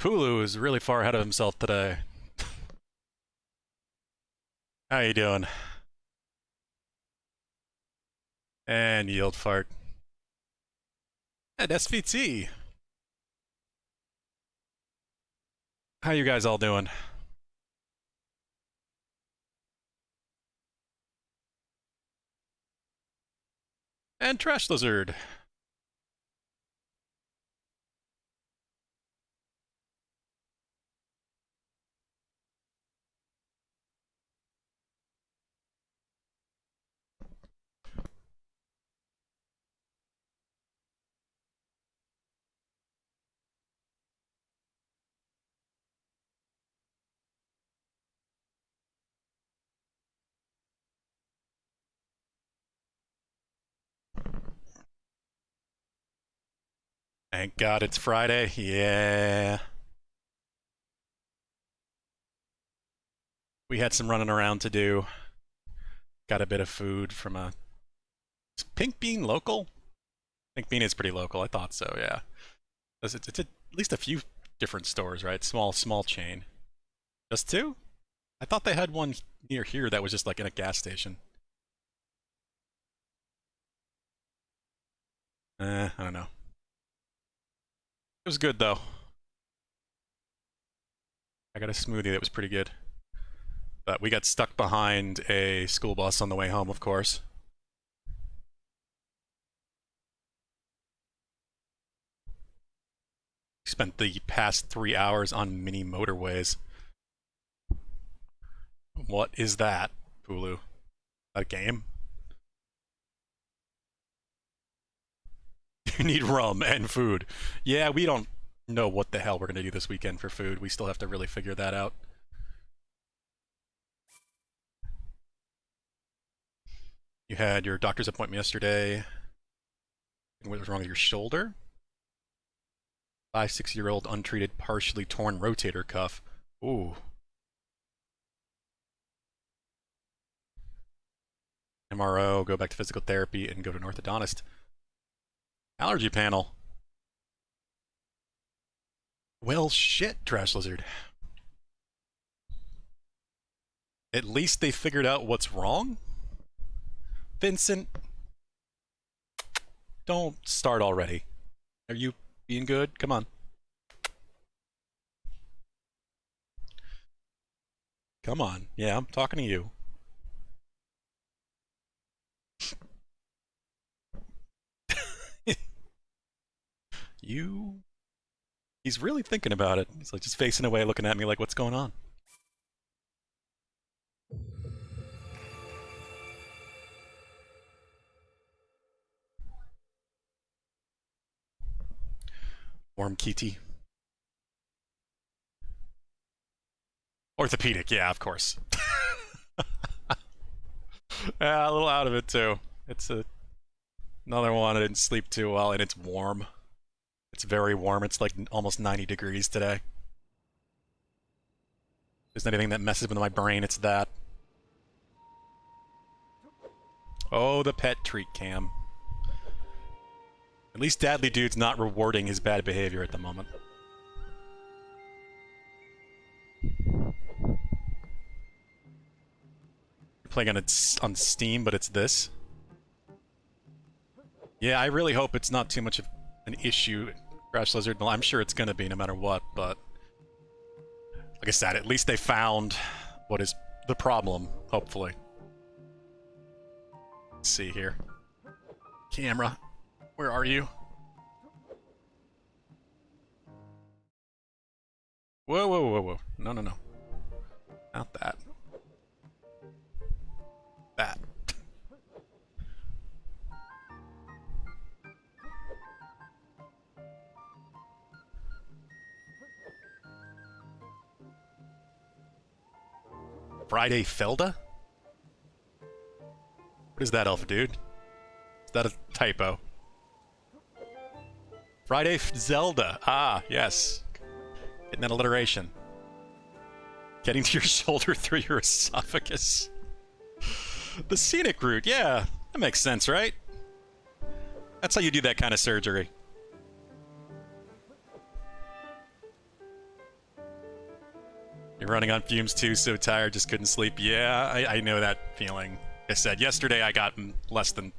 Pulu is really far ahead of himself today. How you doing? And yield fart. And SVT. How you guys all doing? And Trash Lizard. Thank God it's Friday. Yeah. We had some running around to do. Got a bit of food from a... Is Pink Bean local? Pink Bean is pretty local. I thought so, yeah. It's at least a few different stores, right? Small chain. Just two? I thought they had one near here that was just like in a gas station. I don't know. It was good though. I got a smoothie that was pretty good. But we got stuck behind a school bus on the way home, of course. Spent the past 3 hours on mini motorways. What is that, Hulu? A game? You need rum and food. Yeah, we don't know what the hell we're gonna do this weekend for food. We still have to really figure that out. You had your doctor's appointment yesterday. What was wrong with your shoulder? 5-6-year-old untreated, partially torn rotator cuff. Ooh. MRO, go back to physical therapy, and go to an orthodontist. Allergy panel. Well, shit, Trash Lizard. At least they figured out what's wrong? Vincent, don't start already. Are you being good? Come on. Come on. Yeah, I'm talking to you. You... He's really thinking about it. He's like just facing away, looking at me like, what's going on? Warm Kitty. Orthopedic, yeah, of course. Yeah, a little out of it too. It's another one I didn't sleep too well, and it's warm. It's very warm. It's like almost 90 degrees today. If there's anything that messes with my brain, it's that. Oh, the pet treat cam. At least Dadly Dude's not rewarding his bad behavior at the moment. You're playing on Steam, but it's this. Yeah, I really hope it's not too much of an issue, Crash Lizard. Well, I'm sure it's gonna be no matter what, but... Like I said, at least they found what is the problem, hopefully. Let's see here. Camera, where are you? Whoa, whoa, whoa, whoa. No, no, no. Not that. That. Friday Felda? What is that, Alpha Dude? Is that a typo? Friday Zelda. Ah, yes. Getting that alliteration. Getting to your shoulder through your esophagus. The scenic route, yeah. That makes sense, right? That's how you do that kind of surgery. You're running on fumes too, so tired, just couldn't sleep. Yeah, I know that feeling. Like I said, yesterday I got less than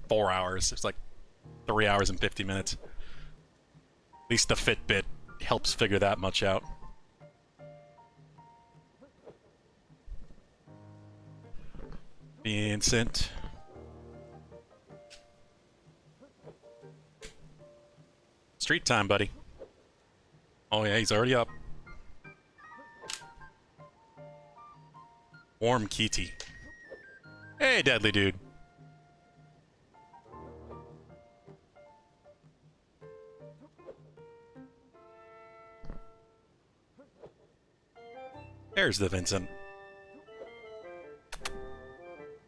4 hours. It's like 3 hours and 50 minutes. At least the Fitbit helps figure that much out. Vincent. Street time, buddy. Oh yeah, he's already up. Warm Kitty. Hey, deadly dude. There's the Vincent.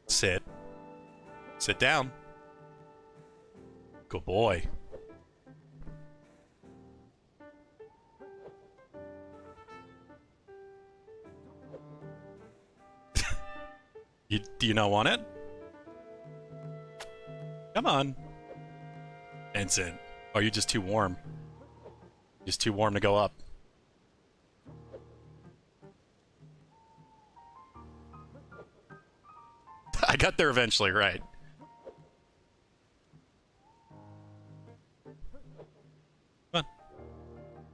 Sit. Sit down. Good boy. Do you not want it? Come on. Vincent. Oh, you're just too warm. Just too warm to go up. I got there eventually, right. Come on.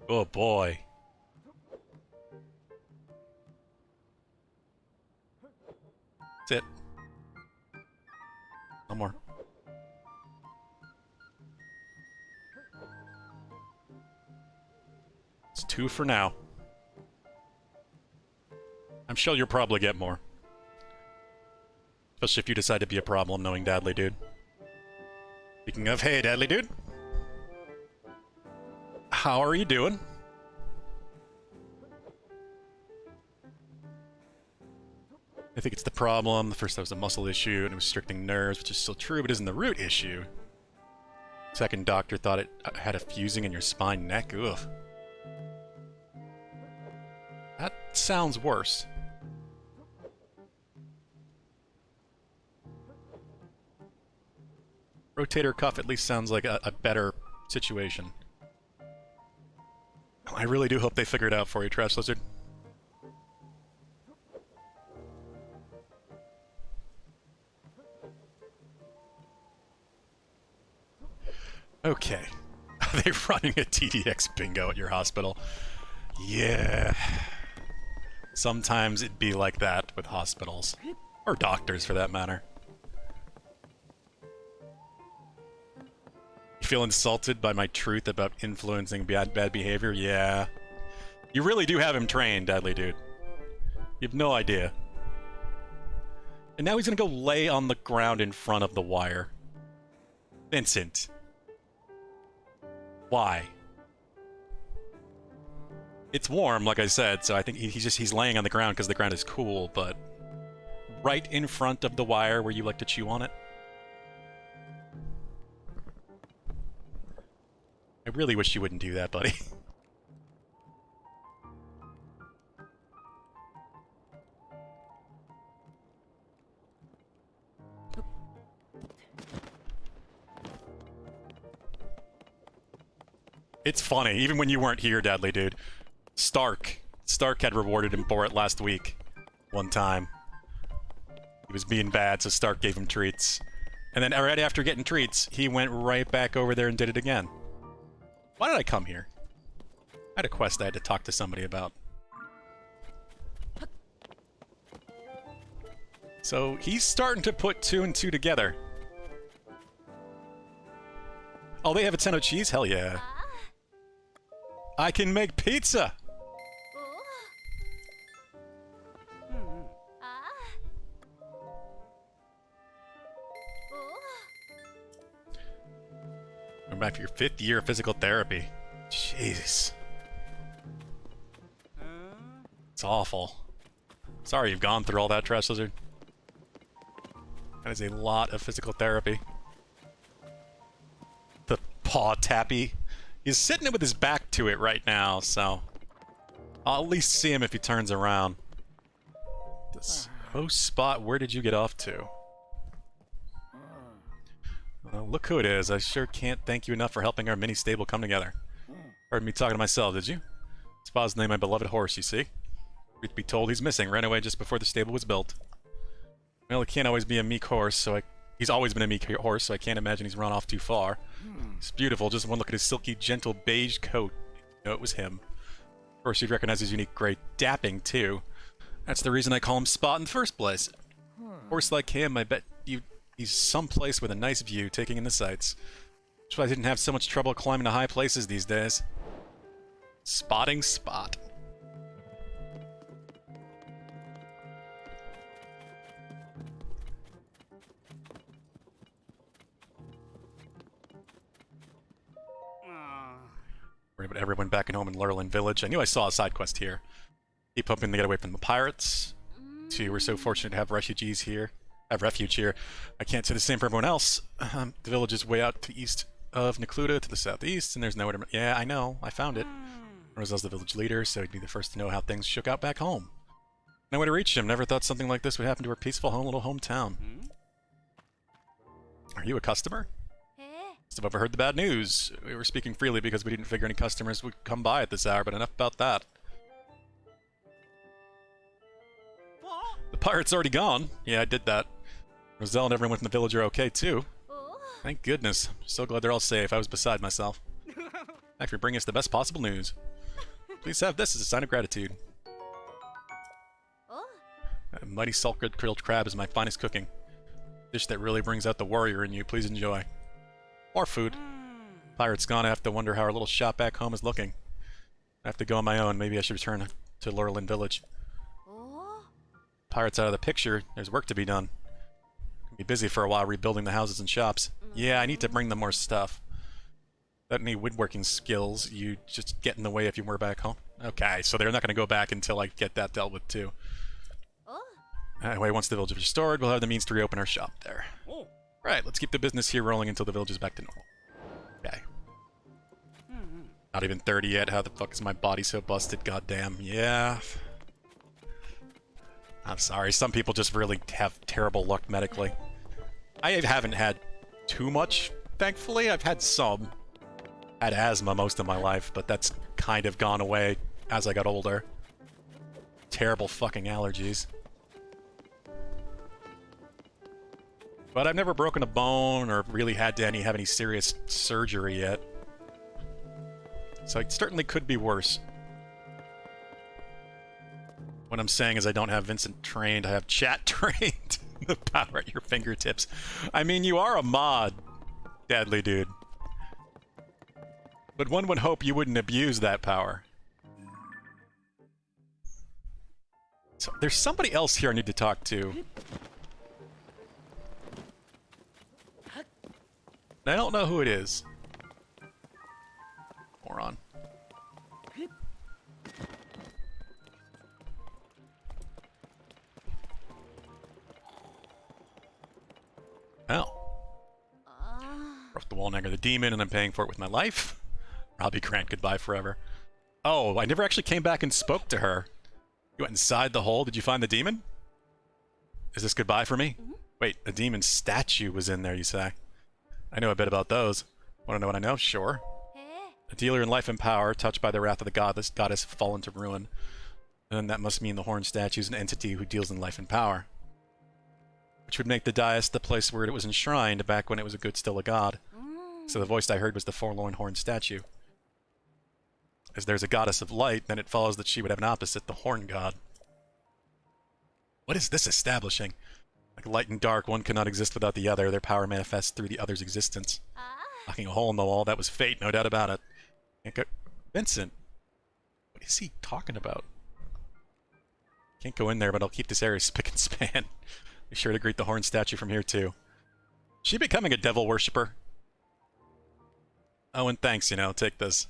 Oh boy. Sit. No more. It's 2 for now. I'm sure you'll probably get more. Especially if you decide to be a problem, knowing Dadly Dude. Speaking of, hey, Dadly Dude. How are you doing? I think it's the problem. First, that was a muscle issue, and it was restricting nerves, which is still true, but isn't the root issue. Second doctor thought it had a fusing in your spine neck. Ugh. That sounds worse. Rotator cuff at least sounds like a better situation. I really do hope they figure it out for you, Trash Lizard. Okay. Are they running a TDX bingo at your hospital? Yeah. Sometimes it'd be like that with hospitals. Or doctors, for that matter. You feel insulted by my truth about influencing bad behavior? Yeah. You really do have him trained, Deadly Dude. You have no idea. And now he's gonna go lay on the ground in front of the wire. Vincent. Why? It's warm, like I said, so I think he's laying on the ground because the ground is cool, but right in front of the wire where you like to chew on it. I really wish you wouldn't do that, buddy. It's funny, even when you weren't here, Deadly Dude. Stark had rewarded him for it last week. One time. He was being bad, so Stark gave him treats. And then right after getting treats, he went right back over there and did it again. Why did I come here? I had a quest I had to talk to somebody about. So he's starting to put 2 and 2 together. Oh, they have a ton of cheese? Hell yeah. I can make pizza! We're back for your 5th year of physical therapy. Jeez. It's awful. Sorry you've gone through all that, Trash Lizard. That is a lot of physical therapy. The paw tappy. He's sitting with his back to it right now, so I'll at least see him if he turns around. This host spot, where did you get off to? Well, look who it is. I sure can't thank you enough for helping our mini stable come together. Heard me talking to myself, did you? Spa's name, my beloved horse, you see? Truth be told, he's missing. Ran away just before the stable was built. Well, he can't always be a meek horse, so he's always been a meek horse, so I can't imagine he's run off too far. It's beautiful. Just one look at his silky, gentle beige coat. You know it was him. Of course, you'd recognize his unique gray dapping, too. That's the reason I call him Spot in the first place. A horse like him, I bet he's someplace with a nice view, taking in the sights. That's why I didn't have so much trouble climbing to high places these days. Spotting Spot. Worried about everyone back at home in Lurlin Village. I knew I saw a side quest here. Keep hoping to get away from the pirates. We're so fortunate to have refuge here. I can't say the same for everyone else. The village is way out to the east of Necluda to the southeast, and there's nowhere to... Yeah, I know. I found it. Rosel's the village leader, so he'd be the first to know how things shook out back home. No way to reach him. Never thought something like this would happen to our peaceful little hometown. Are you a customer? Must have overheard the bad news. We were speaking freely because we didn't figure any customers would come by at this hour, but enough about that. The pirate's already gone. Yeah, I did that. Roselle and everyone in the village are okay, too. Thank goodness. So glad they're all safe. I was beside myself. Thanks for bringing us the best possible news. Please have this as a sign of gratitude. A mighty salt-grilled grilled crab is my finest cooking. Dish that really brings out the warrior in you. Please enjoy. More food. Pirate's gone. I have to wonder how our little shop back home is looking. I have to go on my own. Maybe I should return to Lurlin Village. Pirate's out of the picture. There's work to be done. I'll be busy for a while rebuilding the houses and shops. Yeah, I need to bring them more stuff. Without any woodworking skills, you just get in the way if you were back home. Okay, so they're not going to go back until I get that dealt with, too. Anyway, once the village is restored, we'll have the means to reopen our shop there. Right, let's keep the business here rolling until the village is back to normal. Okay. Not even 30 yet. How the fuck is my body so busted? Goddamn. Yeah. I'm sorry. Some people just really have terrible luck medically. I haven't had too much, thankfully. I've had some. Had asthma most of my life, but that's kind of gone away as I got older. Terrible fucking allergies. But I've never broken a bone or really had to have any serious surgery yet. So it certainly could be worse. What I'm saying is I don't have Vincent trained, I have chat trained. The power at your fingertips. I mean, you are a mod, Deadly Dude. But one would hope you wouldn't abuse that power. So there's somebody else here I need to talk to. I don't know who it is. Moron. Oh. Broke the wall neck of the demon and I'm paying for it with my life. Robbie Grant, goodbye forever. Oh, I never actually came back and spoke to her. You went inside the hole. Did you find the demon? Is this goodbye for me? Wait, a demon statue was in there, you say? I know a bit about those. Want to know what I know? Sure. A dealer in life and power, touched by the wrath of the goddess fallen to ruin. And that must mean the horn statue is an entity who deals in life and power. Which would make the dais the place where it was enshrined back when it was still a god. So the voice I heard was the forlorn horn statue. As there's a goddess of light, then it follows that she would have an opposite, the horn god. What is this establishing? Like light and dark, one cannot exist without the other. Their power manifests through the other's existence. Knocking a hole in the wall, that was fate, no doubt about it. Can't go... Vincent! What is he talking about? Can't go in there, but I'll keep this area spick and span. Be sure to greet the horn statue from here, too. Is she becoming a devil worshipper? Oh, and thanks, take this.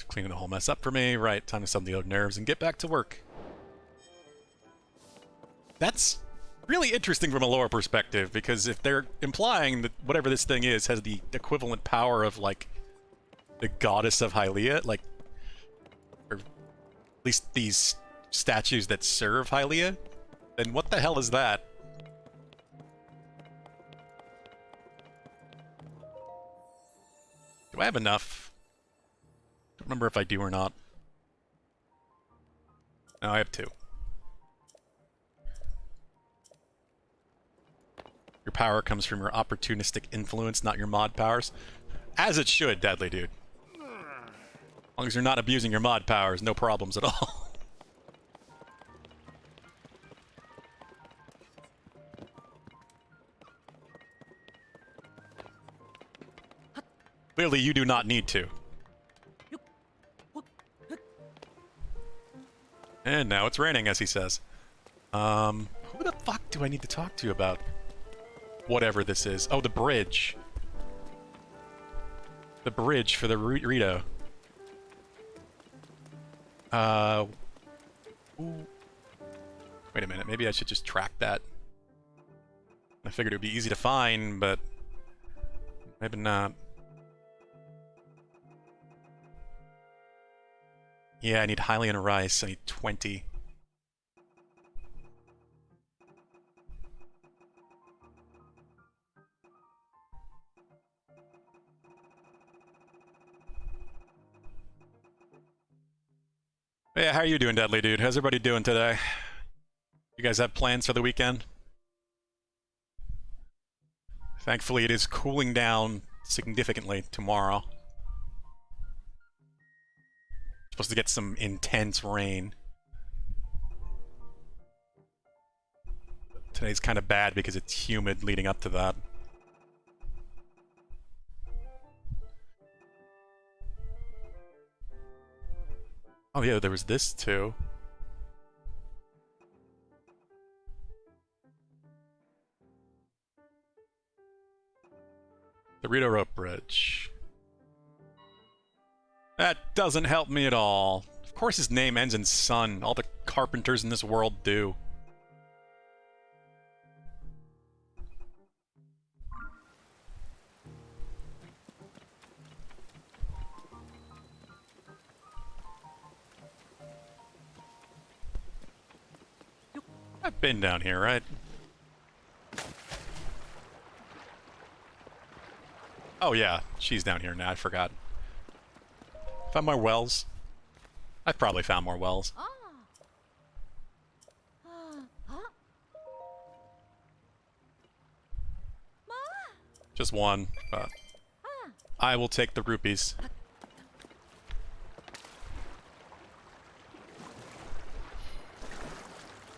Cleaning the whole mess up for me. Right, time to settle the old nerves and get back to work. That's really interesting from a lore perspective, because if they're implying that whatever this thing is has the equivalent power of, like, the goddess of Hylia, like, or at least these statues that serve Hylia, then what the hell is that? Do I have enough? remember if I do or not. No, I have 2. Your power comes from your opportunistic influence, not your mod powers. As it should, Deadly Dude. As long as you're not abusing your mod powers, no problems at all. Clearly, you do not need to. And now it's raining, as he says. Who the fuck do I need to talk to about whatever this is? Oh, the bridge. The bridge for the Rito. Ooh. Wait a minute, maybe I should just track that. I figured it would be easy to find, but maybe not. Yeah, I need Hylian rice. I need 20. Yeah, how are you doing, Deadly Dude? How's everybody doing today? You guys have plans for the weekend? Thankfully, it is cooling down significantly tomorrow. Supposed to get some intense rain. Today's kind of bad because it's humid leading up to that. Oh yeah, there was this too. The Rito Rope Bridge. That doesn't help me at all. Of course his name ends in son. All the carpenters in this world do. I've been down here, right? Oh yeah, she's down here now, I forgot. Found more wells? I've probably found more wells. Just one, but I will take the rupees.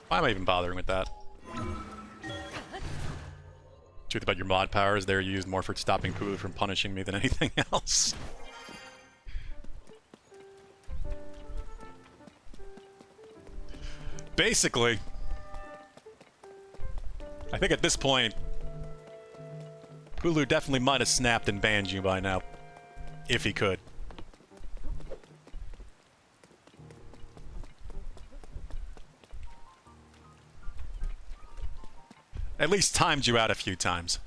Why am I even bothering with that? Truth about your mod powers, they're used more for stopping Pulu from punishing me than anything else. Basically, I think at this point, Pulu definitely might have snapped and banned you by now, if he could. At least timed you out a few times.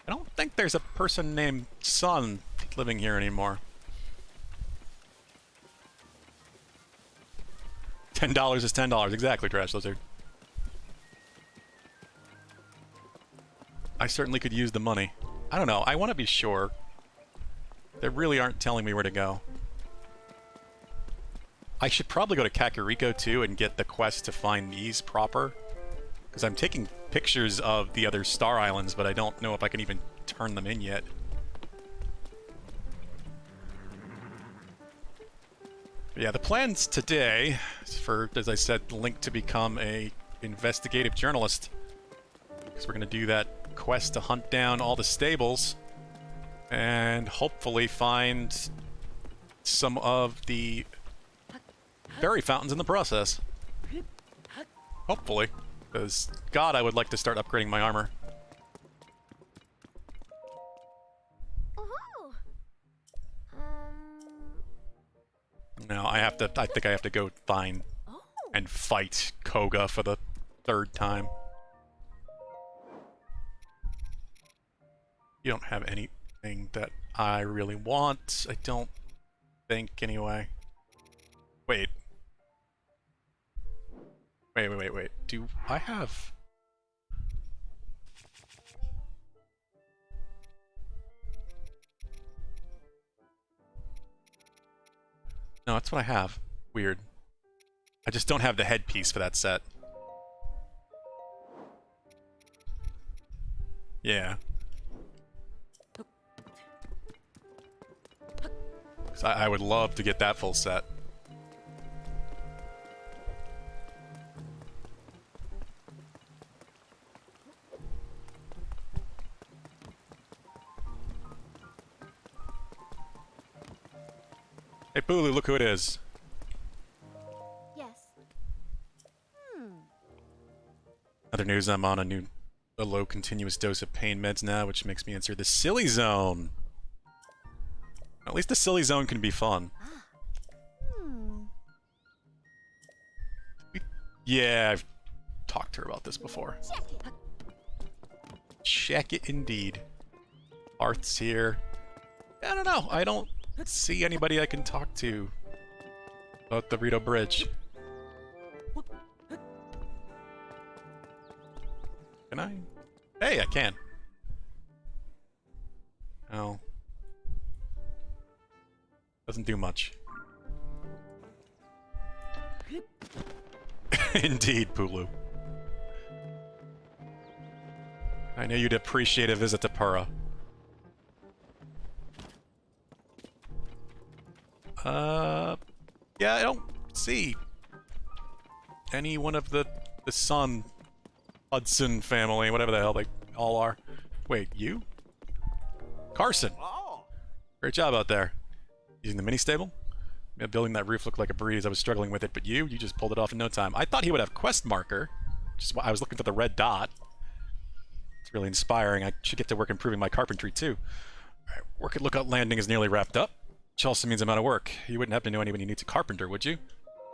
I don't think there's a person named Sun living here anymore. $10 is $10. Exactly, Trash Lizard. I certainly could use the money. I don't know. I want to be sure. They really aren't telling me where to go. I should probably go to Kakariko too and get the quest to find these proper. Because I'm taking pictures of the other Star Islands, but I don't know if I can even turn them in yet. But yeah, the plans today is for, as I said, Link to become a investigative journalist. Because we're going to do that quest to hunt down all the stables and hopefully find some of the fairy fountains in the process. Hopefully. Because, God, I would like to start upgrading my armor. No, I think I have to go find and fight Koga for the 3rd time. You don't have anything that I really want, I don't think, anyway. Wait. Wait. Do I have... No, that's what I have. Weird. I just don't have the headpiece for that set. Yeah. 'Cause I would love to get that full set. Hey, Bulu, look who it is. Yes. Other news, I'm on a low continuous dose of pain meds now, which makes me enter the silly zone. At least the silly zone can be fun. Yeah, I've talked to her about this before. Check it. Check it indeed. Arth's here. I don't know. I don't see anybody I can talk to about the Rito Bridge. Can I? Hey, I can. Oh. Doesn't do much. Indeed, Pulu. I knew you'd appreciate a visit to Pura. Yeah, I don't see any one of the Sun Hudson family, whatever the hell they all are. Wait, you? Carson. Great job out there. Using the mini stable? Yeah, building that roof looked like a breeze. I was struggling with it, but you just pulled it off in no time. I thought he would have quest marker. Just I was looking for the red dot. It's really inspiring. I should get to work improving my carpentry too. Alright, work at Lookout Landing is nearly wrapped up. Which also means I'm out of work. You wouldn't happen to know anyone who needs a carpenter, would you?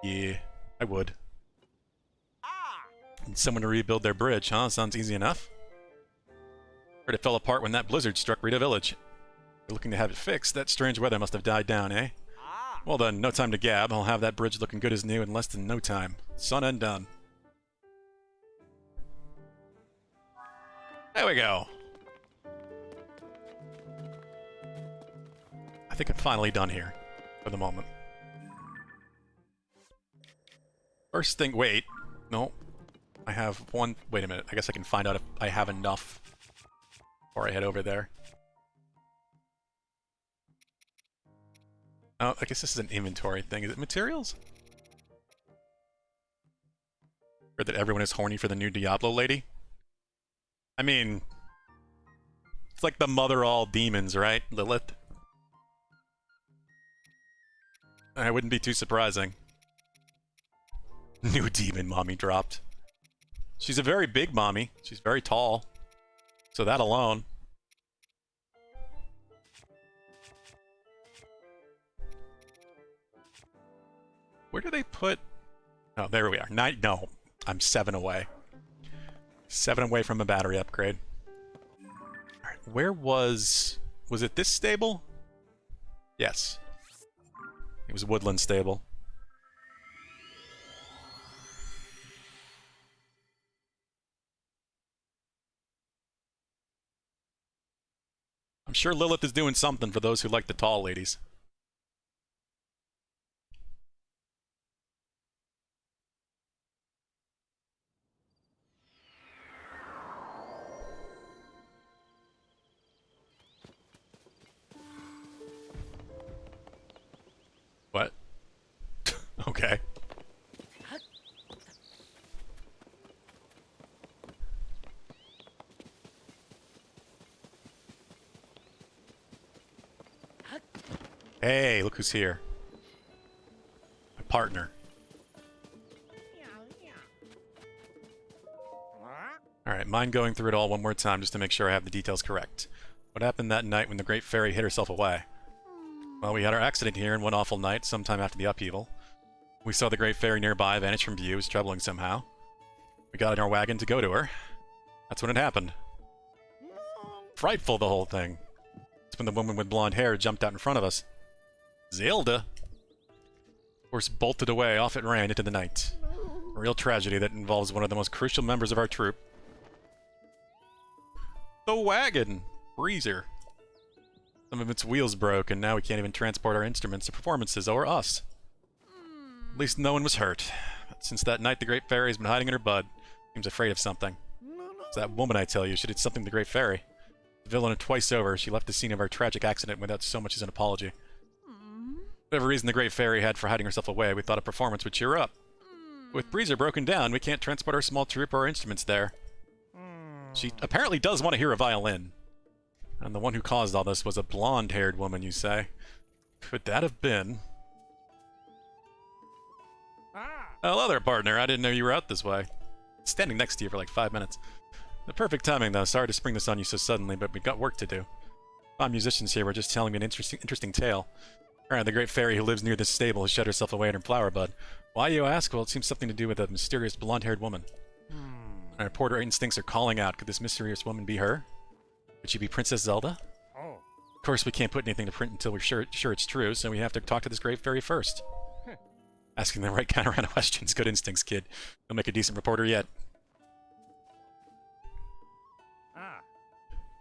Yeah, I would. Need someone to rebuild their bridge, huh? Sounds easy enough. Heard it fell apart when that blizzard struck Rita Village. We're looking to have it fixed. That strange weather must have died down, eh? Well then, no time to gab. I'll have that bridge looking good as new in less than no time. Son and done. There we go. I think I'm finally done here. For the moment. First thing... Wait. No. I have one... Wait a minute. I guess I can find out if I have enough before I head over there. Oh, I guess this is an inventory thing. Is it materials? Or that everyone is horny for the new Diablo lady? I mean... It's like the mother of all demons, right? Lilith? It wouldn't be too surprising. New demon mommy dropped. She's a very big mommy. She's very tall. So that alone. Where do they put... Oh, there we are. No, I'm 7 away. 7 away from a battery upgrade. Alright, where was... Was it this stable? Yes. It was Woodland Stable. I'm sure Lilith is doing something for those who like the tall ladies. What? Okay. Hey, look who's here. My partner. Alright, mind going through it all one more time just to make sure I have the details correct. What happened that night when the Great Fairy hid herself away? Well, we had our accident here in one awful night, sometime after the upheaval. We saw the Great Fairy nearby vanish from view, was troubling somehow. We got in our wagon to go to her. That's when it happened. Frightful, the whole thing. It's when the woman with blonde hair jumped out in front of us. Zelda! Horse bolted away, off it ran into the night. A real tragedy that involves one of the most crucial members of our troop. The wagon! Breezer. Some of its wheels broke, and now we can't even transport our instruments to performances or us. At least no one was hurt. But since that night, the Great Fairy has been hiding in her bud. Seems afraid of something. It's that woman, I tell you. She did something to the Great Fairy. The villain twice over. She left the scene of our tragic accident without so much as an apology. Whatever reason the Great Fairy had for hiding herself away, we thought a performance would cheer her up. With Breezer broken down, we can't transport our small troop or our instruments there. She apparently does want to hear a violin. And the one who caused all this was a blonde-haired woman, you say? Could that have been... Hello there, partner. I didn't know you were out this way. Standing next to you for like 5 minutes. The perfect timing, though. Sorry to spring this on you so suddenly, but we've got work to do. Our musicians here were just telling me an interesting tale. The Great Fairy who lives near this stable has shut herself away in her flower bud. Why, you ask? Well, it seems something to do with a mysterious blonde-haired woman. Our reporter instincts are calling out. Could this mysterious woman be her? Could she be Princess Zelda? Of course, we can't put anything to print until we're sure it's true, so we have to talk to this Great Fairy first. Asking the right kind of random questions. Good instincts, kid. You'll make a decent reporter yet.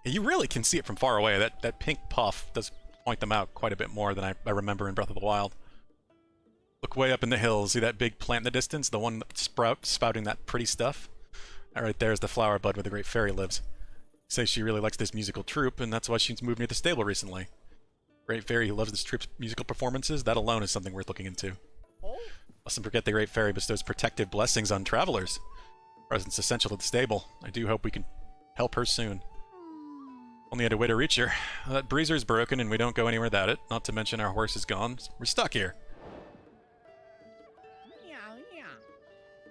You really can see it from far away. That pink puff does point them out quite a bit more than I remember in Breath of the Wild. Look way up in the hills. See that big plant in the distance? The one spouting that pretty stuff? That right there is the flower bud where the Great Fairy lives. Say she really likes this musical troupe, and that's why she's moved near the stable recently. Great Fairy who loves this troupe's musical performances, that alone is something worth looking into. Mustn't forget the Great Fairy bestows protective blessings on travelers. Presence essential to the stable. I do hope we can help her soon. Only had a way to reach her. That breezer's broken and we don't go anywhere without it. Not to mention our horse is gone. We're stuck here.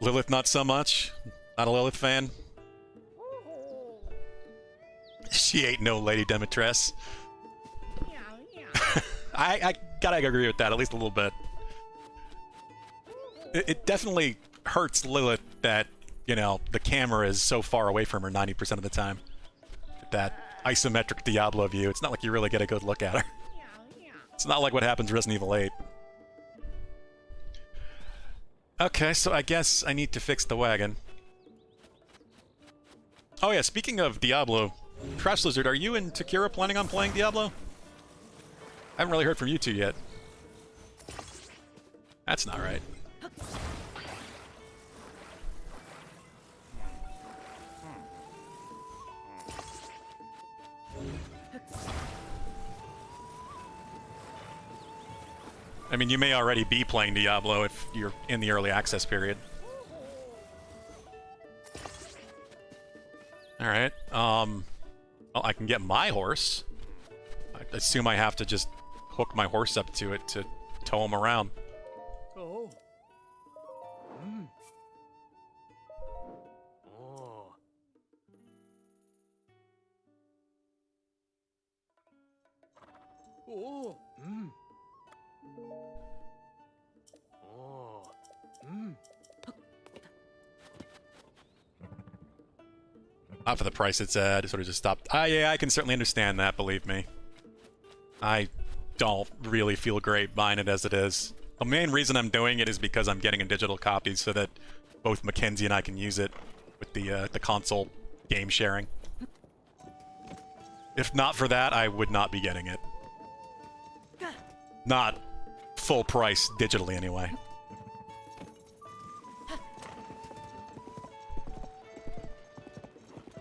Lilith not so much. Not a Lilith fan. She ain't no Lady Demetress. I gotta agree with that, at least a little bit. It definitely hurts Lilith that, you know, the camera is so far away from her 90% of the time. That isometric Diablo view, it's not like you really get a good look at her. It's not like what happens in Resident Evil 8. Okay, so I guess I need to fix the wagon. Oh yeah, speaking of Diablo, Trash Lizard, are you and Takira planning on playing Diablo? I haven't really heard from you two yet. That's not right. I mean, you may already be playing Diablo if you're in the early access period. Alright, well, I can get my horse. I assume I have to just hook my horse up to it to tow him around. Oh. Oh. Oh. Oh. Not for the price it's at, it sort of just stopped. Ah, yeah, I can certainly understand that, believe me. I don't really feel great buying it as it is. The main reason I'm doing it is because I'm getting a digital copy so that both Mackenzie and I can use it with the console game sharing. If not for that, I would not be getting it. Not full price digitally, anyway.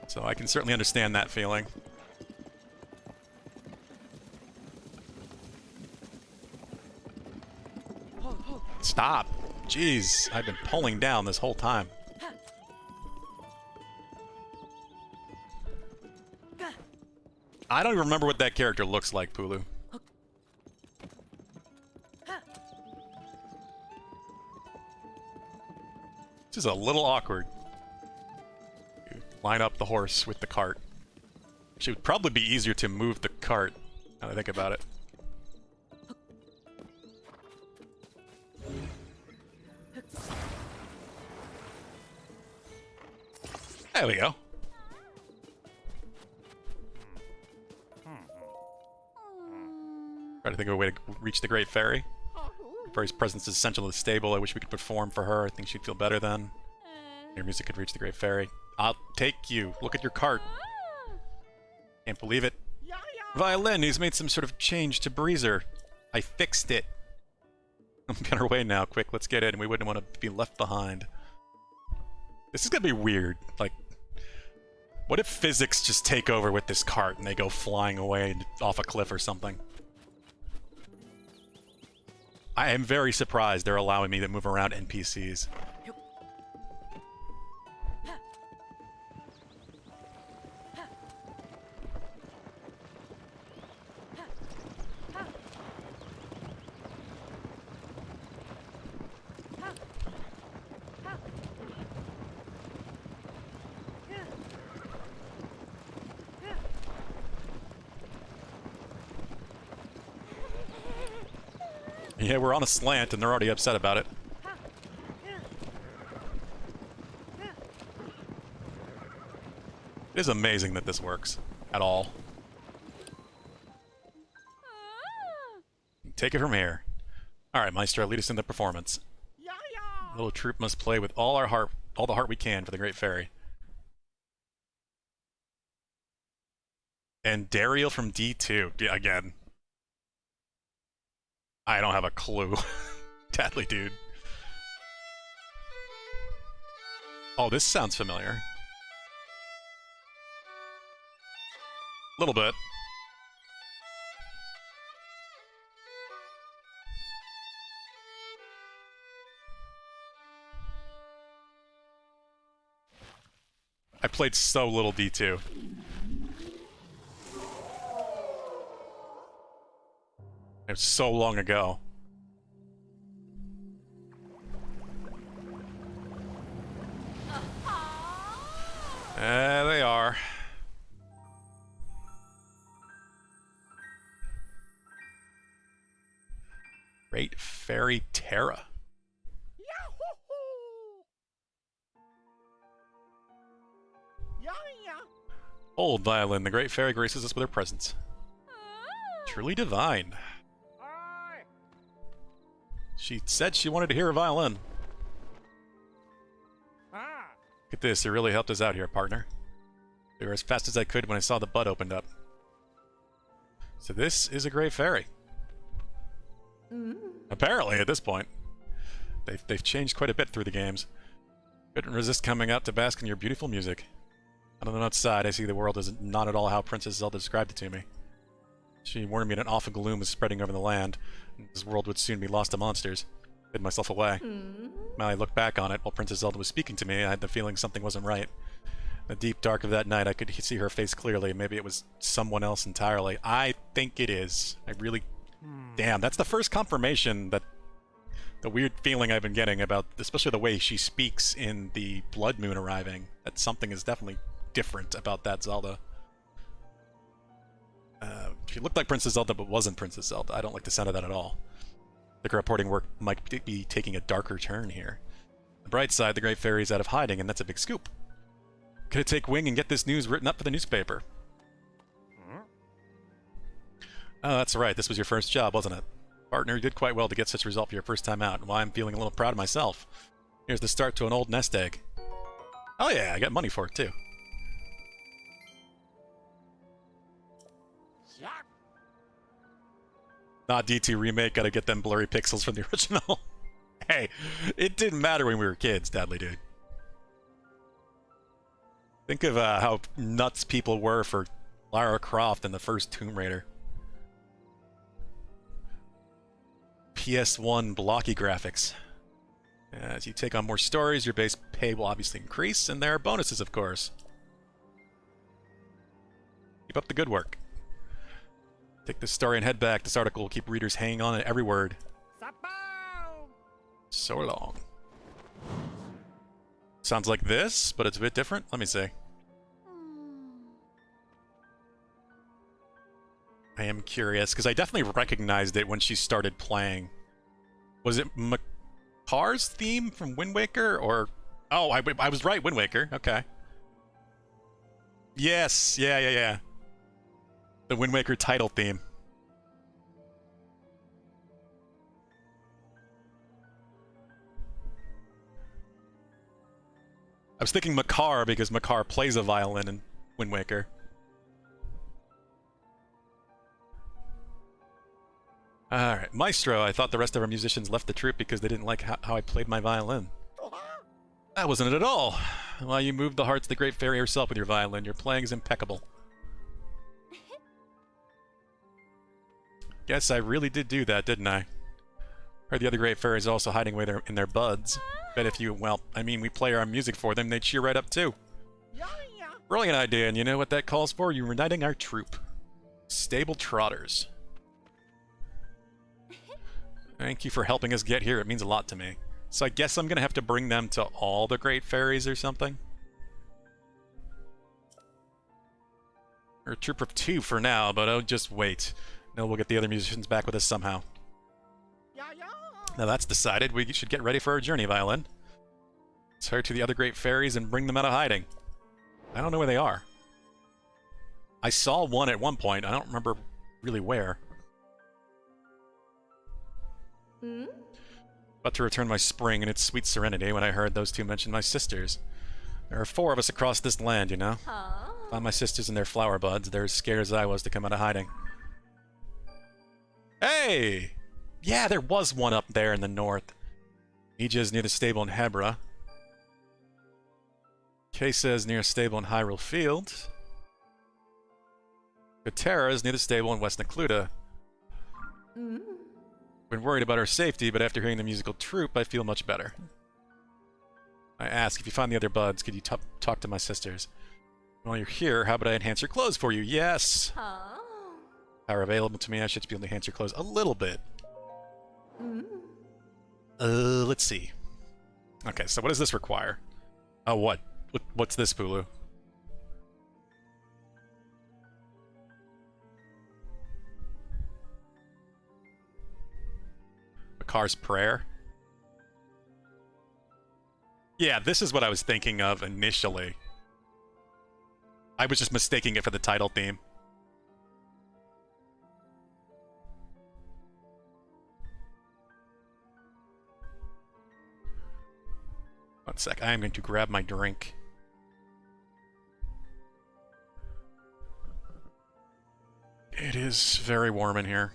So I can certainly understand that feeling. Stop! Jeez, I've been pulling down this whole time. I don't even remember what that character looks like, Pulu. This is a little awkward. You line up the horse with the cart. It would probably be easier to move the cart, now that I think about it. There we go. Try to think of a way to reach the Great Fairy. Fairy's presence is essential to the stable. I wish we could perform for her. I think she'd feel better then. Your music could reach the Great Fairy. I'll take you. Look at your cart. Can't believe it. Violin, he's made some sort of change to Breezer. I fixed it. on our way now. Quick, let's get in. We wouldn't want to be left behind. This is gonna be weird. Like, what if physics just take over with this cart and they go flying away off a cliff or something? I am very surprised they're allowing me to move around NPCs. Yeah, we're on a slant and they're already upset about it. It is amazing that this works at all. Take it from here. Alright, Maestro, lead us in the performance. The little troop must play with all our heart, all the heart we can for the Great Fairy. And Dariel from D2, again. I don't have a clue. Tadley, dude. Oh, this sounds familiar. A little bit. I played so little D2. It was so long ago. There they are. Great Fairy Terra. Old violin, the Great Fairy graces us with her presence. Truly divine. She said she wanted to hear a violin. Look at this, it really helped us out here, partner. They were as fast as I could when I saw the bud opened up. So this is a Great Fairy. Apparently, at this point. They've changed quite a bit through the games. Couldn't resist coming out to bask in your beautiful music. On the outside, I see the world is not at all how Princess Zelda described it to me. She warned me that an awful gloom was spreading over the land, and this world would soon be lost to monsters. I hid myself away. When I looked back on it, while Princess Zelda was speaking to me, I had the feeling something wasn't right. In the deep dark of that night, I could see her face clearly. Maybe it was someone else entirely. I think it is. I really... Damn, that's the first confirmation that the weird feeling I've been getting about, especially the way she speaks in the Blood Moon arriving, that something is definitely different about that Zelda. She looked like Princess Zelda, but wasn't Princess Zelda. I don't like the sound of that at all. The reporting work might be taking a darker turn here. On the bright side, the Great Fairy's out of hiding, and that's a big scoop. Could it take wing and get this news written up for the newspaper? Oh, that's right. This was your first job, wasn't it? Partner, you did quite well to get such a result for your first time out, and why I'm feeling a little proud of myself. Here's the start to an old nest egg. Oh yeah, I got money for it, too. Not D2 remake, gotta get them blurry pixels from the original. Hey, it didn't matter when we were kids, Dudley, dude. Think of how nuts people were for Lara Croft in the first Tomb Raider. PS1 blocky graphics. As you take on more stories, your base pay will obviously increase, and there are bonuses, of course. Keep up the good work. Take this story and head back. This article will keep readers hanging on to every word. So long. Sounds like this, but it's a bit different. Let me see. I am curious, because I definitely recognized it when she started playing. Was it Makar's theme from Wind Waker, or... Oh, I was right, Wind Waker. Okay. Yes, yeah. The Wind Waker title theme. I was thinking Makar because Makar plays a violin in Wind Waker. Alright, Maestro, I thought the rest of our musicians left the troupe because they didn't like how I played my violin. That wasn't it at all. Well, you moved the hearts of the great fairy herself with your violin. Your playing is impeccable. Guess I really did do that, didn't I? Heard the other great fairies also hiding away in their buds. Bet if you, well, I mean, we play our music for them, they'd cheer right up too. Brilliant idea, and you know what that calls for? You uniting our troupe. Stable trotters. Thank you for helping us get here. It means a lot to me. So I guess I'm gonna have to bring them to all the great fairies or something? We're a troop of 2 for now, but oh, just wait. No, we'll get the other musicians back with us somehow. Now that's decided, we should get ready for our journey, Violin. Let's hurry to the other great fairies and bring them out of hiding. I don't know where they are. I saw one at one point. I don't remember really where. About to return my spring and its sweet serenity when I heard those two mention my sisters. There are 4 of us across this land, you know? Found my sisters in their flower buds. They're as scared as I was to come out of hiding. Hey! Yeah, there was one up there in the north. Nija's near the stable in Hebra. Kay says near a stable in Hyrule Field. Katera is near the stable in West Necluda. Been worried about her safety, but after hearing the musical troupe, I feel much better. I ask, if you find the other buds, could you talk to my sisters? While you're here, how about I enhance your clothes for you? Yes! Power available to me, I should be able to enhance your clothes a little bit. Let's see. Okay, so what does this require? Oh, what? What's this, Pulu? Makar's Prayer? Yeah, this is what I was thinking of initially. I was just mistaking it for the title theme. One sec, I am going to grab my drink. It is very warm in here.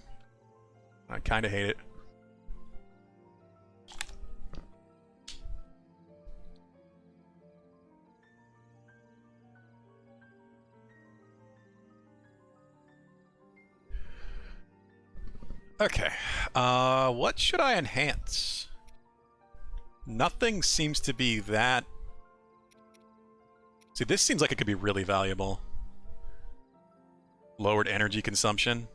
I kind of hate it. Okay, what should I enhance? Nothing seems to be that... See, this seems like it could be really valuable. Lowered energy consumption.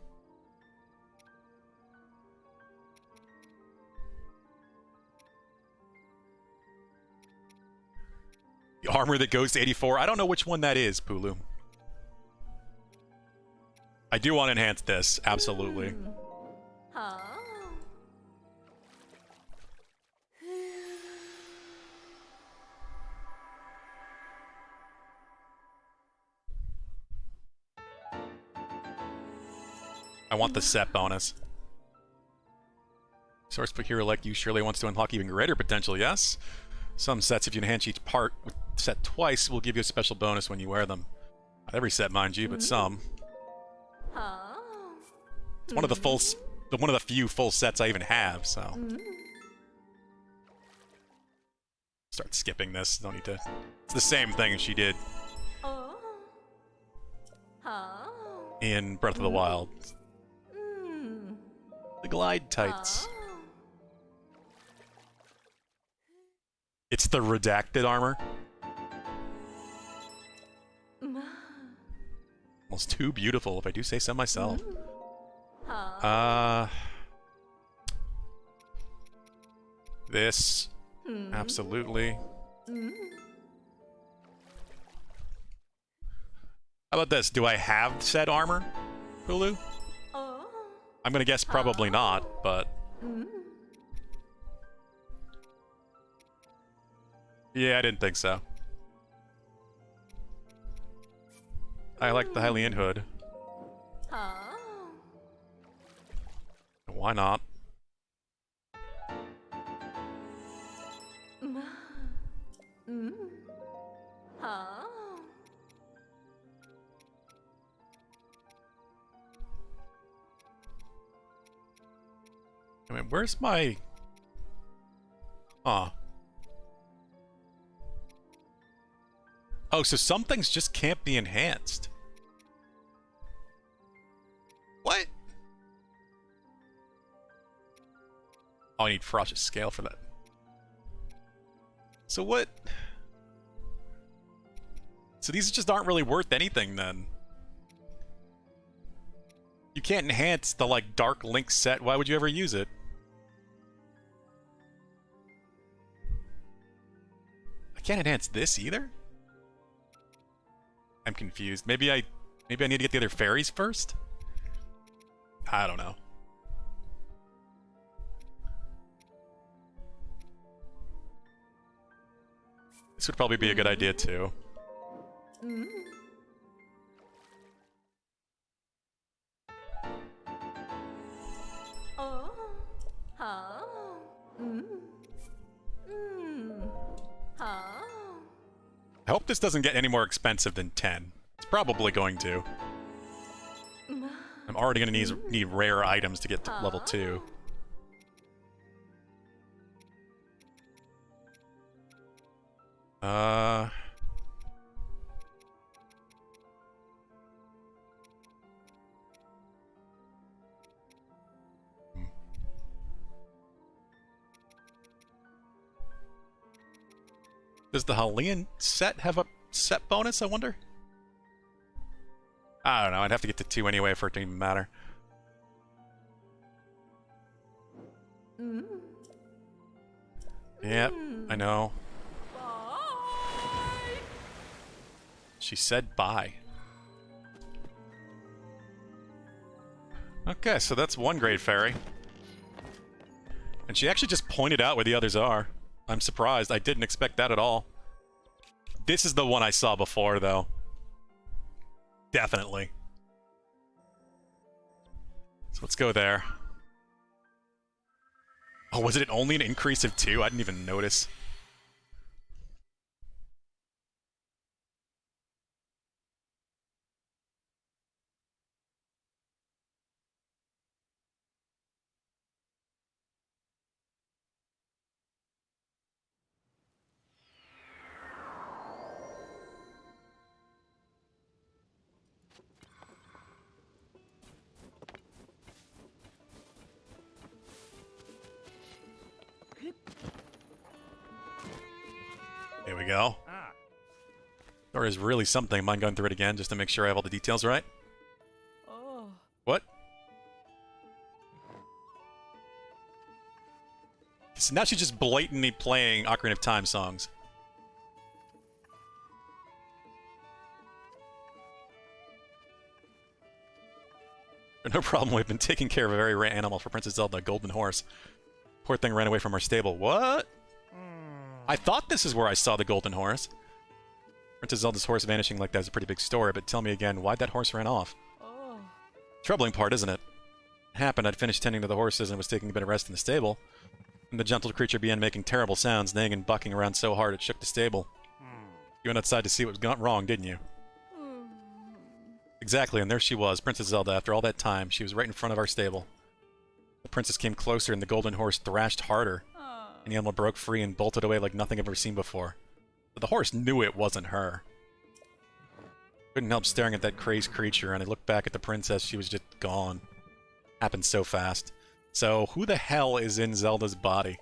The armor that goes to 84. I don't know which one that is, Pulu. I do want to enhance this, absolutely. I want the set bonus. Source book hero like you surely wants to unlock even greater potential, yes? Some sets, if you enhance each part with set twice, will give you a special bonus when you wear them. Not every set, mind you, but some. It's one of the few full sets I even have, so. Start skipping this. Don't need to. It's the same thing as she did in Breath of the Wild. The glide tights. It's the redacted armor. Almost too beautiful, if I do say so myself. This. Absolutely. How about this? Do I have said armor, Hulu? I'm gonna guess probably not, but... Yeah, I didn't think so. I like the Hylian hood. Why not? I mean, where's my... Huh. Oh, so some things just can't be enhanced. What? Oh, I need ferocious scale for that. So what? So these just aren't really worth anything then. You can't enhance the, like, Dark Link set. Why would you ever use it? I can't enhance this either? I'm confused. Maybe I need to get the other fairies first? I don't know. This would probably be a good idea too. I hope this doesn't get any more expensive than 10. It's probably going to. I'm already going to need rare items to get to level 2. Does the Hylian set have a set bonus, I wonder? I don't know, I'd have to get to 2 anyway for it to even matter. Yep, I know. She said bye. Okay, so that's one great fairy. And she actually just pointed out where the others are. I'm surprised. I didn't expect that at all. This is the one I saw before, though. Definitely. So let's go there. Oh, was it only an increase of 2? I didn't even notice. There we go. Or is really something. Mind going through it again just to make sure I have all the details right? What? So now she's just blatantly playing Ocarina of Time songs. No problem, we've been taking care of a very rare animal for Princess Zelda, a golden horse. Poor thing ran away from our stable. What? I thought this is where I saw the golden horse. Princess Zelda's horse vanishing like that is a pretty big story, but tell me again, why'd that horse ran off? Troubling part, isn't it? It happened, I'd finished tending to the horses and was taking a bit of rest in the stable, and the gentle creature began making terrible sounds, neighing and bucking around so hard it shook the stable. You went outside to see what was gone wrong, didn't you? Exactly, and there she was, Princess Zelda, after all that time. She was right in front of our stable. The princess came closer and the golden horse thrashed harder. And the animal broke free and bolted away like nothing I've ever seen before. But the horse knew it wasn't her. Couldn't help staring at that crazed creature, and I looked back at the princess. She was just gone. Happened so fast. So, who the hell is in Zelda's body?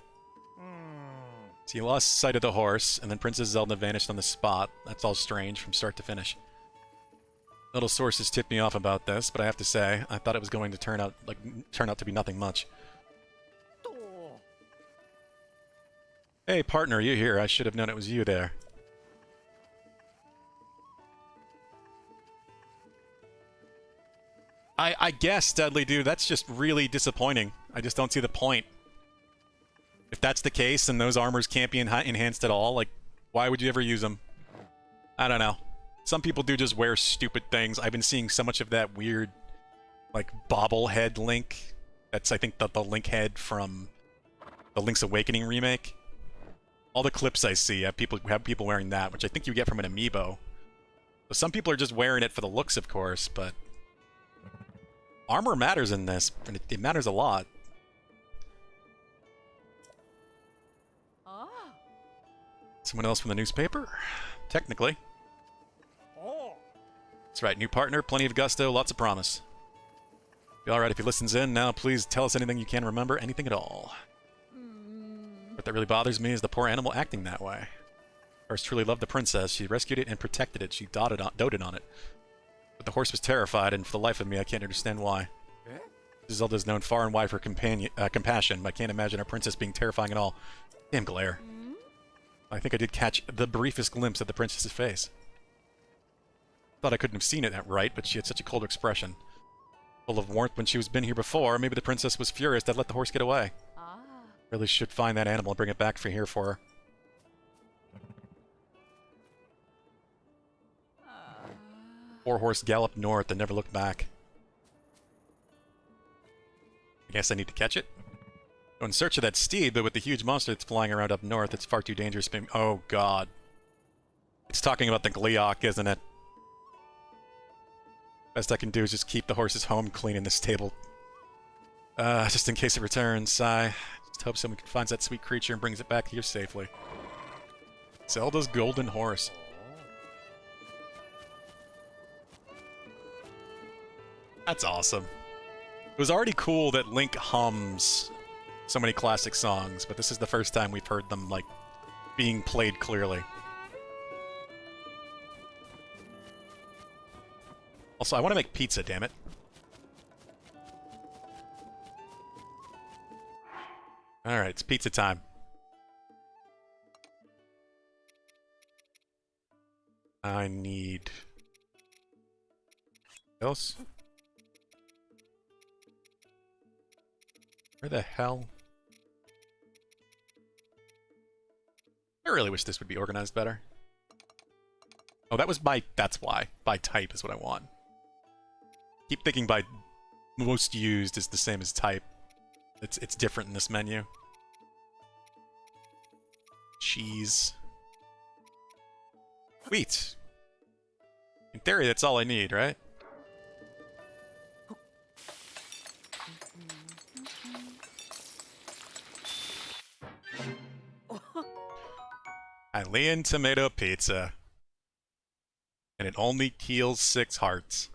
So you lost sight of the horse, and then Princess Zelda vanished on the spot. That's all strange from start to finish. Little sources tipped me off about this, but I have to say, I thought it was going to turn out to be nothing much. Hey, partner, you here? I should have known it was you there. I guess, Dudley, dude, that's just really disappointing. I just don't see the point. If that's the case, and those armors can't be enhanced at all, like, why would you ever use them? I don't know. Some people do just wear stupid things. I've been seeing so much of that weird, like, bobblehead Link. That's, I think, the Link head from the Link's Awakening remake. All the clips I see have people wearing that, which I think you get from an amiibo. So some people are just wearing it for the looks, of course, but armor matters in this, and it matters a lot. Someone else from the newspaper? Technically. Oh. That's right, new partner, plenty of gusto, lots of promise. Be alright if he listens in. Now please tell us anything you can remember, anything at all. What that really bothers me is the poor animal acting that way. Horse truly loved the princess. She rescued it and protected it. She doted on it. But the horse was terrified, and for the life of me, I can't understand why. Eh? Zelda's known far and wide for compassion, but I can't imagine our princess being terrifying at all. Damn glare. I think I did catch the briefest glimpse of the princess's face. Thought I couldn't have seen it right, but she had such a cold expression. Full of warmth when she was been here before. Maybe the princess was furious that let the horse get away. Really should find that animal and bring it back for here for her. Poor horse galloped north and never looked back. I guess I need to catch it. Go in search of that steed, but with the huge monster that's flying around up north, it's far too dangerous. Oh god. It's talking about the Gleeok, isn't it? Best I can do is just keep the horse's home clean in this table. Just in case it returns. I just hope someone finds that sweet creature and brings it back here safely. Zelda's golden horse. That's awesome. It was already cool that Link hums so many classic songs, but this is the first time we've heard them, like, being played clearly. Also, I want to make pizza, damn it. Alright, it's pizza time. I need... else? Where the hell? I really wish this would be organized better. Oh, that was by... that's why. By type is what I want. Keep thinking by most used is the same as type. It's different in this menu. Cheese. Wheat. In theory, that's all I need, right? Hylian tomato pizza. And it only heals 6 hearts.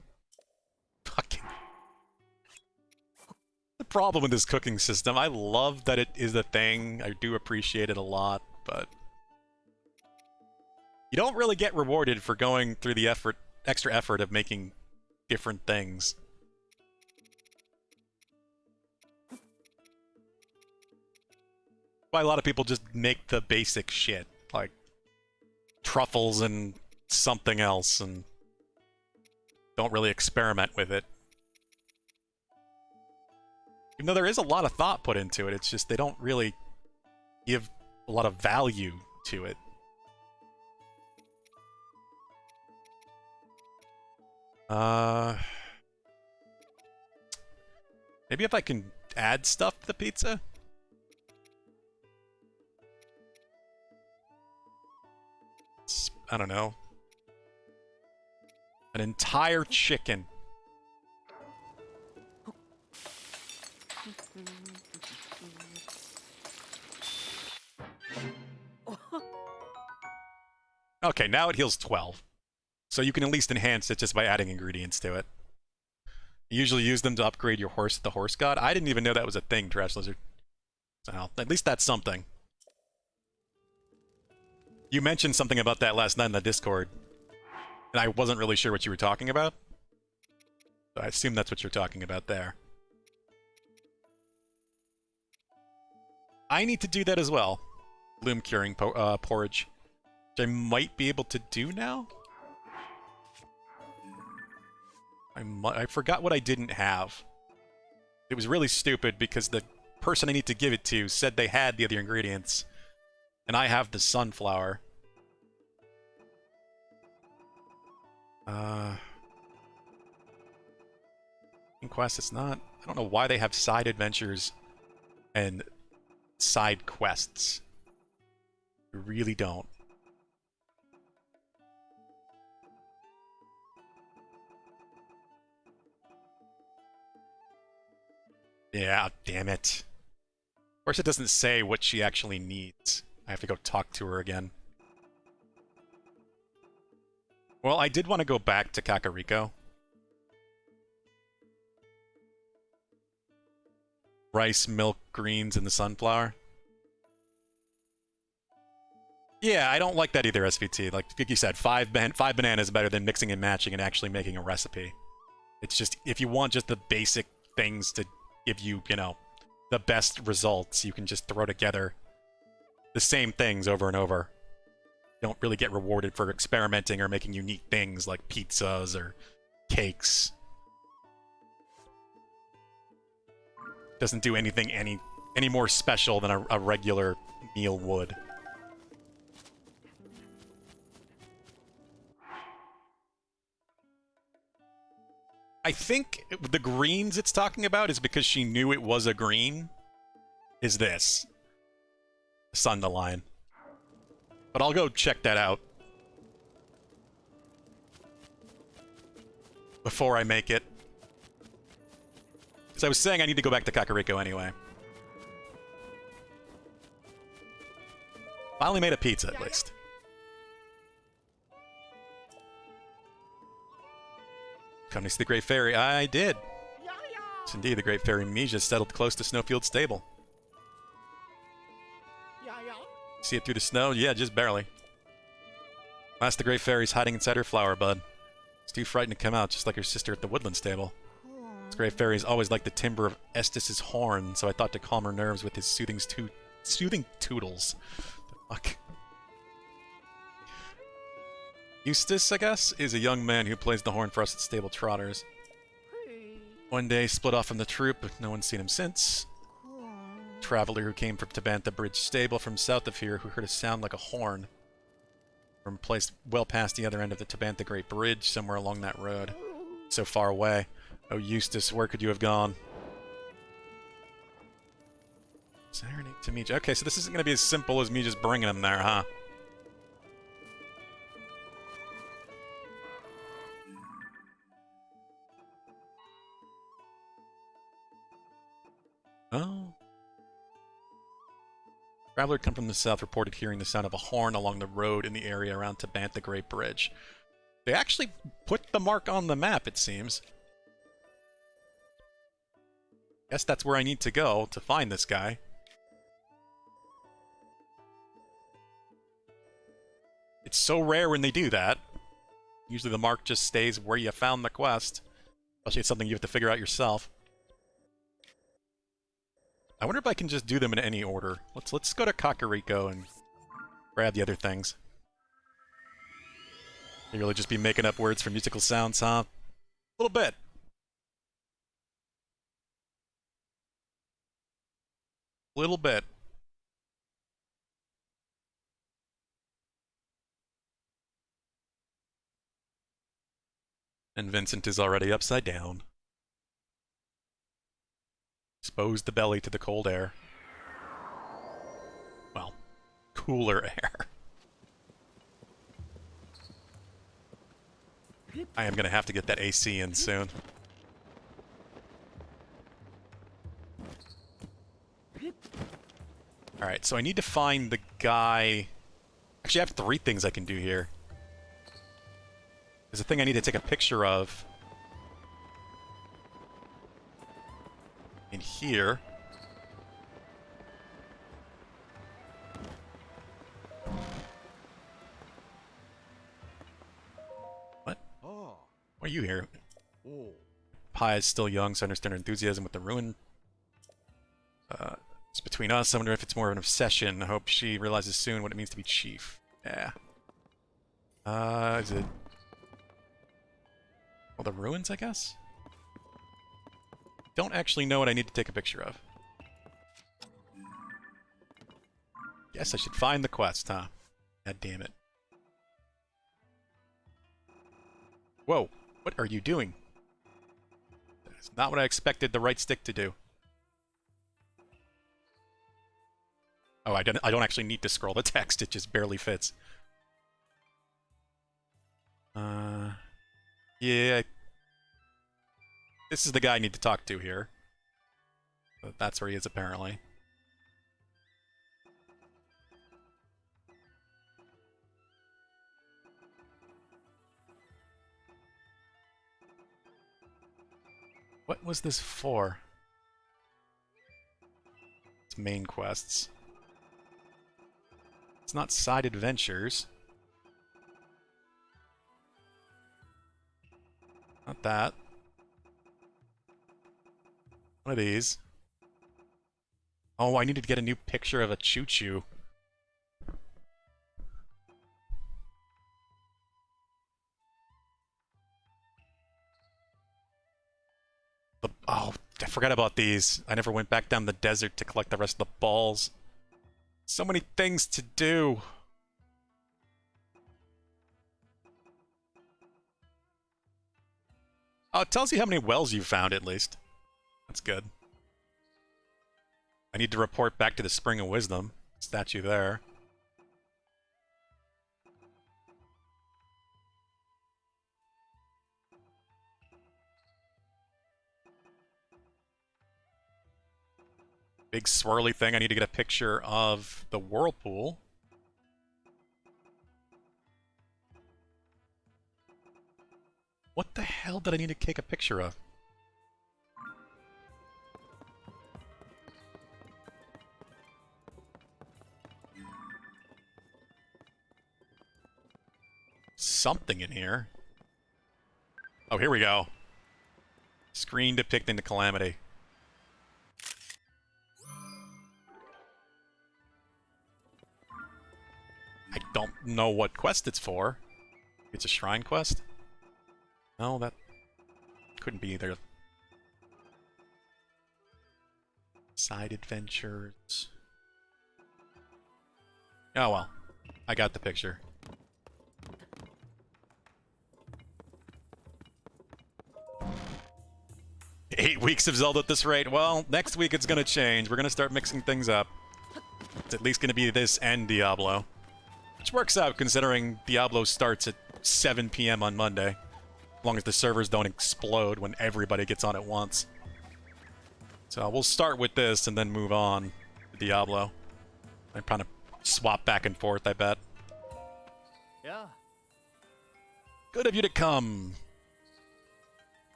Fucking... the problem with this cooking system, I love that it is a thing. I do appreciate it a lot, but... you don't really get rewarded for going through the extra effort of making different things. Why a lot of people just make the basic shit, like truffles and something else, and don't really experiment with it. Even though there is a lot of thought put into it, it's just they don't really give a lot of value to it. Maybe if I can add stuff to the pizza? I don't know. An entire chicken. Okay, now it heals 12. So you can at least enhance it just by adding ingredients to it. You usually use them to upgrade your horse to the horse god. I didn't even know that was a thing, Trash Lizard. So, at least that's something. You mentioned something about that last night in the Discord, and I wasn't really sure what you were talking about. So I assume that's what you're talking about there. I need to do that as well. Bloom curing porridge, which I might be able to do now. I forgot what I didn't have. It was really stupid because the person I need to give it to said they had the other ingredients, and I have the sunflower. Quest, it's not. I don't know why they have side adventures and side quests. I really don't. Yeah, damn it. Of course it doesn't say what she actually needs. I have to go talk to her again. Well, I did want to go back to Kakariko. Rice, milk, greens, and the sunflower. Yeah, I don't like that either, SVT. Like you said, five bananas is better than mixing and matching and actually making a recipe. It's just, if you want just the basic things to give you, the best results, you can just throw together the same things over and over. You don't really get rewarded for experimenting or making unique things like pizzas or cakes. Doesn't do anything any more special than a regular meal would. I think the greens it's talking about is because she knew it was a green. Is this Sundaline? But I'll go check that out before I make it. Because I was saying I need to go back to Kakariko anyway. Finally made a pizza, at least. Come to see the Great Fairy. I did. Yes, indeed, the Great Fairy Mija settled close to Snowfield Stable. See it through the snow? Yeah, just barely. Last, the Great Fairy's hiding inside her flower bud. It's too frightened to come out, just like her sister at the Woodland Stable. This Great Fairy's always liked the timbre of Estes' horn, so I thought to calm her nerves with his soothing toodles. The fuck? Eustace, I guess, is a young man who plays the horn for us at Stable Trotters. One day, split off from the troop, but no one's seen him since. Traveler who came from Tabantha Bridge Stable from south of here who heard a sound like a horn from a place well past the other end of the Tabantha Great Bridge, somewhere along that road. So far away. Oh, Eustace, where could you have gone? Serenade to Mija. Okay, so this isn't going to be as simple as me just bringing him there, huh? Oh. Traveler come from the south reported hearing the sound of a horn along the road in the area around Tabantha Great Bridge. They actually put the mark on the map, it seems. Guess that's where I need to go to find this guy. It's so rare when they do that. Usually the mark just stays where you found the quest. Especially it's something you have to figure out yourself. I wonder if I can just do them in any order. Let's go to Kakariko and grab the other things. You really just be making up words for musical sounds, huh? A little bit. Little bit. And Vincent is already upside down. Exposed the belly to the cold air. Well, cooler air. I am going to have to get that AC in soon. Alright, so I need to find the guy... Actually, I have 3 things I can do here. There's a thing I need to take a picture of. In here. What? Oh. Why are you here? Oh. Pi is still young, so I understand her enthusiasm with the ruin. It's between us. I wonder if it's more of an obsession. I hope she realizes soon what it means to be chief. Yeah. Is it... Well, the ruins, I guess? Don't actually know what I need to take a picture of. Guess I should find the quest, huh? God damn it. Whoa, what are you doing? That's not what I expected the right stick to do. Oh, I don't actually need to scroll the text, it just barely fits. Yeah. This is the guy I need to talk to here. But that's where he is, apparently. What was this for? It's main quests. It's not side adventures. Not that. One of these. Oh, I needed to get a new picture of a choo-choo. Oh, I forgot about these. I never went back down the desert to collect the rest of the balls. So many things to do. Oh, it tells you how many wells you found, at least. That's good. I need to report back to the Spring of Wisdom. Statue there. Big swirly thing. I need to get a picture of the whirlpool. What the hell did I need to take a picture of? Something in here. Oh, here we go. Screen depicting the calamity. I don't know what quest it's for. It's a shrine quest? No, that couldn't be either. Side adventures. Oh well. I got the picture. Eight weeks of Zelda at this rate. Well, next week it's gonna change. We're gonna start mixing things up. It's at least gonna be this and Diablo. Which works out considering Diablo starts at 7 p.m. on Monday. As long as the servers don't explode when everybody gets on at once. So we'll start with this and then move on to Diablo. And kind of swap back and forth, I bet. Yeah. Good of you to come.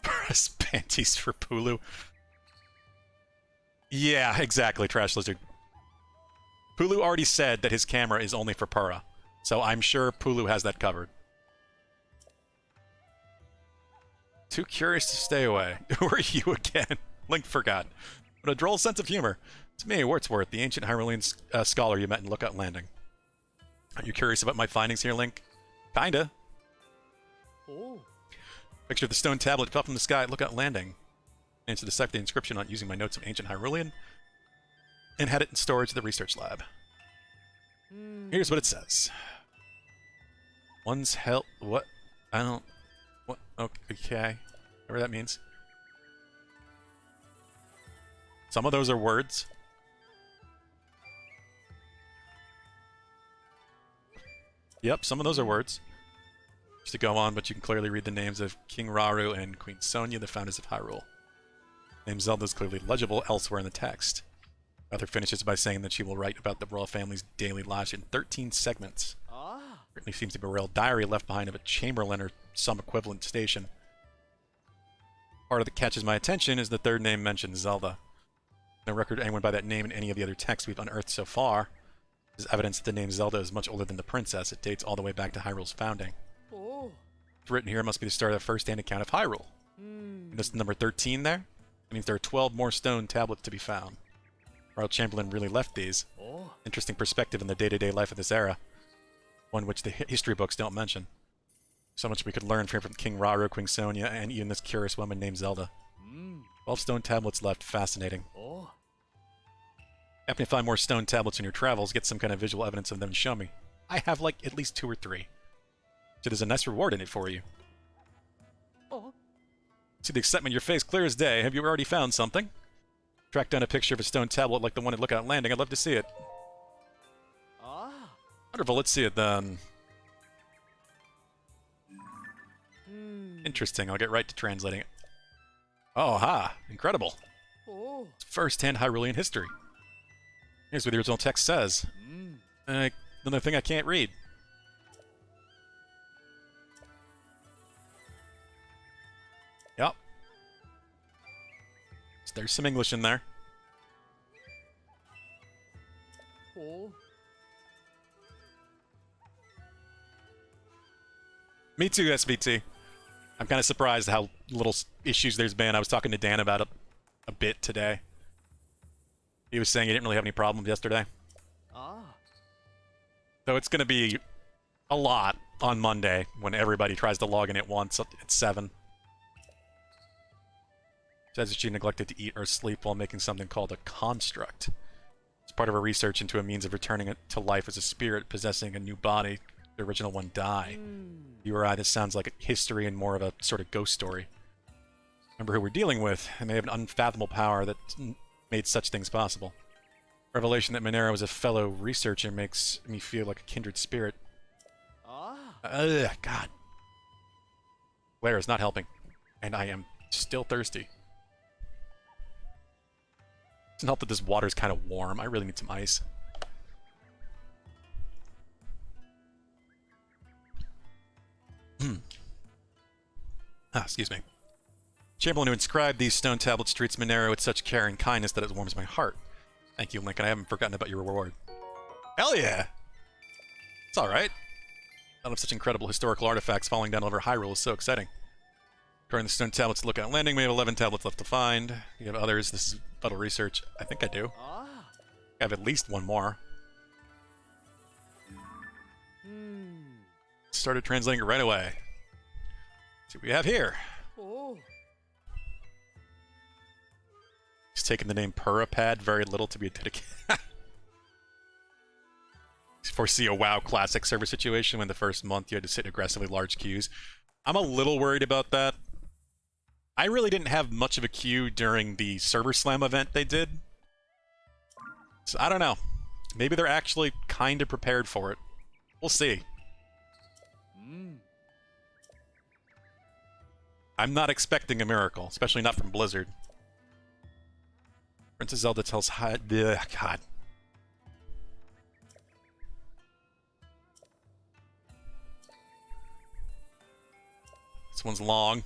Press panties for Pulu. Yeah, exactly, Trash Lizard. Pulu already said that his camera is only for Pura, so I'm sure Pulu has that covered. Too curious to stay away. Who are you again? Link forgot. What a droll sense of humor. It's me, Wordsworth, the ancient Hyrulean scholar you met in Lookout Landing. Are you curious about my findings here, Link? Kinda. Oh. Picture of the stone tablet fell from the sky at Lookout Landing. Managed to decipher the inscription on using my notes of ancient Hyrulean and had it in storage at the research lab. Here's what it says. One's hell... What? I don't... What? Okay. Whatever that means. Some of those are words. Yep, some of those are words. Just to go on, but you can clearly read the names of King Rauru and Queen Sonia, the founders of Hyrule. Name Zelda is clearly legible elsewhere in the text. Author finishes by saying that she will write about the royal family's daily lives in 13 segments. Certainly seems to be a real diary left behind of a chamberlain or some equivalent station. Part of that catches my attention is the third name mentioned, Zelda. No record of anyone by that name in any of the other texts we've unearthed so far. There's evidence that the name Zelda is much older than the princess. It dates all the way back to Hyrule's founding. Oh. It's written here must be the start of the first-hand account of Hyrule. Notice the number 13 there? It means there are 12 more stone tablets to be found. Royal Chamberlain really left these. Oh. Interesting perspective in the day-to-day life of this era. One which the history books don't mention. So much we could learn from King Rauru, Queen Sonia, and even this curious woman named Zelda. 12 stone tablets left. Fascinating. Oh. Happen to find more stone tablets in your travels, get some kind of visual evidence of them and show me. I have like at least 2 or 3. So there's a nice reward in it for you. Oh. See the excitement in your face clear as day. Have you already found something? Track down a picture of a stone tablet like the one at Lookout Landing. I'd love to see it. Wonderful, let's see it then. Interesting, I'll get right to translating it. Oh, ha! Incredible. Oh. First-hand Hyrulean history. Here's what the original text says. Another thing I can't read. Yep. There's some English in there. Oh. Me too, SVT. I'm kind of surprised how little issues there's been. I was talking to Dan about it a bit today. He was saying he didn't really have any problems yesterday. Ah. So it's going to be a lot on Monday when everybody tries to log in at once at 7. Says that she neglected to eat or sleep while making something called a construct. It's part of her research into a means of returning it to life as a spirit possessing a new body. The original one die. You or I, this sounds like a history and more of a sort of ghost story. Remember who we're dealing with, and they have an unfathomable power that made such things possible. Revelation that Monero is a fellow researcher makes me feel like a kindred spirit. Ah. Ugh, God. Blair is not helping, and I am still thirsty. Doesn't help that this water's kind of warm. I really need some ice. Excuse me. Chamberlain who inscribed these stone tablets treats Monero with such care and kindness that it warms my heart. Thank you, Lincoln. I haven't forgotten about your reward. Hell yeah! It's alright. None of such incredible historical artifacts falling down over Hyrule is so exciting. According to the stone tablets to look at landing, we have 11 tablets left to find. You have others. This is vital research. I think I do. Ah. I have at least one more. Started translating it right away. See what we have here. Oh. He's taken the name Purapad very little to be a dedicated. Foresee a WoW Classic server situation when the first month you had to sit in aggressively large queues. I'm a little worried about that. I really didn't have much of a queue during the Server Slam event they did. So I don't know. Maybe they're actually kind of prepared for it. We'll see. I'm not expecting a miracle, especially not from Blizzard. Princess Zelda tells God. This one's long.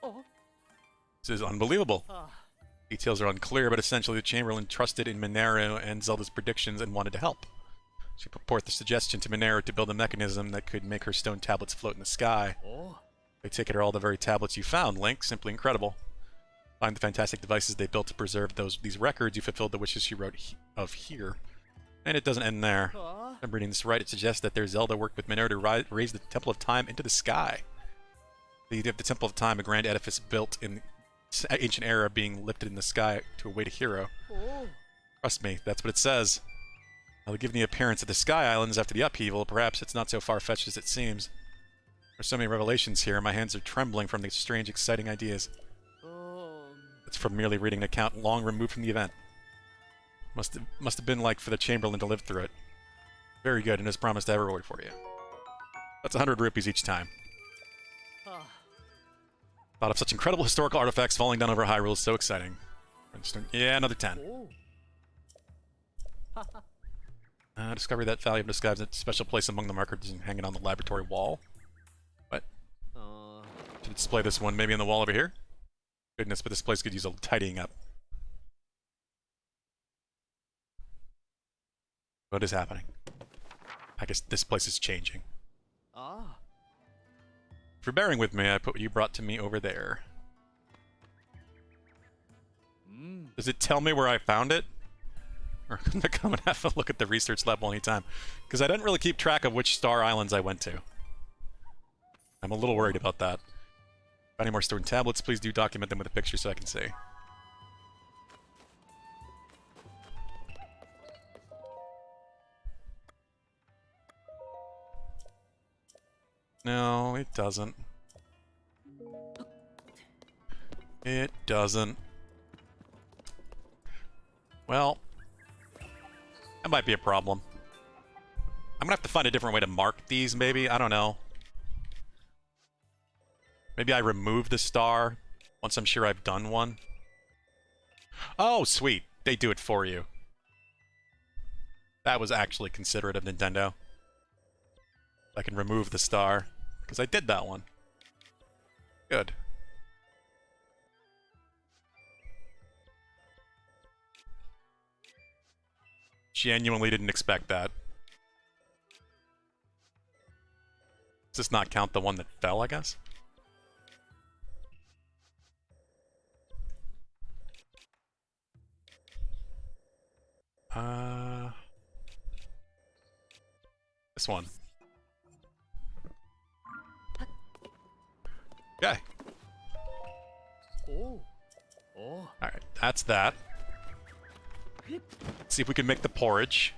Oh. This is unbelievable. Ah. Details are unclear, but essentially the Chamberlain trusted in Monero and Zelda's predictions and wanted to help. She put forth the suggestion to Monero to build a mechanism that could make her stone tablets float in the sky. Oh. They take it are all the very tablets you found, Link. Simply incredible. Find the fantastic devices they built to preserve these records. You fulfilled the wishes she wrote of here. And it doesn't end there. Ah. If I'm reading this right, it suggests that their Zelda worked with Monero to raise the Temple of Time into the sky. The idea of the Temple of Time, a grand edifice built in ancient era, being lifted in the sky to await a hero. Oh. Trust me, that's what it says. Now, given the appearance of the Sky Islands after the upheaval, perhaps it's not so far-fetched as it seems. There's so many revelations here, my hands are trembling from these strange, exciting ideas. That's from merely reading an account long removed from the event. Must have been like for the Chamberlain to live through it. Very good, and has promised to have a reward for you. That's 100 rupees each time. Ah. Thought of such incredible historical artifacts falling down over Hyrule is so exciting. Yeah, another 10. Oh. Discovery that value describes a special place among the markers and hanging on the laboratory wall. What? To display this one, maybe on the wall over here? Goodness, but this place could use a tidying up. What is happening? I guess this place is changing. Ah. For bearing with me, I put what you brought to me over there. Does it tell me where I found it? Or can I come and have a look at the research lab anytime? Because I didn't really keep track of which star islands I went to. I'm a little worried about that. If any more stone tablets, please do document them with a picture so I can see. No, it doesn't. It doesn't. Well, that might be a problem. I'm gonna have to find a different way to mark these, maybe? I don't know. Maybe I remove the star once I'm sure I've done one. Oh, sweet. They do it for you. That was actually considerate of Nintendo. I can remove the star, because I did that one. Good. genuinely didn't expect that. Does this not count the one that fell, I guess? This one. Okay. Oh. Oh. Alright, that's that. Let's see if we can make the porridge.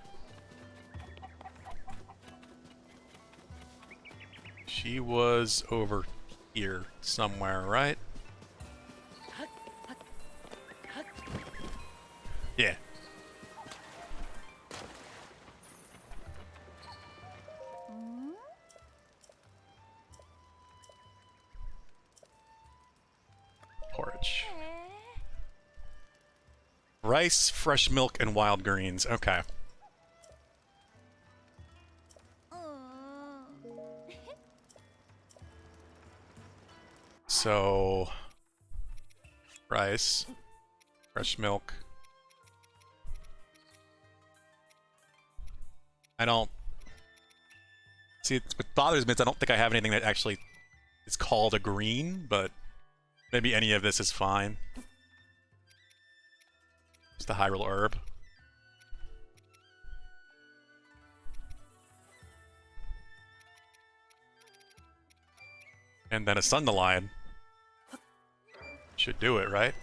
She was over here somewhere, right? Yeah. Porridge. Rice, fresh milk, and wild greens. Okay. So... rice, fresh milk. I don't... See, what bothers me is I don't think I have anything that actually is called a green, but maybe any of this is fine. Just a Hyrule herb. And then a Sundelion. Should do it, right?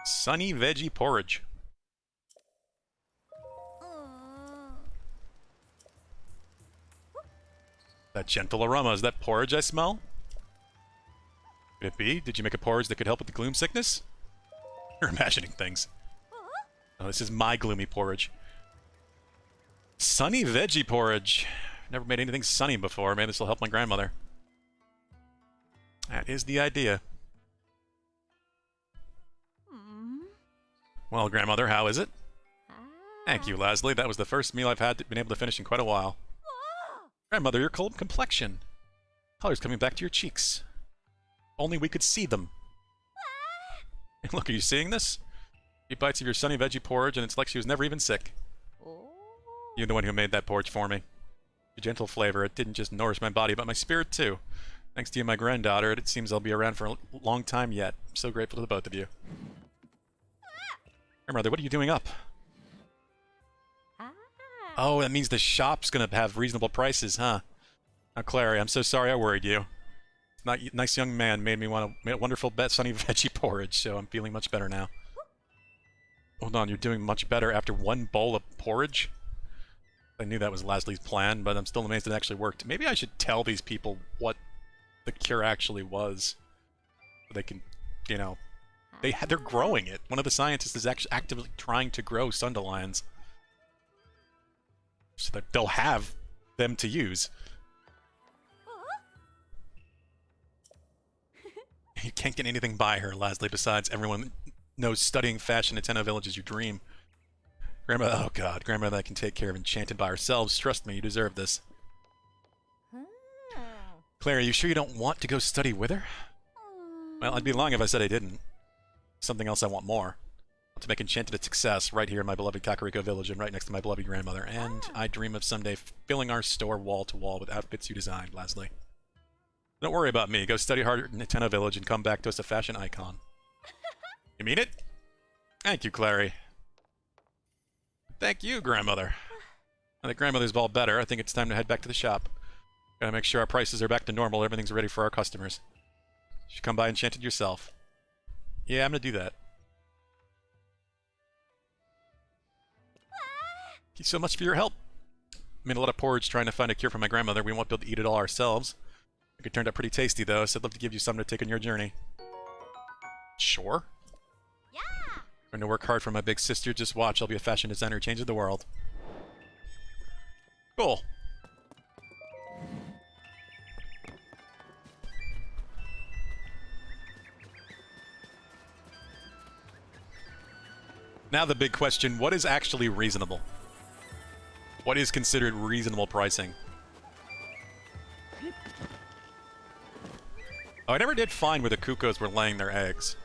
Sunny veggie porridge. That gentle aroma, is that porridge I smell? Could it be? Did you make a porridge that could help with the gloom sickness? You're imagining things. Oh, this is my gloomy porridge. Sunny veggie porridge. Never made anything sunny before. Maybe this will help my grandmother. That is the idea. Well, grandmother, how is it? Thank you, Leslie. That was the first meal I've been able to finish in quite a while. Grandmother, your cold complexion. Color's coming back to your cheeks. Only we could see them. Look, are you seeing this? A few bites of your sunny veggie porridge, and it's like she was never even sick. You're the one who made that porridge for me. Your gentle flavor, it didn't just nourish my body, but my spirit too. Thanks to you, my granddaughter, it seems I'll be around for a long time yet. I'm so grateful to the both of you. Grandmother, what are you doing up? Oh, that means the shop's gonna have reasonable prices, huh? Now, Clary, I'm so sorry I worried you. Nice young man made me want a wonderful sunny veggie porridge, so I'm feeling much better now. Hold on, you're doing much better after one bowl of porridge? I knew that was Leslie's plan, but I'm still amazed it actually worked. Maybe I should tell these people what the cure actually was. So they can, you know... They're growing it. One of the scientists is actually actively trying to grow Sundelions. So that they'll have them to use. You can't get anything by her, Leslie, besides everyone knows studying fashion at Tenno Village is your dream. Grandma, oh god, grandmother that can take care of Enchanted by ourselves. Trust me, you deserve this. Claire, are you sure you don't want to go study with her? Well, I'd be lying if I said I didn't. Something else I want more. To make Enchanted a success right here in my beloved Kakariko Village and right next to my beloved grandmother. And I dream of someday filling our store wall to wall with outfits you designed, Leslie. Don't worry about me. Go study hard in Tenno Village and come back to us a fashion icon. You mean it? Thank you, Clary. Thank you, grandmother. Now that grandmother's all better, I think it's time to head back to the shop. Gotta make sure our prices are back to normal, everything's ready for our customers. You should come by Enchanted yourself. Yeah, I'm gonna do that. Thank you so much for your help. Made a lot of porridge trying to find a cure for my grandmother. We won't be able to eat it all ourselves. It turned out pretty tasty, though, so I'd love to give you something to take on your journey. Sure. Yeah. I'm going to work hard for my big sister. Just watch. I'll be a fashion designer changing the world. Cool. Now the big question, what is actually reasonable? What is considered reasonable pricing? Oh, I never did find where the cuckoos were laying their eggs.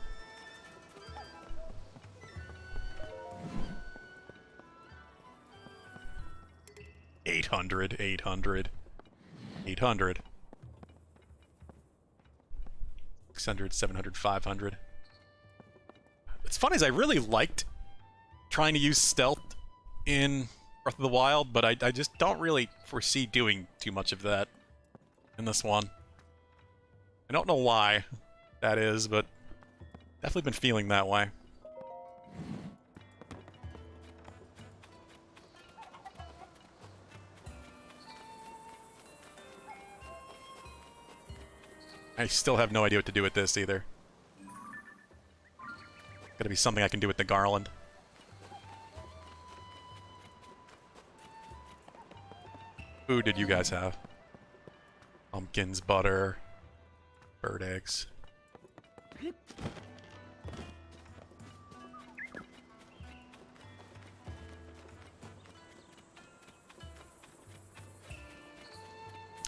$800, $800, $800. 600, 700, 500. What's funny is I really liked trying to use stealth in Breath of the Wild, but I just don't really foresee doing too much of that in this one. I don't know why that is, but definitely been feeling that way. I still have no idea what to do with this either. Gotta be something I can do with the garland. Food did you guys have? Pumpkins, butter, bird eggs.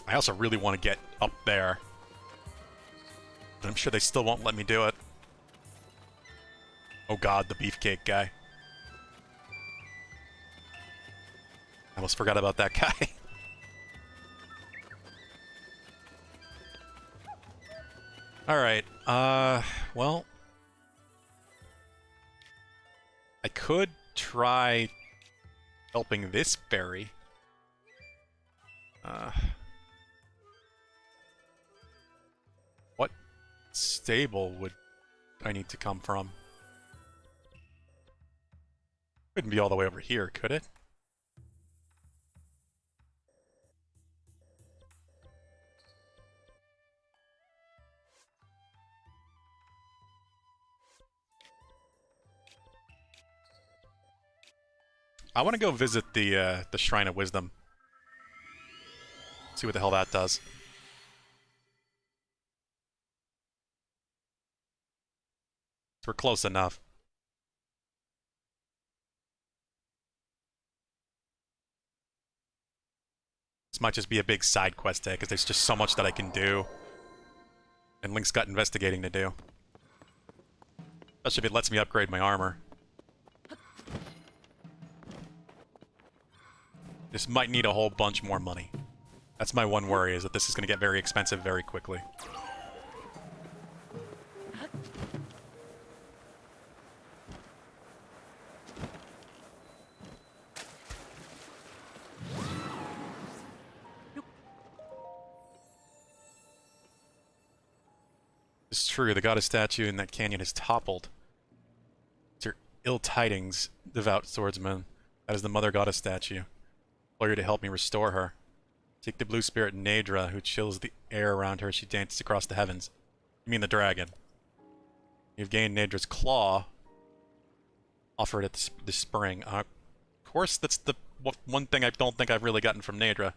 I also really want to get up there. But I'm sure they still won't let me do it. Oh god, the beefcake guy. I almost forgot about that guy. Alright, well... I could try helping this fairy. What stable would I need to come from? Couldn't be all the way over here, could it? I want to go visit the Shrine of Wisdom. See what the hell that does. We're close enough. This might just be a big side quest day, because there's just so much that I can do. And Link's got investigating to do. Especially if it lets me upgrade my armor. This might need a whole bunch more money. That's my one worry, is that this is going to get very expensive very quickly. It's true, the goddess statue in that canyon has toppled. It's your ill tidings, devout swordsman. That is the mother goddess statue. Implore you to help me restore her. Take the blue spirit Nadra, who chills the air around her as she dances across the heavens. You mean the dragon. You've gained Nadra's claw. Offer it at the spring. Of course, that's the one thing I don't think I've really gotten from Nadra.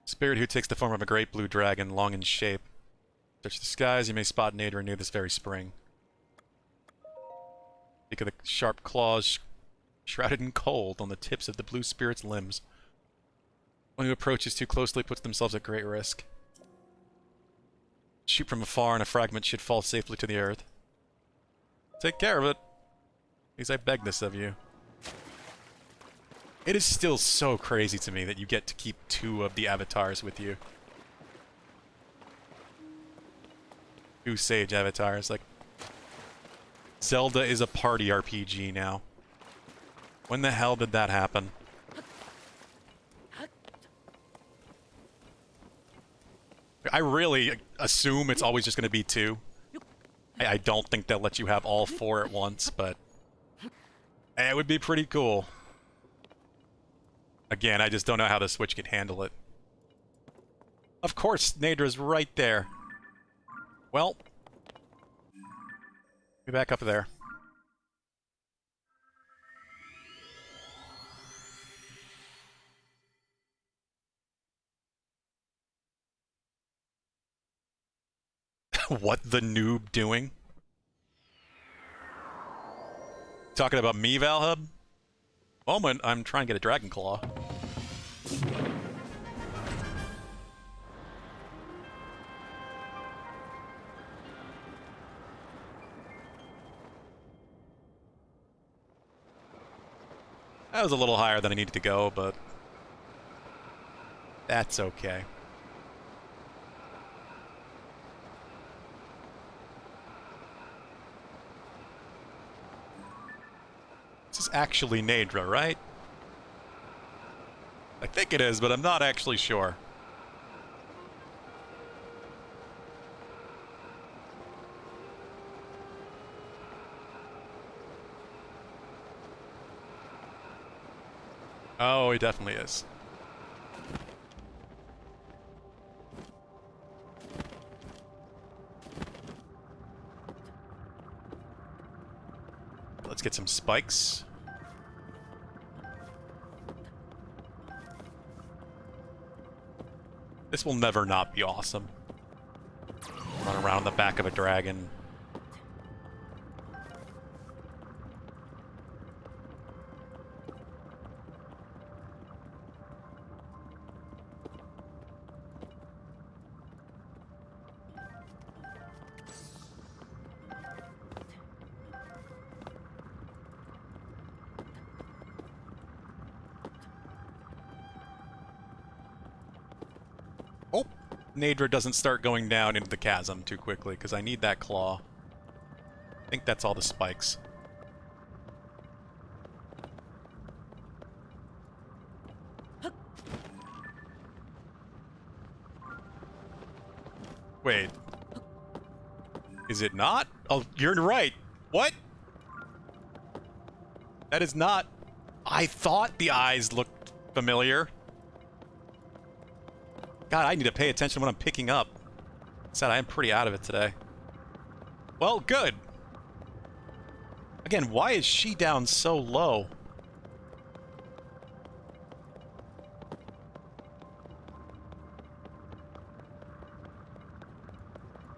Spirit who takes the form of a great blue dragon, long in shape. Search the skies, you may spot Nadra near this very spring. Think of the sharp claws shrouded in cold on the tips of the blue spirit's limbs. One who approaches too closely puts themselves at great risk. Shoot from afar and a fragment should fall safely to the earth. Take care of it. Please, I beg this of you. It is still so crazy to me that you get to keep 2 of the avatars with you. 2 sage avatars. Like, Zelda is a party RPG now. When the hell did that happen? I really assume it's always just going to be 2. I don't think they'll let you have all 4 at once, but it would be pretty cool. Again, I just don't know how the Switch can handle it. Of course, Nadra's right there. Well, be back up there. What the noob doing? Talking about me, Valhub? Moment, I'm trying to get a Dragon Claw. That was a little higher than I needed to go, but that's okay. This is actually Nadra, right? I think it is, but I'm not actually sure. Oh, he definitely is. Let's get some spikes. This will never not be awesome. Run around the back of a dragon. Oh! Nadra doesn't start going down into the chasm too quickly, because I need that claw. I think that's all the spikes. Wait. Is it not? Oh, you're right. What? That is not... I thought the eyes looked familiar. God, I need to pay attention when I'm picking up. Said I am pretty out of it today. Well, good. Again, why is she down so low?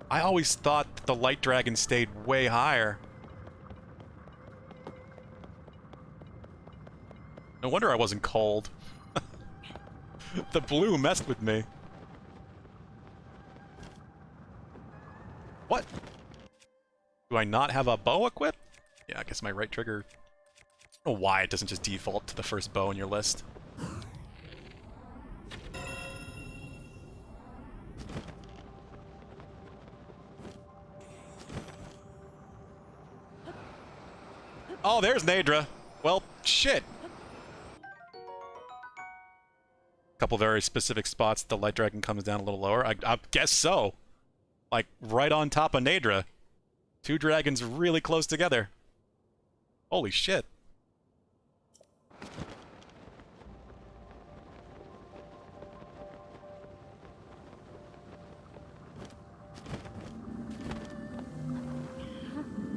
I always thought that the light dragon stayed way higher. No wonder I wasn't cold. The blue messed with me. What? Do I not have a bow equipped? Yeah, I guess my right trigger... I don't know why it doesn't just default to the first bow in your list. Oh, there's Nadra. Well, shit. Couple very specific spots the light dragon comes down a little lower. I guess so. Like, right on top of Nadra. Two dragons really close together. Holy shit.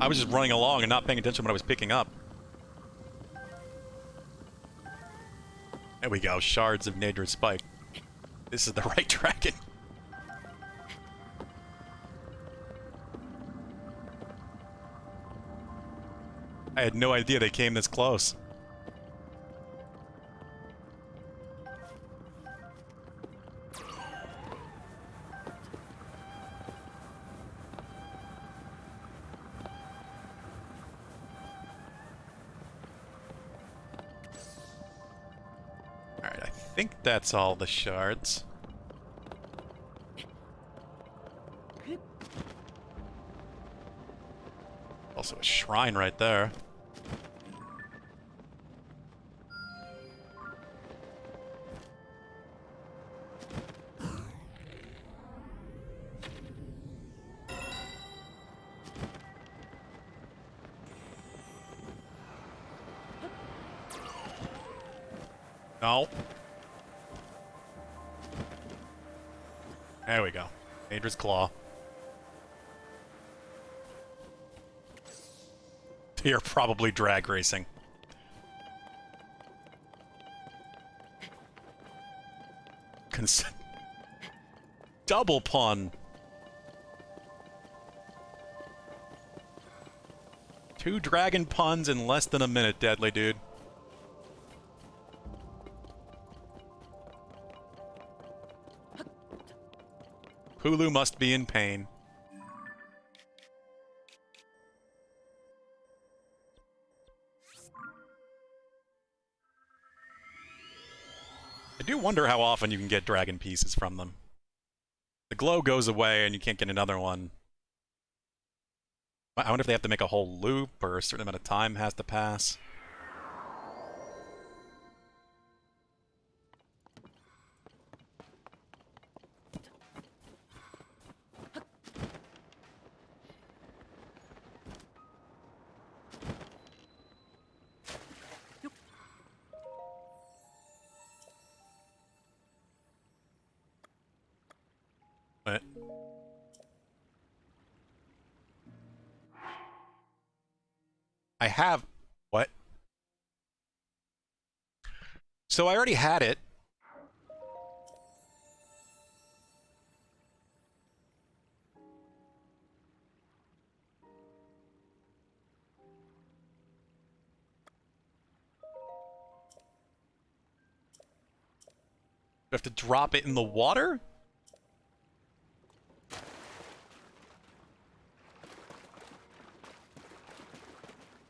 I was just running along and not paying attention when I was picking up. There we go, shards of Nadra's spike. This is the right dragon. I had no idea they came this close. Alright, I think that's all the shards. Also a shrine right there. No. There we go. Nadra's claw. You're probably drag racing. Double pun. Two dragon puns in less than a minute, deadly dude. Hulu must be in pain. do wonder how often you can get dragon pieces from them. The glow goes away and you can't get another one. I wonder if they have to make a whole loop or a certain amount of time has to pass. But I have... What? So I already had it. Do I have to drop it in the water?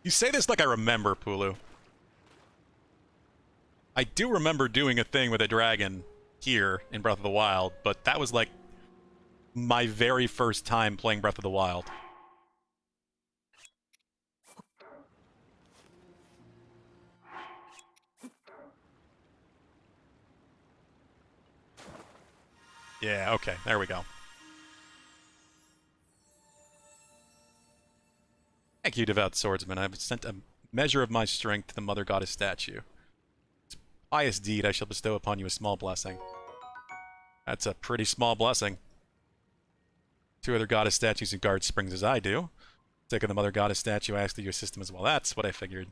You say this like I remember, Pulu. I do remember doing a thing with a dragon here in Breath of the Wild, but that was like my very first time playing Breath of the Wild. Yeah, okay, there we go. Thank you, devout swordsman. I've sent a measure of my strength to the Mother Goddess statue. It's a pious deed I shall bestow upon you a small blessing. That's a pretty small blessing. 2 other goddess statues who guard springs as I do. Take the Mother Goddess statue, I ask that you assist them as well. That's what I figured.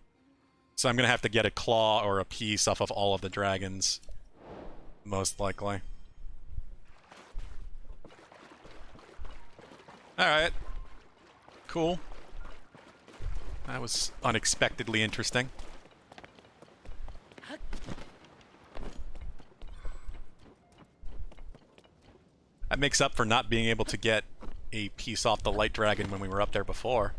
So I'm gonna have to get a claw or a piece off of all of the dragons. Most likely. Alright. Cool. That was unexpectedly interesting. That makes up for not being able to get a piece off the light dragon when we were up there before.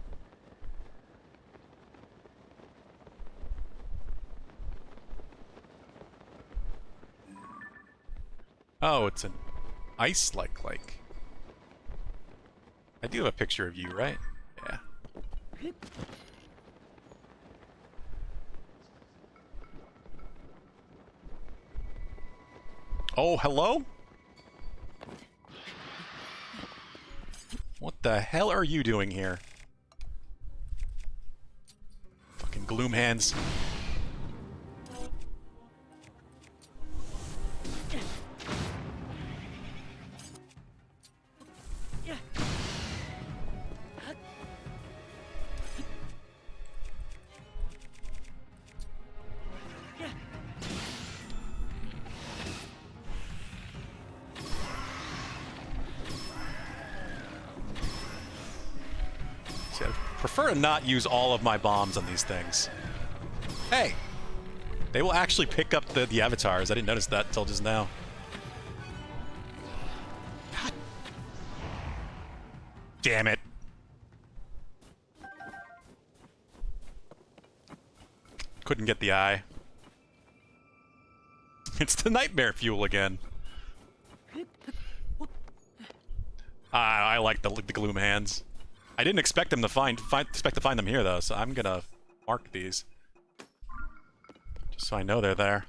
Oh, it's an ice-like lake. I do have a picture of you, right? Yeah. Oh, hello? What the hell are you doing here? Fucking gloom hands. See, I prefer to not use all of my bombs on these things. Hey! They will actually pick up the avatars. I didn't notice that until just now. God. Damn it. Couldn't get the eye. It's the nightmare fuel again. I like the gloom hands. I didn't expect them to find them here though, so I'm gonna mark these. Just so I know they're there.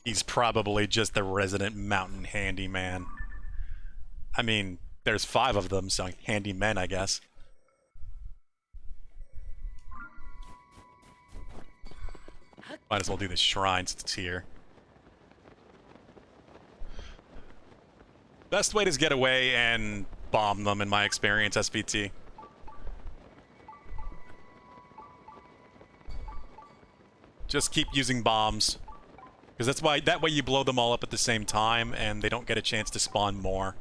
He's probably just the resident mountain handyman. I mean, there's 5 of them, so handymen, I guess. Might as well do the shrine since it's here. Best way to get away and bomb them, in my experience, SVT. Just keep using bombs. Because that way you blow them all up at the same time, and they don't get a chance to spawn more.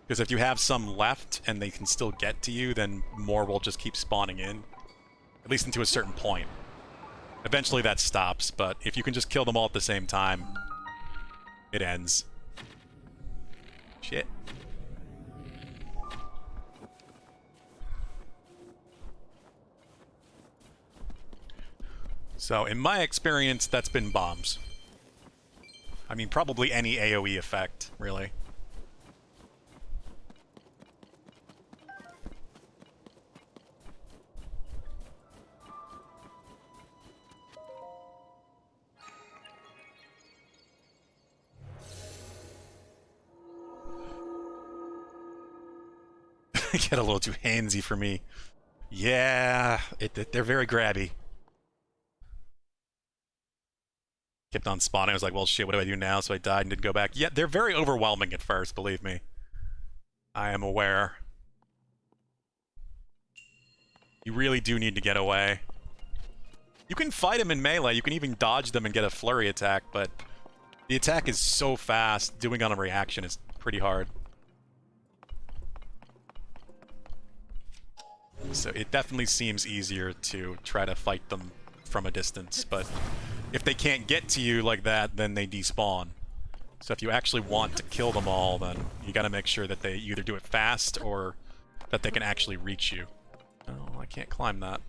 Because if you have some left, and they can still get to you, then more will just keep spawning in. At least into a certain point. Eventually that stops, but if you can just kill them all at the same time, it ends. Shit. So, in my experience, that's been bombs. I mean, probably any AoE effect, really. Get a little too handsy for me. Yeah, they're very grabby. Kept on spawning. I was like, well, shit, what do I do now? So I died and didn't go back. Yeah, they're very overwhelming at first, believe me. I am aware. You really do need to get away. You can fight them in melee. You can even dodge them and get a flurry attack, but the attack is so fast, doing on a reaction is pretty hard. So it definitely seems easier to try to fight them from a distance, but if they can't get to you like that, then they despawn. So if you actually want to kill them all, then you gotta make sure that they either do it fast or that they can actually reach you. Oh, I can't climb that.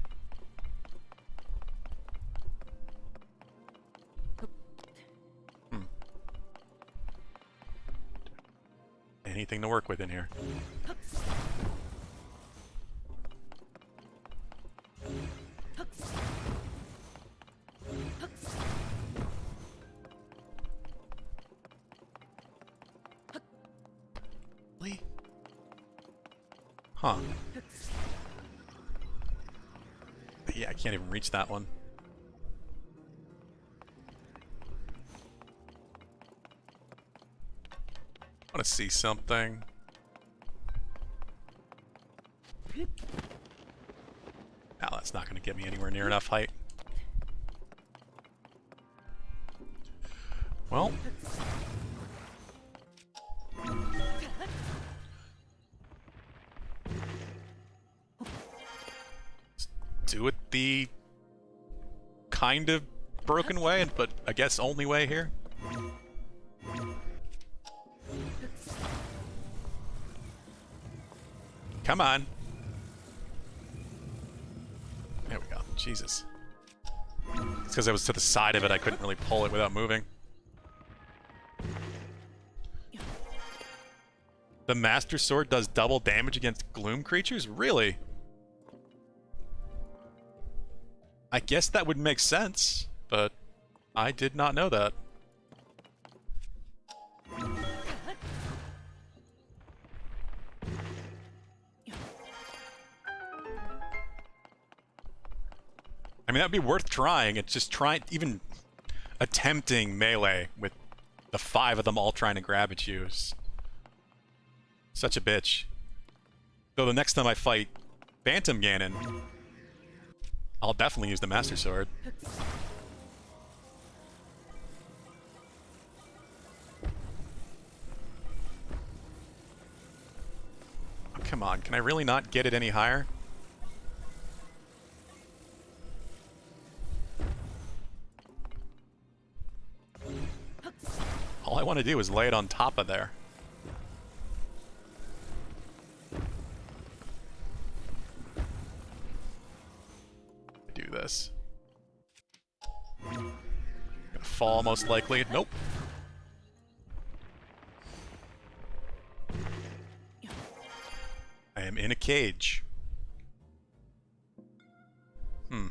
Hmm. Anything to work with in here. Huh. Yeah, I can't even reach that one. I want to see something. Now that's not going to get me anywhere near enough height. Well. Do it the kind of broken way, but I guess only way here. Come on. There we go. Jesus. It's because I was to the side of it, I couldn't really pull it without moving. The Master Sword does double damage against gloom creatures? Really? I guess that would make sense, but I did not know that. I mean, that'd be worth trying. It's just trying, even attempting melee with the 5 of them all trying to grab at you is such a bitch. Though the next time I fight Phantom Ganon, I'll definitely use the Master Sword. Oh, come on, can I really not get it any higher? All I want to do is lay it on top of there. Do this. Gonna fall most likely. Nope. I am in a cage. Hmm.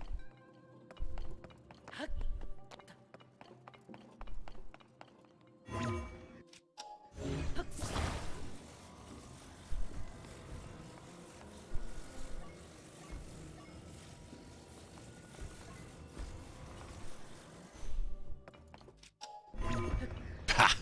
Ha!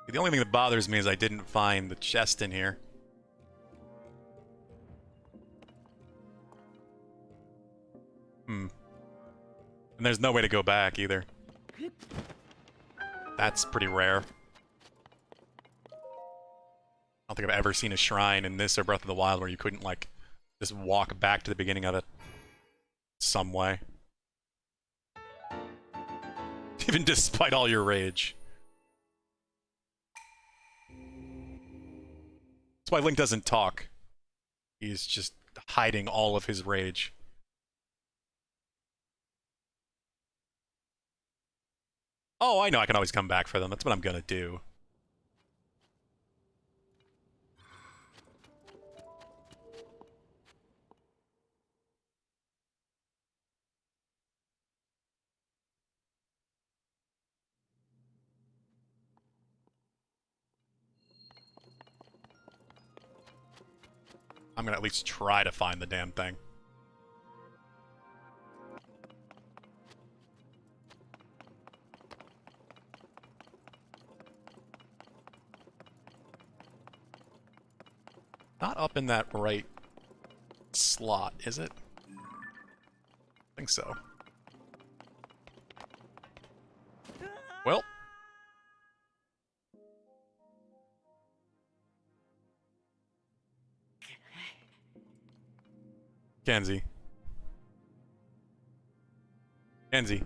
The only thing that bothers me is I didn't find the chest in here. Hmm. And there's no way to go back either. That's pretty rare. I don't think I've ever seen a shrine in this or Breath of the Wild where you couldn't, like, Just walk back to the beginning of it. Some way. Even despite all your rage. That's why Link doesn't talk. He's just hiding all of his rage. Oh, I know I can always come back for them. That's what I'm gonna do. I'm gonna at least try to find the damn thing. Not up in that right slot, is it? I think so. Well. Kenzie. Kenzie.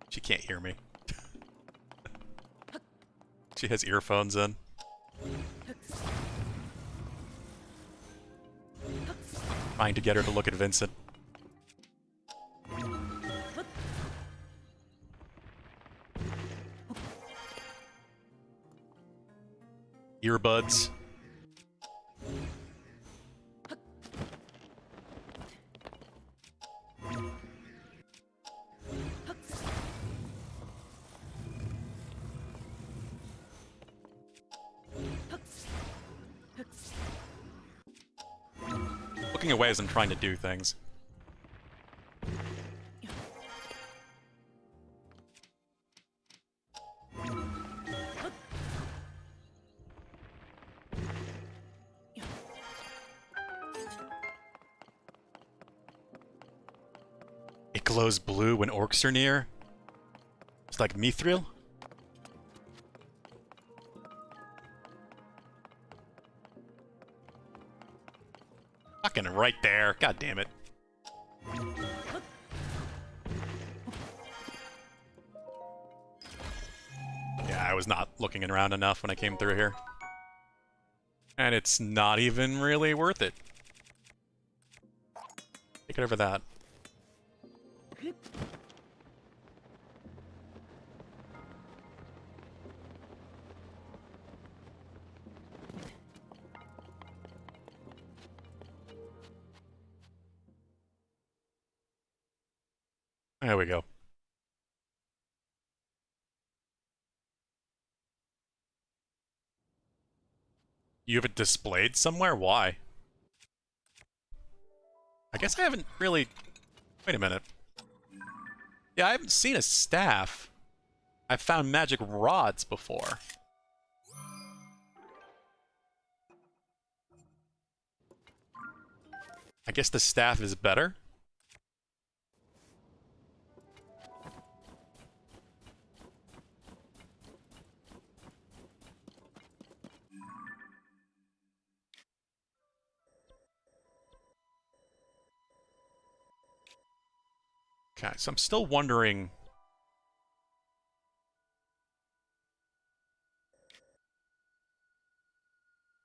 She can't hear me. She has earphones in. Trying to get her to look at Vincent. Earbuds. Looking away as I'm trying to do things. It glows blue when orcs are near. It's like mithril. Fucking right there. God damn it. Yeah, I was not looking around enough when I came through here. And it's not even really worth it. Take it over that. There we go. You have it displayed somewhere? Why? I guess I haven't really... Wait a minute. Yeah, I haven't seen a staff. I've found magic rods before. I guess the staff is better? Okay, so I'm still wondering...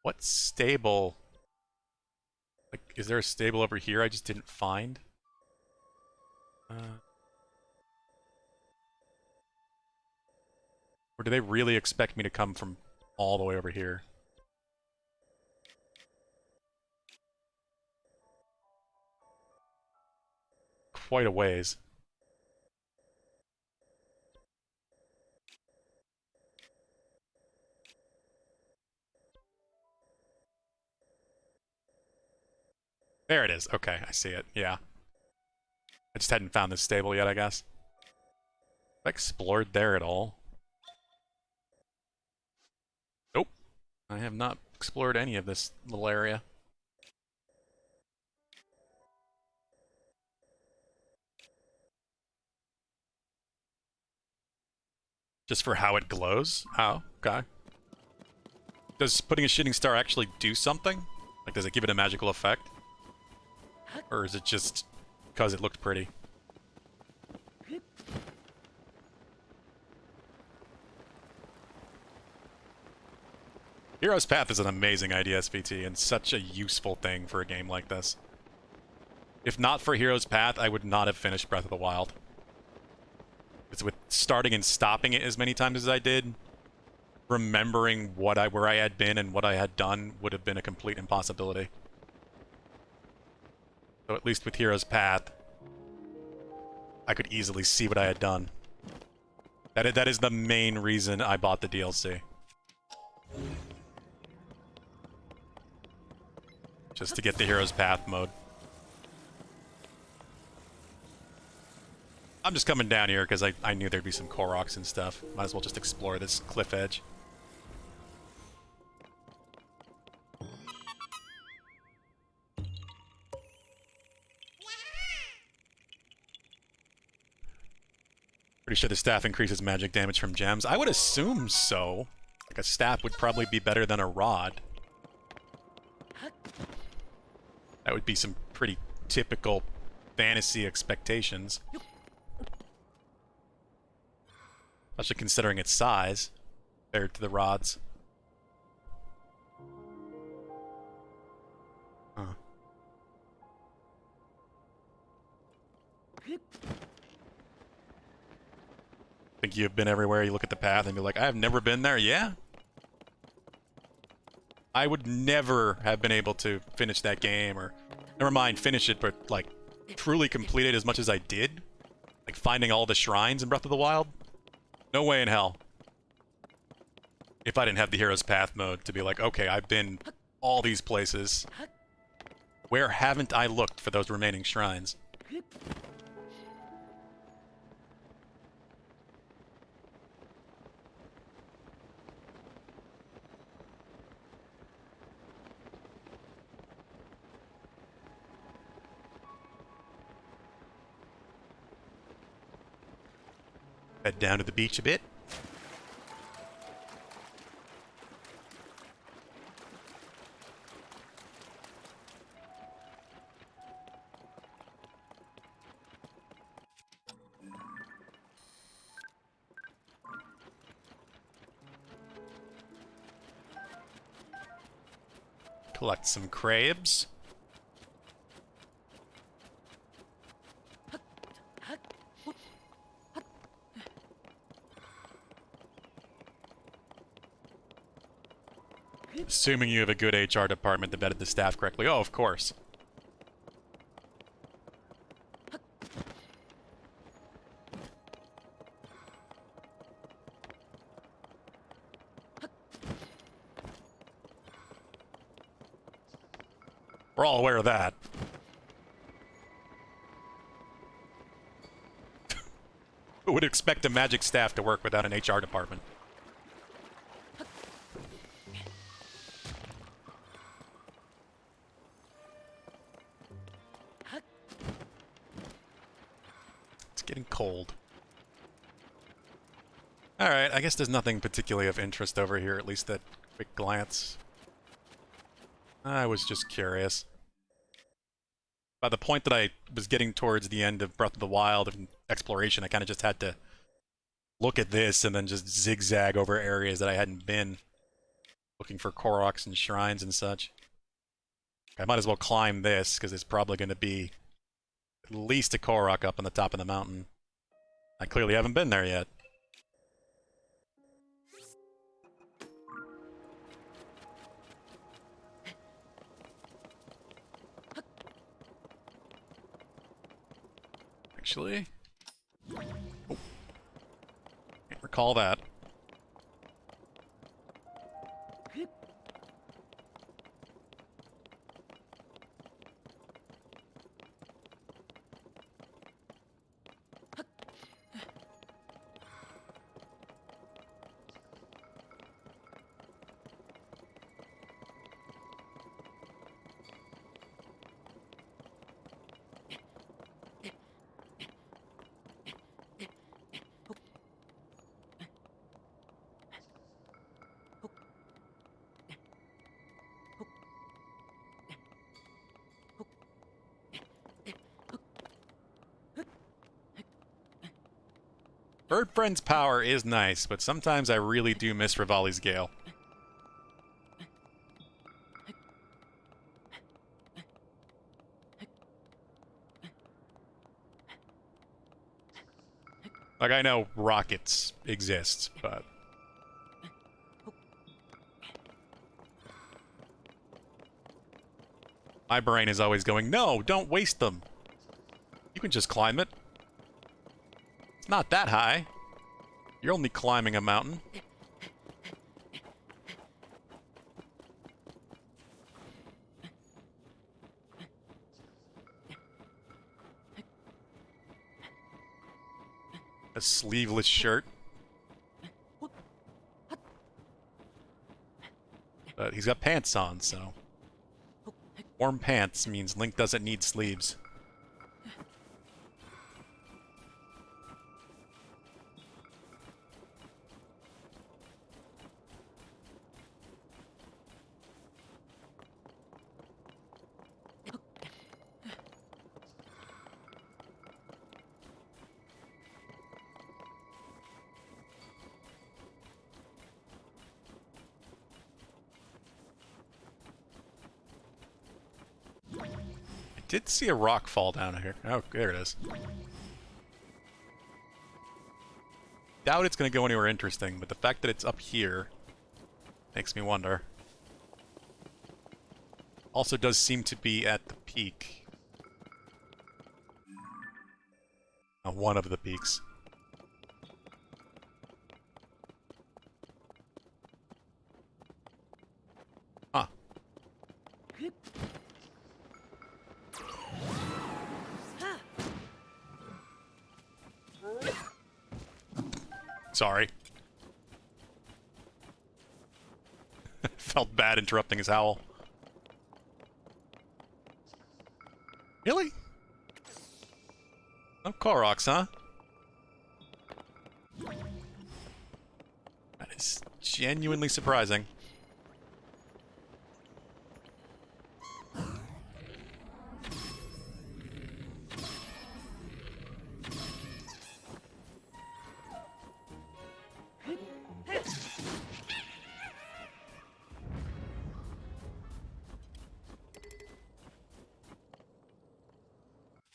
What stable... Like, is there a stable over here I just didn't find? Or do they really expect me to come from all the way over here? Quite a ways. There it is. Okay, I see it. Yeah. I just hadn't found this stable yet, I guess. Have I explored there at all? Nope. I have not explored any of this little area. Just for how it glows? Oh, okay. Does putting a shooting star actually do something? Like, does it give it a magical effect? Or is it just because it looked pretty? Hero's Path is an amazing idea, SPT, and such a useful thing for a game like this. If not for Hero's Path, I would not have finished Breath of the Wild. It's with starting and stopping it as many times as I did, remembering where I had been and what I had done would have been a complete impossibility. So at least with Hero's Path, I could easily see what I had done. That is the main reason I bought the DLC. Just to get the Hero's Path mode. I'm just coming down here because I knew there'd be some Koroks and stuff. Might as well just explore this cliff edge. Pretty sure the staff increases magic damage from gems. I would assume so. Like, a staff would probably be better than a rod. That would be some pretty typical fantasy expectations. Especially considering its size compared to the rods. Huh. Think you've been everywhere, you look at the path and be like, I've never been there? Yeah? I would never have been able to finish that game, or never mind finish it, but like truly complete it as much as I did. Like finding all the shrines in Breath of the Wild. No way in hell. If I didn't have the Hero's Path mode to be like, okay, I've been all these places. Where haven't I looked for those remaining shrines? Head down to the beach a bit. Collect some crabs. Assuming you have a good HR department that vetted the staff correctly. Oh, of course. We're all aware of that. Who would expect a magic staff to work without an HR department? It's getting cold. Alright, I guess there's nothing particularly of interest over here, at least at quick glance. I was just curious. By the point that I was getting towards the end of Breath of the Wild and exploration, I kind of just had to look at this and then just zigzag over areas that I hadn't been, looking for Koroks and shrines and such. I might as well climb this, because it's probably going to be at least a Korok up on the top of the mountain. I clearly haven't been there yet. Actually, oh, can't recall that. Bird Friend's power is nice, but sometimes I really do miss Rivali's Gale. Like, I know rockets exist, but... my brain is always going, no, don't waste them. You can just climb it. It's not that high. You're only climbing a mountain. A sleeveless shirt. But he's got pants on, so... warm pants means Link doesn't need sleeves. I did see a rock fall down here. Oh, there it is. Doubt it's going to go anywhere interesting, but the fact that it's up here makes me wonder. Also does seem to be at the peak. One of the peaks. Huh. Sorry. Felt bad interrupting his howl. Really? No Koroks, huh? That is genuinely surprising.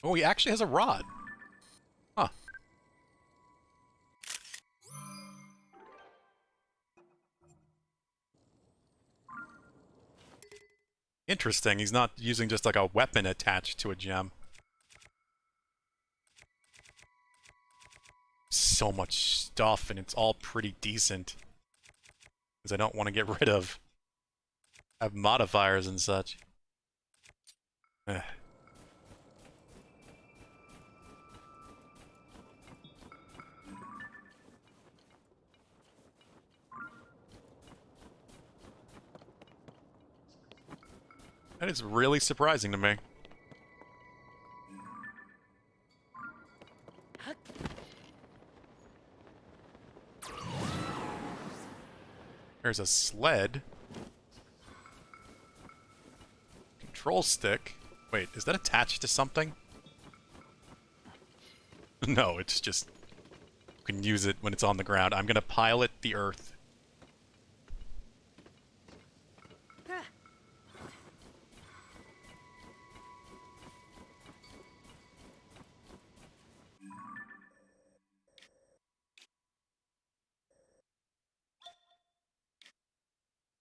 Oh, he actually has a rod. Huh. Interesting. He's not using just like a weapon attached to a gem. So much stuff, and it's all pretty decent. Because I don't want to get rid of. Have modifiers and such. Eh. That is really surprising to me. There's a sled. Control stick. Wait, is that attached to something? No, it's just... you can use it when it's on the ground. I'm gonna pilot the earth.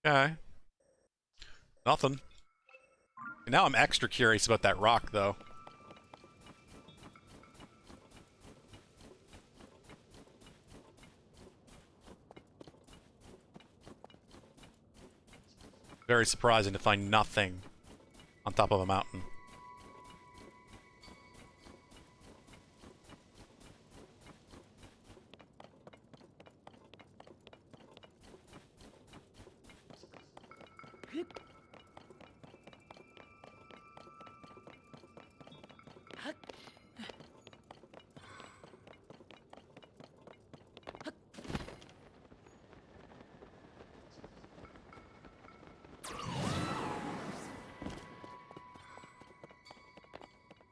Okay. Nothing. And now I'm extra curious about that rock, though. Very surprising to find nothing on top of a mountain.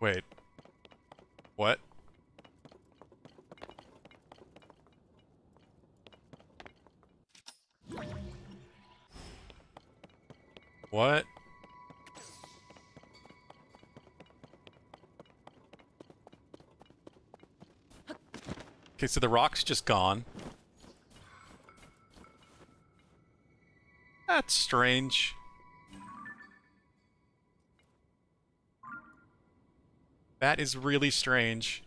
Wait. What? What? Okay, so the rock's just gone. That's strange. That is really strange.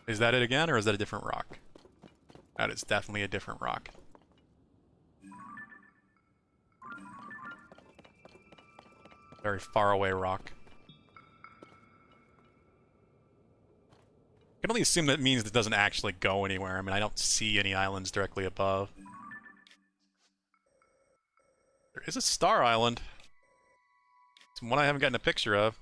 Is that it again, or is that a different rock? That is definitely a different rock. Very far away rock. I can only assume that means it doesn't actually go anywhere. I mean, I don't see any islands directly above. There is a star island. It's one I haven't gotten a picture of.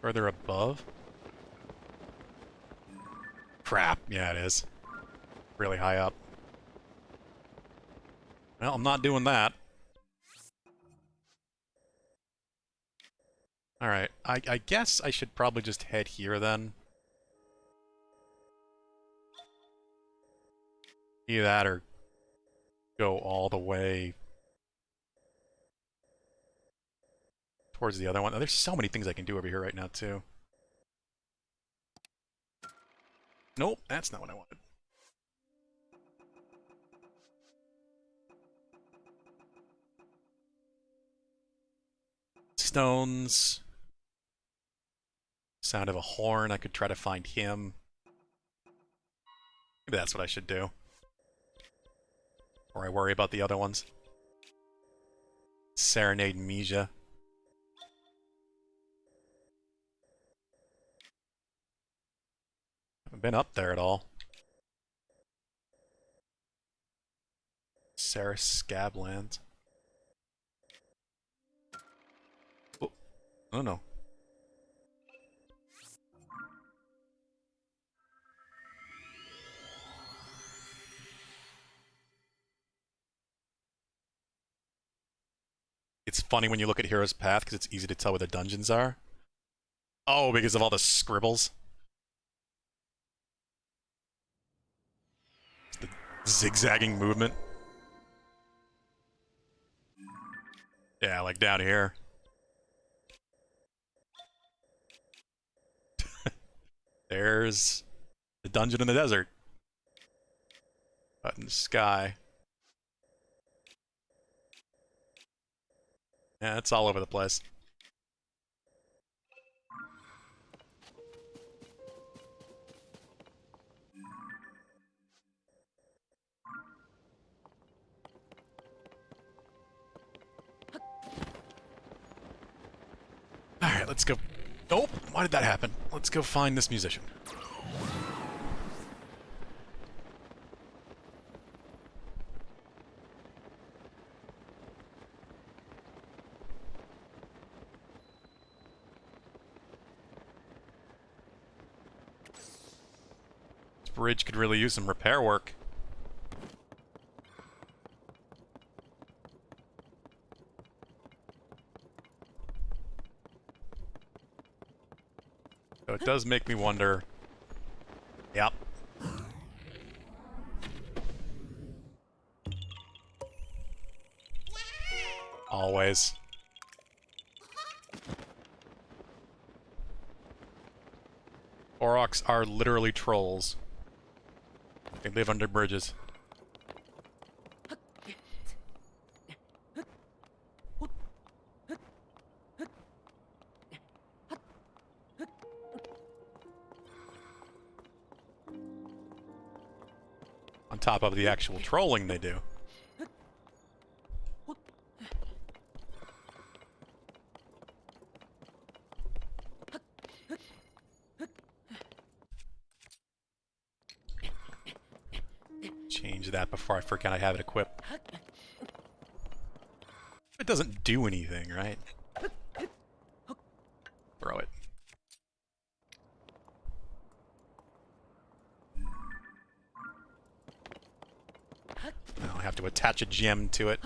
Further above? Crap. Yeah, it is. Really high up. Well, I'm not doing that. Alright, I guess I should probably just head here then. Either that or go all the way towards the other one. Oh, there's so many things I can do over here right now, too. Nope, that's not what I wanted. Stones. Sound of a horn. I could try to find him. Maybe that's what I should do. Or I worry about the other ones. Serenade Mija. Haven't been up there at all. Sarah Scabland. Oh, no, no. It's funny when you look at Hero's Path because it's easy to tell where the dungeons are. Oh, because of all the scribbles. It's the zigzagging movement. Yeah, like down here. There's the dungeon in the desert. But in the sky. Yeah, it's all over the place. Alright, let's go. Nope, why did that happen? Let's go find this musician. This bridge could really use some repair work. So it does make me wonder. Yep. Always. Aurochs are literally trolls. They live under bridges. top of the actual trolling they do. Change that before I forget I have it equipped. It doesn't do anything, right? Throw it. Now I have to attach a gem to it.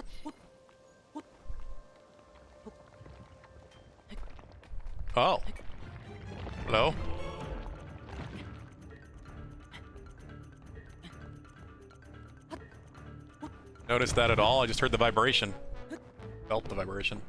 Oh. Hello? Noticed that at all? I just heard the vibration. Felt the vibration.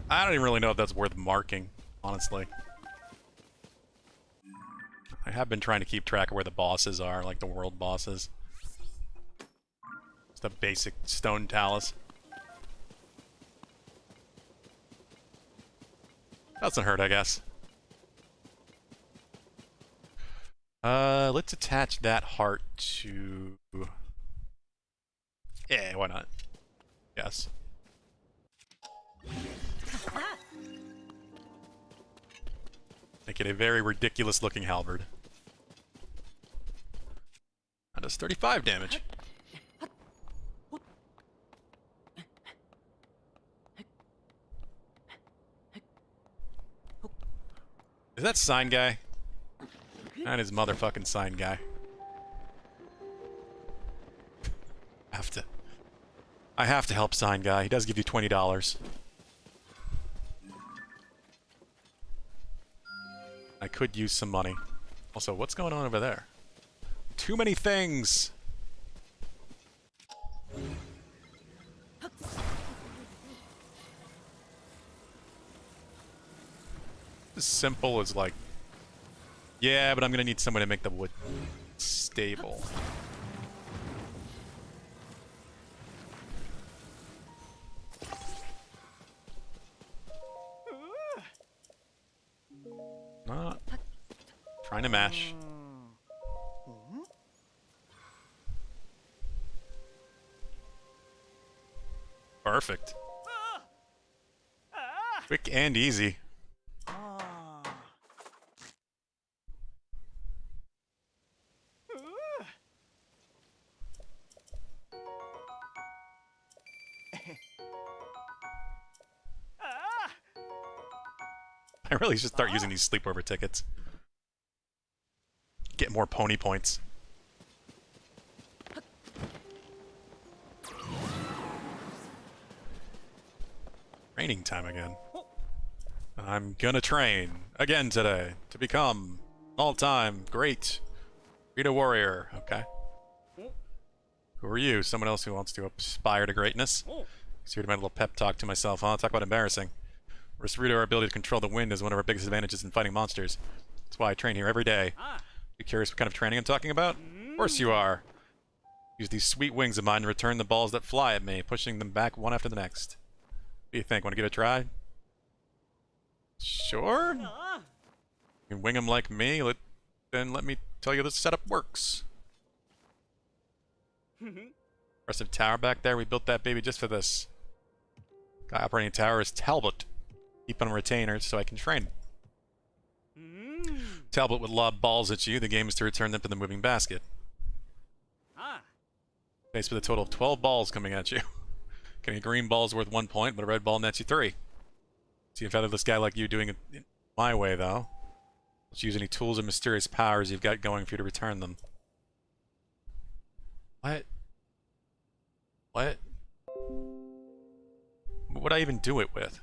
I don't even really know if that's worth marking, honestly. I have been trying to keep track of where the bosses are, like the world bosses. Just a basic stone talus. Doesn't hurt, I guess. Let's attach that heart to... Yeah, why not? Yes. Make it a very ridiculous looking halberd. That does 35 damage. Is that sign guy? That is motherfucking sign guy. I have to help sign guy. He does give you $20. I could use some money. Also, what's going on over there? Too many things! As simple as like... Yeah, but I'm gonna need someone to make the wood stable. Not trying to mash. Perfect. Quick and easy. I really should start using these sleepover tickets. Get more pony points. Training time again. I'm gonna train again today to become all-time great Rita warrior. Okay. Who are you? Someone else who wants to aspire to greatness? So here's my little pep talk to myself, huh? Talk about embarrassing. Rita, our ability to control the wind is one of our biggest advantages in fighting monsters. That's why I train here every day. You curious what kind of training I'm talking about? Of course you are. Use these sweet wings of mine to return the balls that fly at me, pushing them back one after the next. What do you think? Want to give it a try? Sure? You can wing them like me? Then let me tell you this setup works. Impressive tower back there. We built that baby just for this. Guy operating the tower is Talbot. Keep on retainers so I can train. Talbot would lob balls at you. The game is to return them to the moving basket. Faced with a total of 12 balls coming at you. Getting a green ball is worth 1 point, but a red ball nets you 3. See a featherless guy like you doing it my way, though. Let's use any tools or mysterious powers you've got going for you to return them. What? What? What would I even do it with?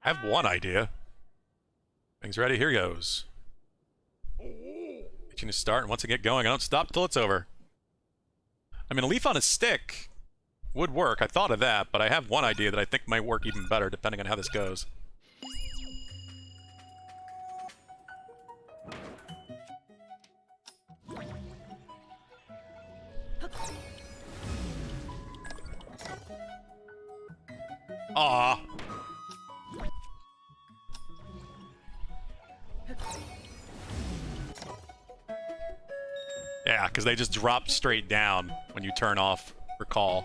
I have one idea. Things ready? Here goes. Itching to start, and once I get going, I don't stop till it's over. I mean, a leaf on a stick would work. I thought of that, but I have one idea that I think might work even better, depending on how this goes. Aw. Yeah, because they just drop straight down when you turn off recall.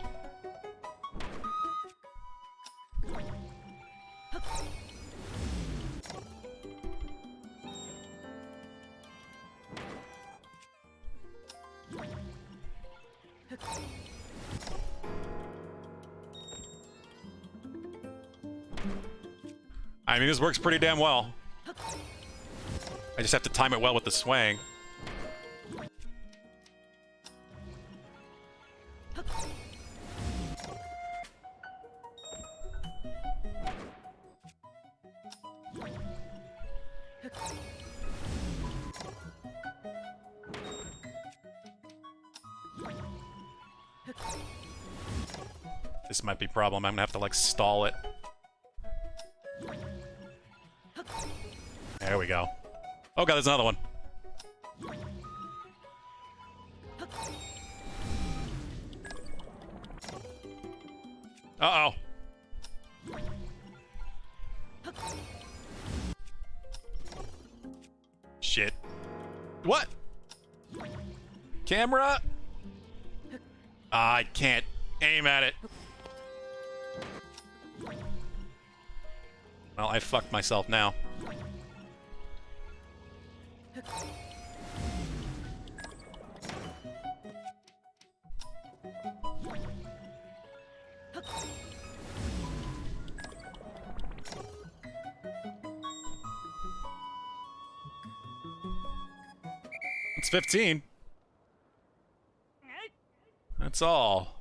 I mean, this works pretty damn well. I just have to time it well with the swing. This might be a problem. I'm gonna have to, like, stall it. There we go. Oh god, there's another one. Uh-oh. Shit. What? Camera? I can't aim at it. Well, I fucked myself now. It's 15. That's all.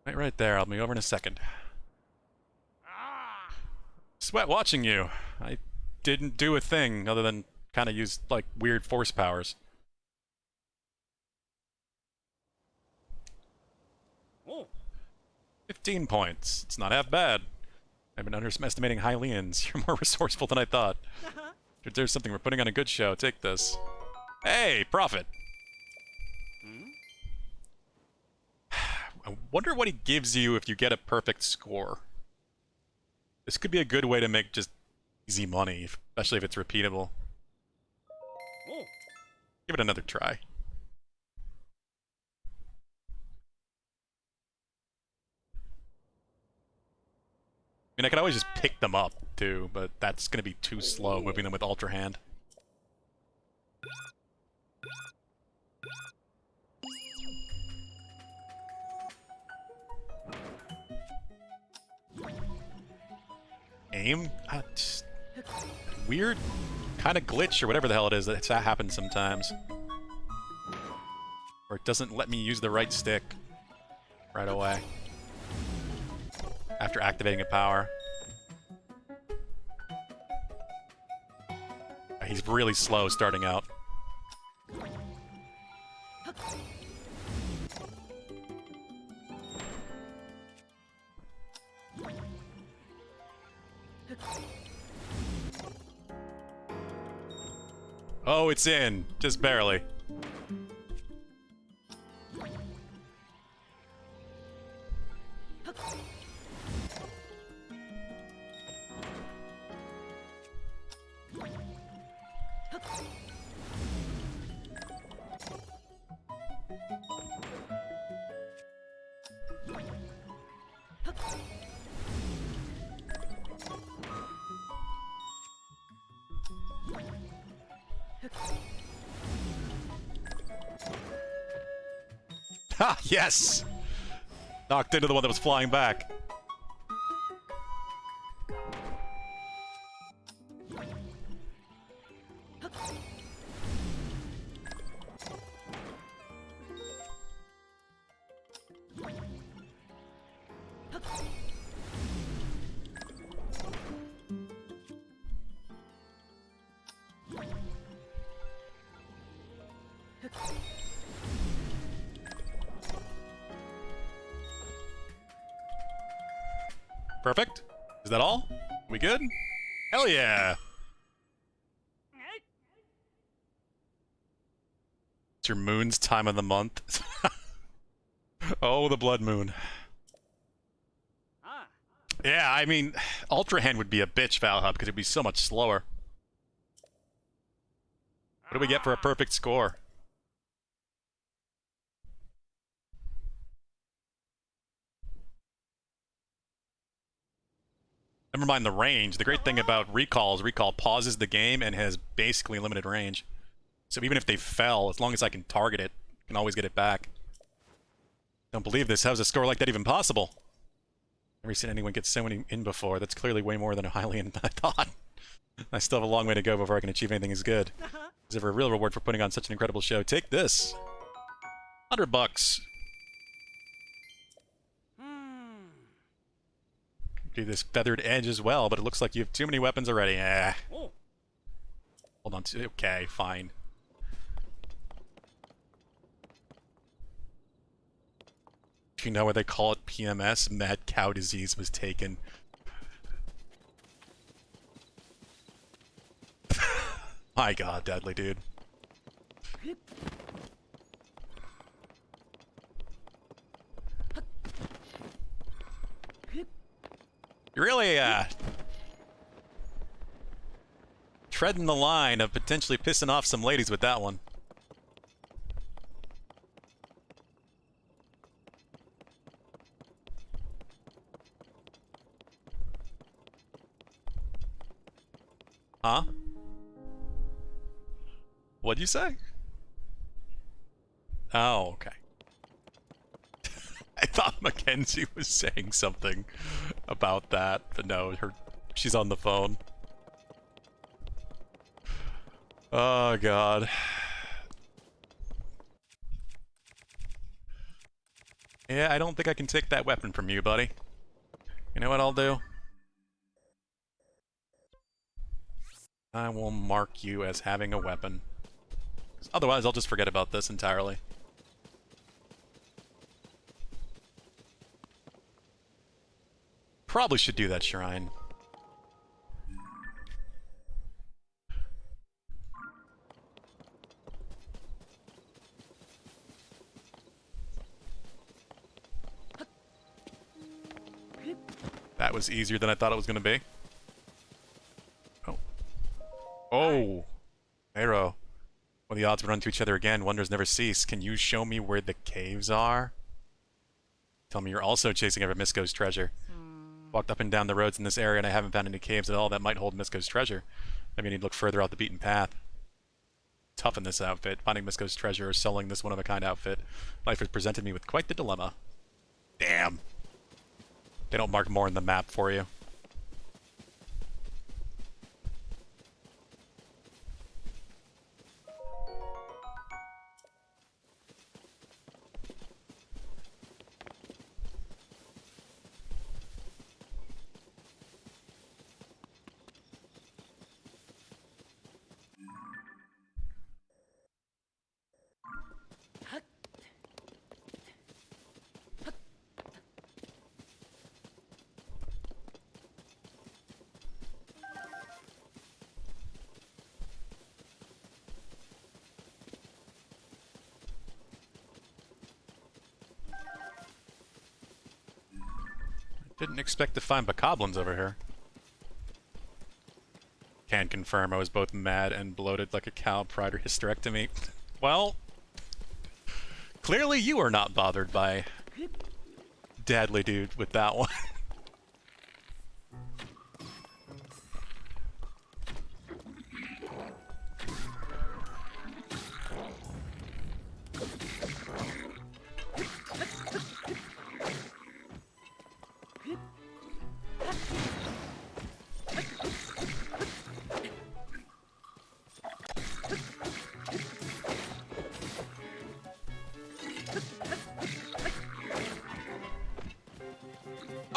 Right there. I'll be over in a second. Sweat watching you. I didn't do a thing other than kind of use, like, weird force powers. Oh. 15 points. It's not half bad. I've been underestimating Hylians. You're more resourceful than I thought. If there's something, we're putting on a good show. Take this. Hey, profit. I wonder what he gives you if you get a perfect score. This could be a good way to make just easy money, especially if it's repeatable. Oh. Give it another try. I mean, I could always just pick them up, too, but that's going to be too slow moving them with Ultra Hand. Aim? Weird kind of glitch or whatever the hell it is that happens sometimes. Or it doesn't let me use the right stick right away after activating a power. He's really slow starting out. Oh, it's in. Just barely. Ha! Yes! Knocked into the one that was flying back. Perfect. Is that all? We good? Hell yeah! It's your moon's time of the month. Oh, the blood moon. Ah. Yeah, I mean, Ultra Hand would be a bitch, Valhub, because it'd be so much slower. What do we get for a perfect score? Never mind the range. The great thing about Recall is Recall pauses the game and has basically limited range. So even if they fell, as long as I can target it, I can always get it back. Don't believe this. How's a score like that even possible? Never seen anyone get so many in before. That's clearly way more than Hylian I thought. I still have a long way to go before I can achieve anything as good. Is there a real reward for putting on such an incredible show? Take this. $100. Do this feathered edge as well, but it looks like you have too many weapons already. Oh. Hold on. Okay, fine. Do you know why they call it PMS? Mad cow disease was taken. My god, deadly dude. You're really, treading the line of potentially pissing off some ladies with that one. Huh? What'd you say? Oh, okay. I thought Mackenzie was saying something about that, but no, she's on the phone. Oh, God. Yeah, I don't think I can take that weapon from you, buddy. You know what I'll do? I will mark you as having a weapon. Otherwise, I'll just forget about this entirely. Probably should do that shrine. That was easier than I thought it was going to be. Oh. Oh! Arrow. When the odds would run to each other again, wonders never cease. Can you show me where the caves are? Tell me you're also chasing after Misko's treasure. Walked up and down the roads in this area and I haven't found any caves at all that might hold Misko's treasure. Maybe I need to look further out the beaten path. Tough in this outfit. Finding Misko's treasure or selling this one-of-a-kind outfit. Life has presented me with quite the dilemma. Damn. They don't mark more in the map for you. Didn't expect to find bokoblins over here. Can confirm I was both mad and bloated like a cow prior to hysterectomy. Well, clearly you are not bothered by Deadly Dude with that one.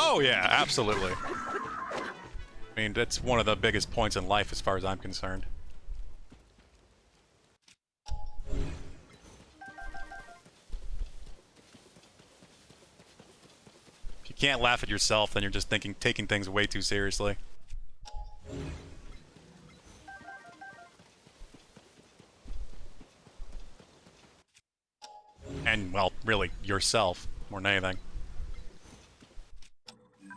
Oh yeah, absolutely. I mean, that's one of the biggest points in life as far as I'm concerned. can't laugh at yourself, then you're just taking things way too seriously. And, well, really, yourself, more than anything. I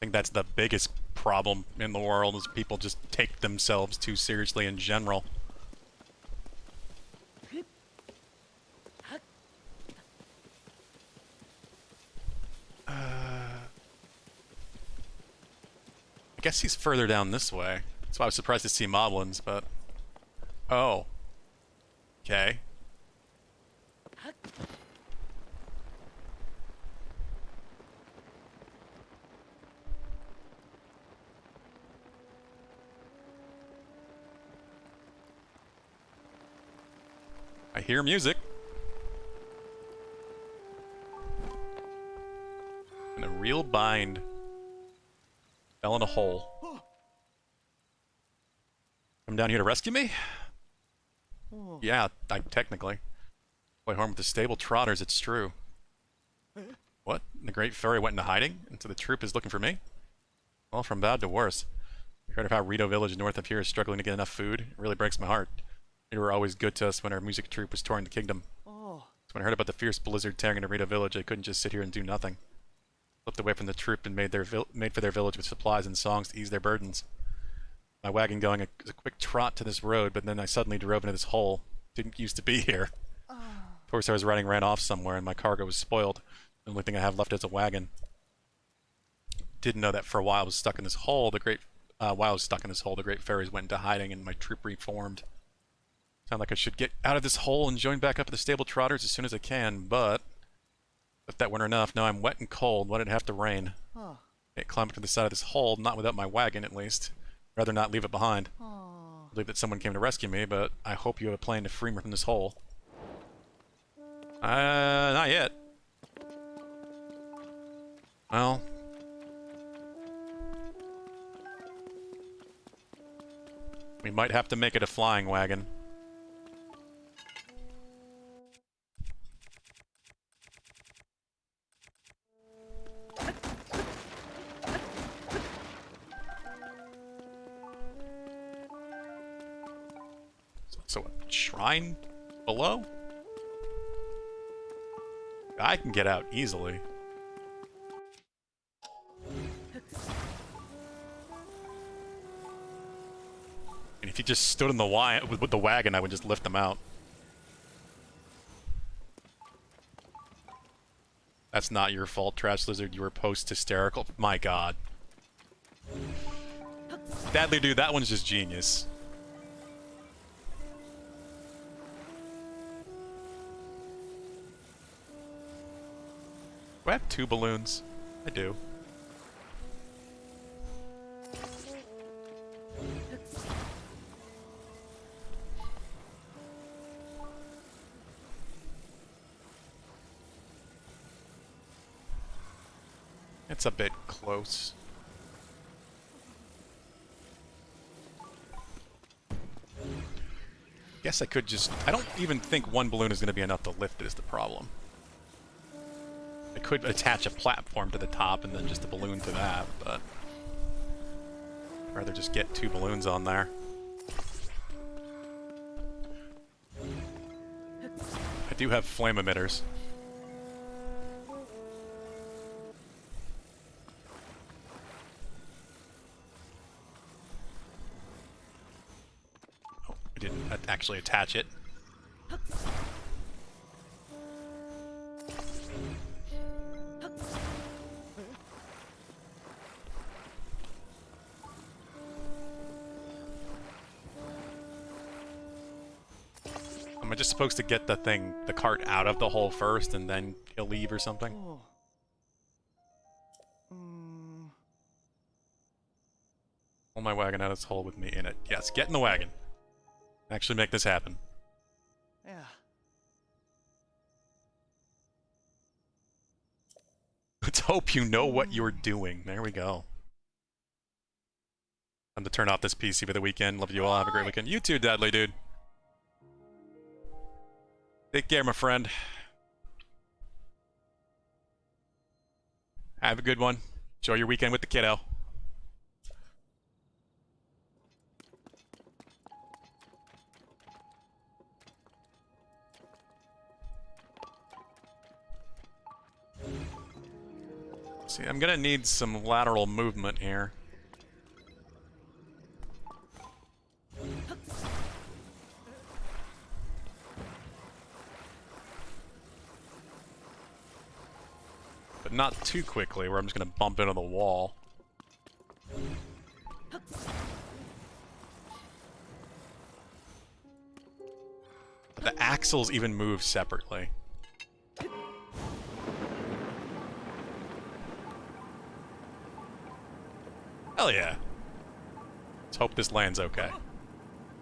think that's the biggest problem in the world, is people just take themselves too seriously in general. I guess he's further down this way. That's why I was surprised to see moblins, but... Oh. Okay. I hear music. In a real bind. Fell in a hole. Come down here to rescue me? Yeah, technically. Play home with the stable trotters, it's true. What? The great fairy went into hiding? And so the troop is looking for me? Well, from bad to worse. You heard of how Rito village north of here is struggling to get enough food? It really breaks my heart. They were always good to us when our music troupe was touring the kingdom. So when I heard about the fierce blizzard tearing into Rito village, I couldn't just sit here and do nothing. Slipped away from the troop and made for their village with supplies and songs to ease their burdens. My wagon going a quick trot to this road, but then I suddenly drove into this hole. Didn't used to be here. The horse I was riding ran off somewhere, and my cargo was spoiled. The only thing I have left is a wagon. Didn't know that for a while I was stuck in this hole. While I was stuck in this hole, the great fairies went into hiding, and my troop reformed. Sound like I should get out of this hole and join back up with the stable trotters as soon as I can, but if that weren't enough, now I'm wet and cold. Why did it have to rain? Can't climb up to the side of this hole, not without my wagon at least. Rather not leave it behind. I believe that someone came to rescue me, but I hope you have a plan to free me from this hole. Not yet. Well. We might have to make it a flying wagon. So a shrine below? I can get out easily. And if you just stood in the with the wagon, I would just lift them out. That's not your fault, Trash Lizard. You were post-hysterical. My god. Badly, dude, that one's just genius. Do I have 2 balloons? I do. It's a bit close. Guess I could just... I don't even think 1 balloon is going to be enough to lift it is the problem. I could attach a platform to the top and then just a balloon to that, but... I'd rather just get 2 balloons on there. I do have flame emitters. Oh, I didn't actually attach it. Am I just supposed to get the cart out of the hole first and then he'll leave or something? Pull my wagon out of this hole with me in it. Yes, get in the wagon. Actually make this happen. Yeah. Let's hope you know what you're doing. There we go. Time to turn off this PC for the weekend. Love you all. Have a great weekend. You too, Deadly Dude. Take care, my friend. Have a good one. Enjoy your weekend with the kiddo. See, I'm gonna need some lateral movement here. But not too quickly, where I'm just gonna bump into the wall. The axles even move separately. Hell yeah. Let's hope this lands okay.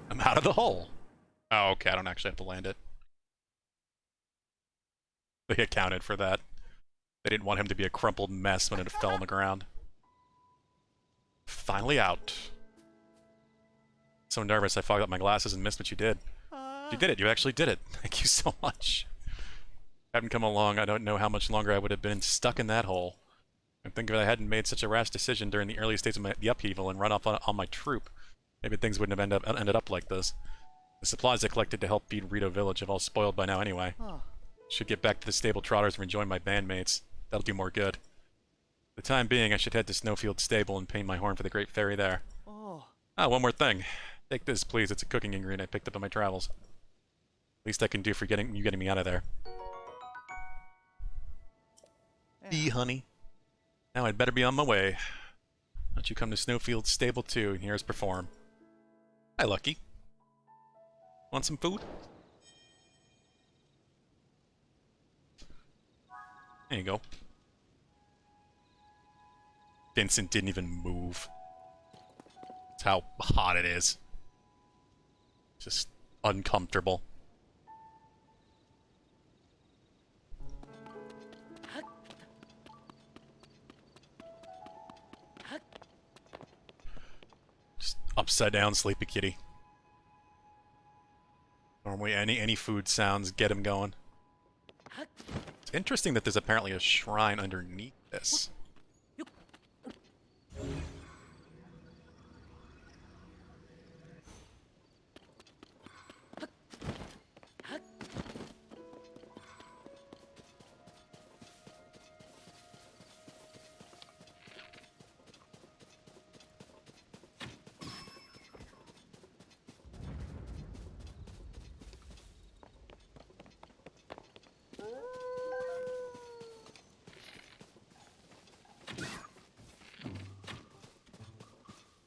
I'm out of the hole. Oh, okay, I don't actually have to land it. They accounted for that. They didn't want him to be a crumpled mess when it fell on the ground. Finally out. So nervous I fogged up my glasses and missed what you did. You did it. You actually did it. Thank you so much. Hadn't come along, I don't know how much longer I would have been stuck in that hole. And think if I hadn't made such a rash decision during the early stages of the upheaval and run off on my troop, maybe things wouldn't have ended up like this. The supplies I collected to help feed Rito Village have all spoiled by now anyway. Should get back to the stable trotters and rejoin my bandmates. That'll do more good. For the time being, I should head to Snowfield Stable and paint my horn for the Great Fairy there. Ah, one more thing. Take this, please. It's a cooking ingredient I picked up on my travels. Least I can do for getting me out of there. See, honey. Now I'd better be on my way. Why don't you come to Snowfield Stable too and hear us perform? Hi, Lucky. Want some food? There you go. Vincent didn't even move. That's how hot it is. Just uncomfortable. Just upside down sleepy kitty. Normally any food sounds get him going. It's interesting that there's apparently a shrine underneath this.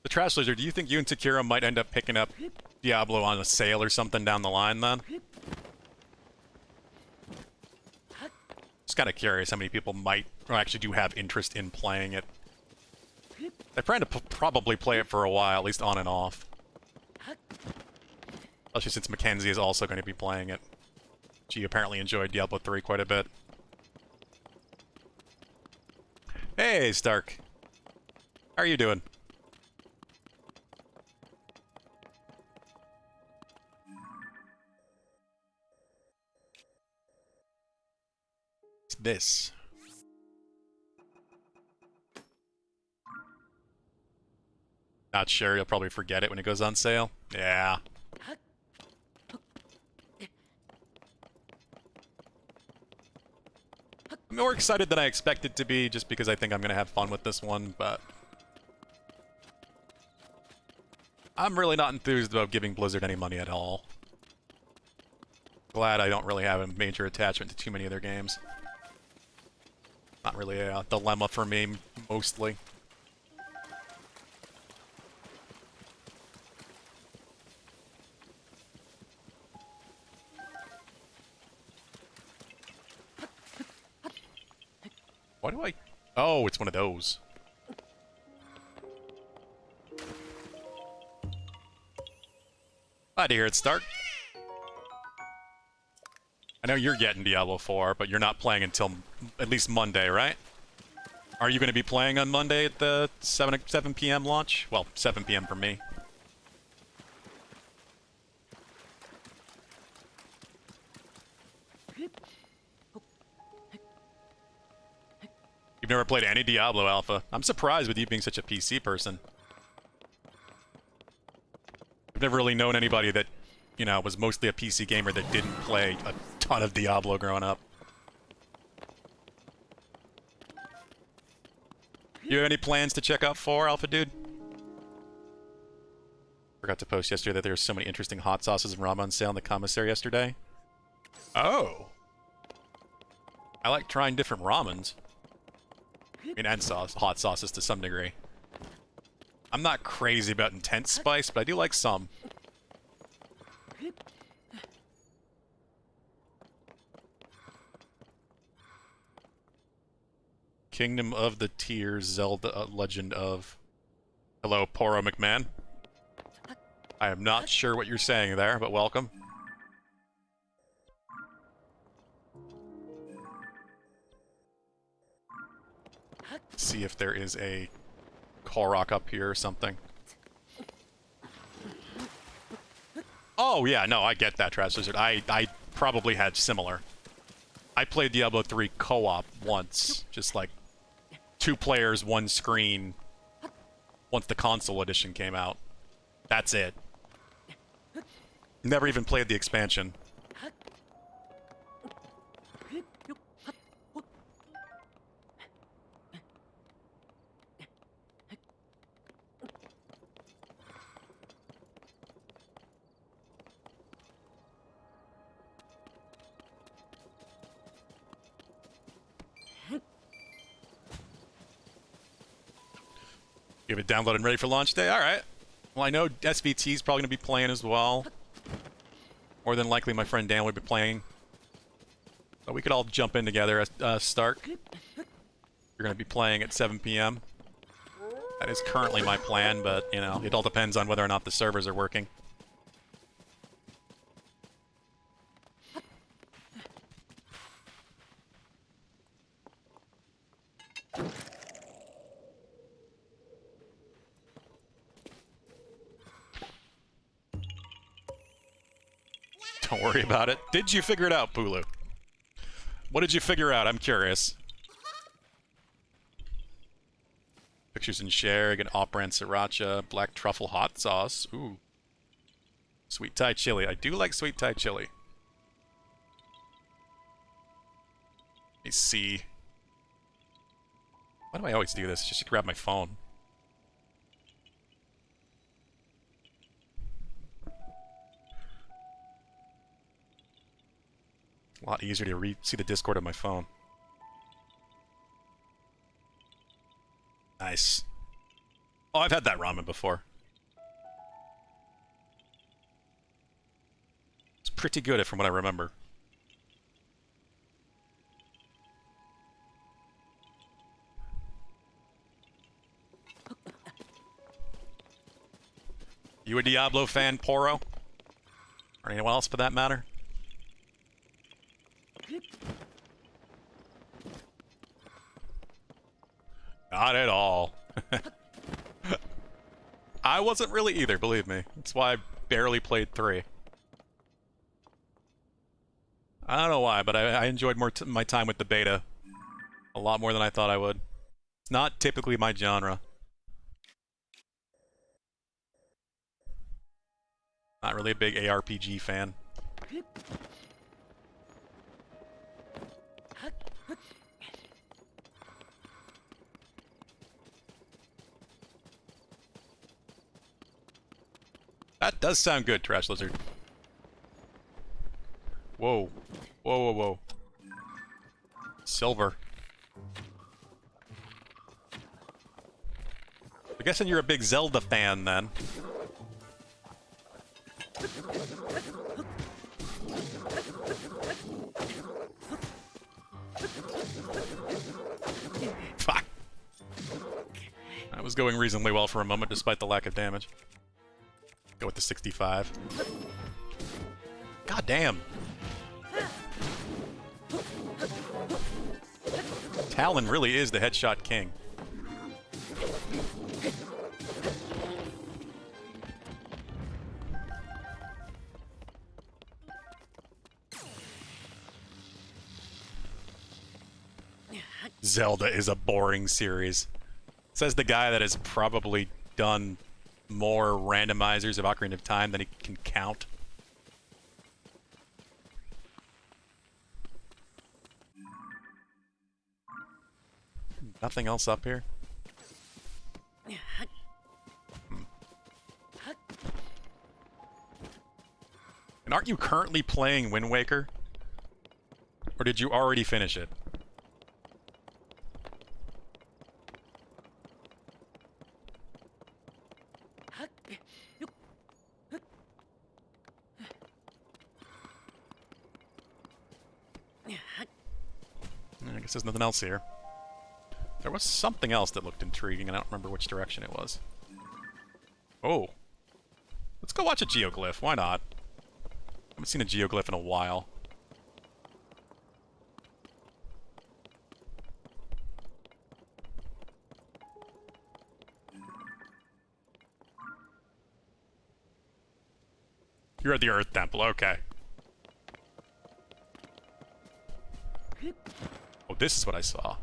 The Trash Lizard, do you think you and Takira might end up picking up Diablo on a sale or something down the line, then? Just kind of curious how many people might, or actually do have interest in playing it. They plan to probably play it for a while, at least on and off. Especially since Mackenzie is also going to be playing it. She apparently enjoyed Diablo 3 quite a bit. Hey, Stark. How are you doing? What's this? Not sure, you'll probably forget it when it goes on sale. Yeah. I'm more excited than I expected to be, just because I think I'm going to have fun with this one, but... I'm really not enthused about giving Blizzard any money at all. Glad I don't really have a major attachment to too many of their games. Not really a dilemma for me, mostly. Why do I... Oh, it's one of those. Glad to hear it, Stark. I know you're getting Diablo 4, but you're not playing until at least Monday, right? Are you going to be playing on Monday at the 7 p.m. launch? Well, 7 p.m. for me. You've never played any Diablo Alpha. I'm surprised with you being such a PC person. I've never really known anybody that, you know, was mostly a PC gamer that didn't play a ton of Diablo growing up. You have any plans to check out 4, Alpha Dude? Forgot to post yesterday that there were so many interesting hot sauces and ramen on sale in the commissary yesterday. Oh. I like trying different ramens. I mean, and hot sauces to some degree. I'm not crazy about intense spice, but I do like some. Kingdom of the Tears, Zelda Legend of... Hello, Poro McMahon. I am not sure what you're saying there, but welcome. See if there is a Korok up here or something. Oh, yeah, no, I get that, Trash Lizard. I probably had similar. I played Diablo 3 co-op once, just like 2 players, 1 screen, once the console edition came out. That's it. Never even played the expansion. You have it downloaded and ready for launch day? Alright. Well, I know SVT's probably going to be playing as well. More than likely, my friend Dan will be playing. So we could all jump in together at Stark. You're going to be playing at 7 p.m. That is currently my plan, but, you know, it all depends on whether or not the servers are working. Don't worry about it. Did you figure it out, Pulu? What did you figure out? I'm curious. Pictures and share. Get operant sriracha, black truffle hot sauce. Ooh. Sweet Thai chili. I do like sweet Thai chili. Let me see. Why do I always do this? Just to grab my phone. A lot easier to see the Discord on my phone. Nice. Oh, I've had that ramen before. It's pretty good from what I remember. You a Diablo fan, Poro? Or anyone else for that matter? Not at all. I wasn't really either, believe me. That's why I barely played 3. I don't know why, but I enjoyed my time with the beta. A lot more than I thought I would. It's not typically my genre. Not really a big ARPG fan. That does sound good, Trash Lizard. Whoa. Whoa, whoa, whoa. Silver. I'm guessing you're a big Zelda fan, then. Fuck. That was going reasonably well for a moment, despite the lack of damage. Go with the 65. God damn. Talon really is the headshot king. Zelda is a boring series. Says the guy that has probably done more randomizers of Ocarina of Time than he can count. Nothing else up here? And aren't you currently playing Wind Waker? Or did you already finish it? I guess there's nothing else here. There was something else that looked intriguing, and I don't remember which direction it was. Oh. Let's go watch a geoglyph. Why not? I haven't seen a geoglyph in a while. You're at the Earth Temple, okay. Oh, this is what I saw.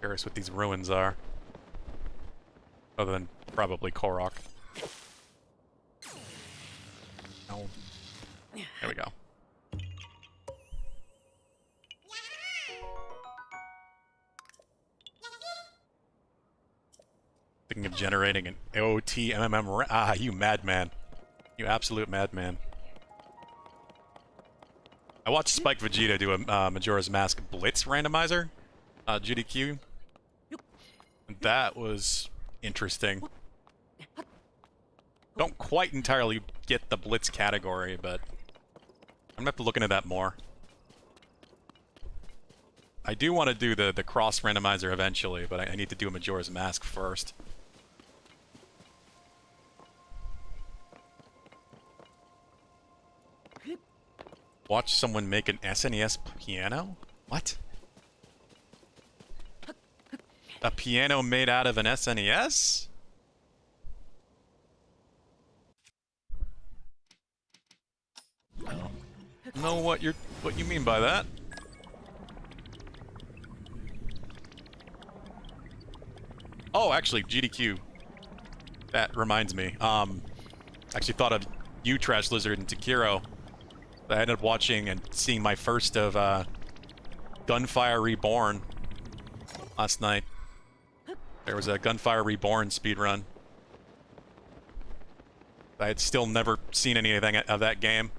Curious what these ruins are. Other than probably Korok. No. There we go. Thinking of generating an OTMMM. Ah, you madman. You absolute madman. I watched Spike Vegeta do a Majora's Mask Blitz randomizer. GDQ. That was interesting. Don't quite entirely get the Blitz category, but I'm gonna have to look into that more. I do want to do the cross randomizer eventually, but I need to do a Majora's Mask first. Watch someone make an SNES piano? What? A piano made out of an SNES? I don't know what you mean by that. Oh, actually, GDQ. That reminds me. Actually thought of you, Trash Lizard, and Takiro. I ended up watching and seeing my first of Gunfire Reborn last night. There was a Gunfire Reborn speedrun. I had still never seen anything of that game.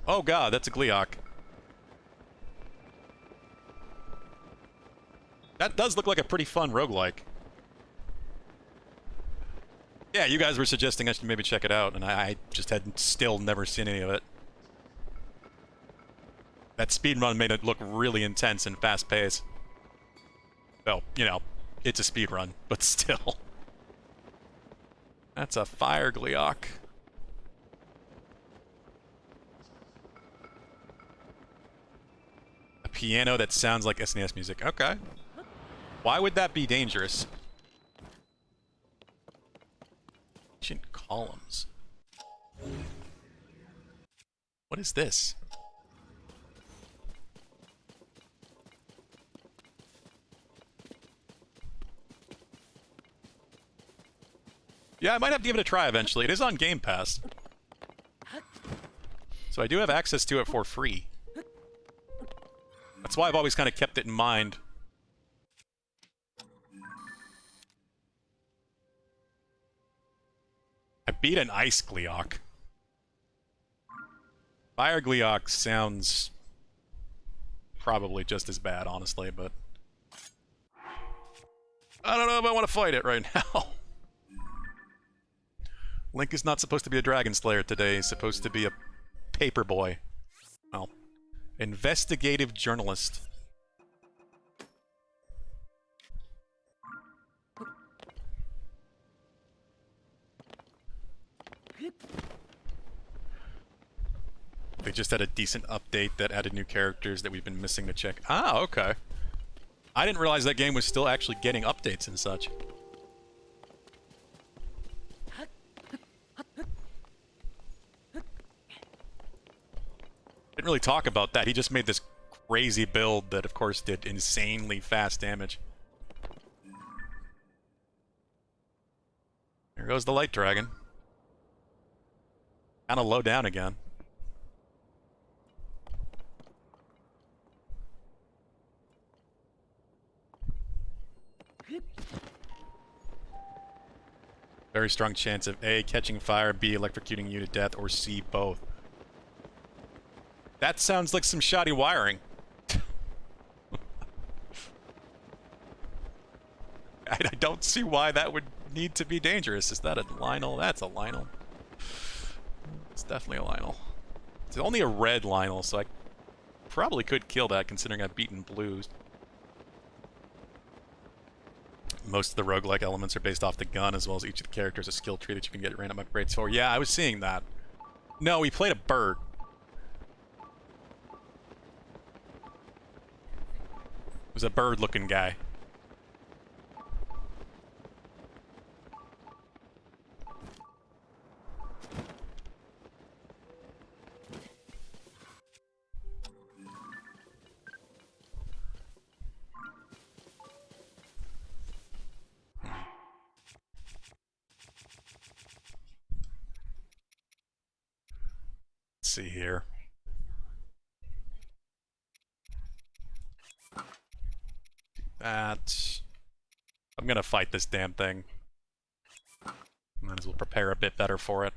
Oh god, that's a Gleeok. That does look like a pretty fun roguelike. Yeah, you guys were suggesting I should maybe check it out, and I just had still never seen any of it. That speedrun made it look really intense and fast-paced. Well, you know, it's a speedrun, but still. That's a fire Gleeok. A piano that sounds like SNES music. Okay. Why would that be dangerous? Ancient columns. What is this? Yeah, I might have to give it a try eventually. It is on Game Pass. So I do have access to it for free. That's why I've always kind of kept it in mind. I beat an Ice Gleeok. Fire Gleeok sounds probably just as bad, honestly, but I don't know if I want to fight it right now. Link is not supposed to be a Dragon Slayer today. He's supposed to be a paper boy. Well, investigative journalist. They just had a decent update that added new characters that we've been missing to check. Ah, okay. I didn't realize that game was still actually getting updates and such. Didn't really talk about that. He just made this crazy build that, of course, did insanely fast damage. Here goes the Light Dragon. Kind of low down again. Very strong chance of A, catching fire, B, electrocuting you to death, or C, both. That sounds like some shoddy wiring. I don't see why that would need to be dangerous. Is that a Lionel? That's a Lionel. It's definitely a Lionel. It's only a red Lionel, so I probably could kill that considering I've beaten blues. Most of the roguelike elements are based off the gun, as well as each of the characters a skill tree that you can get random upgrades for. Yeah, I was seeing that. No, he played a bird. It was a bird-looking guy. Let's see here. That. I'm gonna fight this damn thing. Might as well prepare a bit better for it.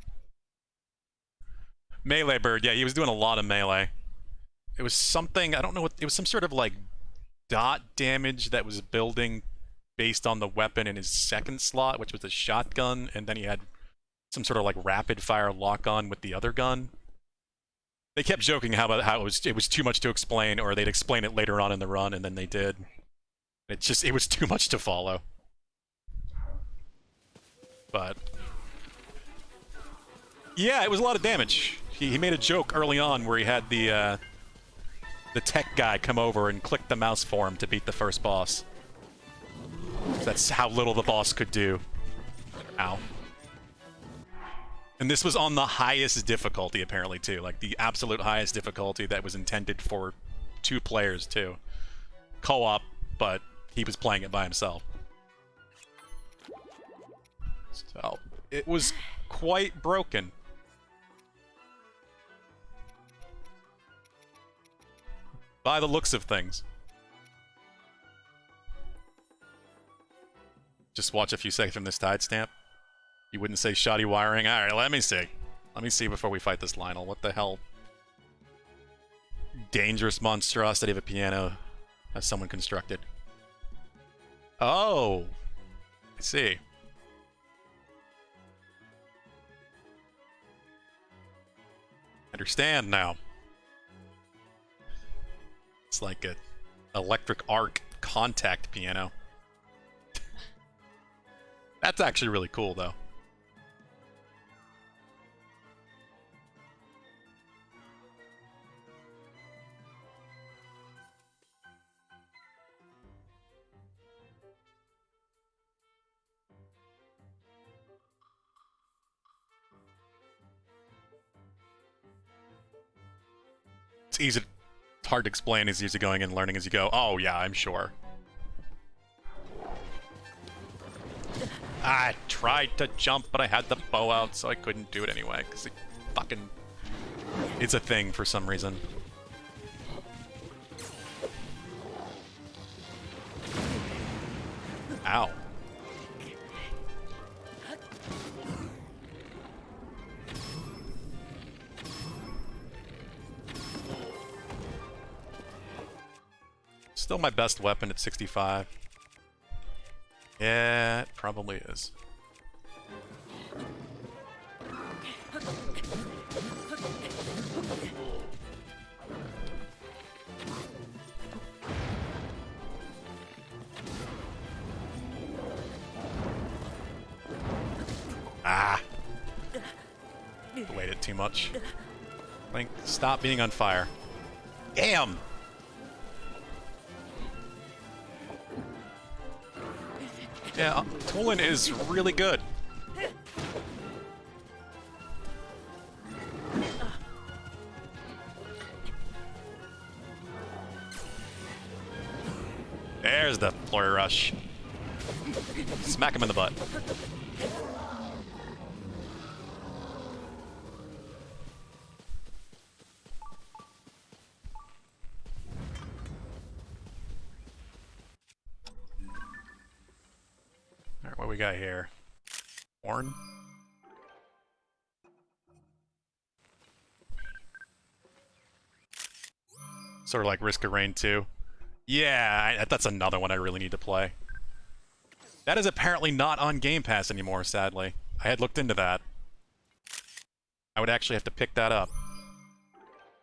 Melee bird, yeah, he was doing a lot of melee. It was something, I don't know what, it was some sort of like dot damage that was building based on the weapon in his second slot, which was a shotgun, and then he had some sort of like rapid fire lock on with the other gun. They kept joking how it was too much to explain, or they'd explain it later on in the run, and then they did. It was too much to follow. But yeah, it was a lot of damage. He made a joke early on where he had the tech guy come over and click the mouse for him to beat the first boss. That's how little the boss could do. Ow. And this was on the highest difficulty, apparently, too. Like, the absolute highest difficulty that was intended for 2 players, too. Co-op, but he was playing it by himself. So, it was quite broken. By the looks of things. Just watch a few seconds from this timestamp. You wouldn't say shoddy wiring? Alright, let me see. Let me see before we fight this Lionel. What the hell? Dangerous monstrosity of a piano has someone constructed. Oh! I see. Understand now. It's like a electric arc contact piano. That's actually really cool, though. It's easy. It's hard to explain. It's easy going and learning as you go. Oh yeah, I'm sure. I tried to jump, but I had the bow out, so I couldn't do it anyway. Because it fucking... It's a thing for some reason. Ow. Still my best weapon at 65. Yeah, it probably is. Ah! Delayed it too much. Link, stop being on fire. Damn! Yeah, Tolan is really good. There's the flurry rush. Smack him in the butt. Alright, what we got here? Horn? Sort of like Risk of Rain 2. Yeah, that's another one I really need to play. That is apparently not on Game Pass anymore, sadly. I had looked into that. I would actually have to pick that up.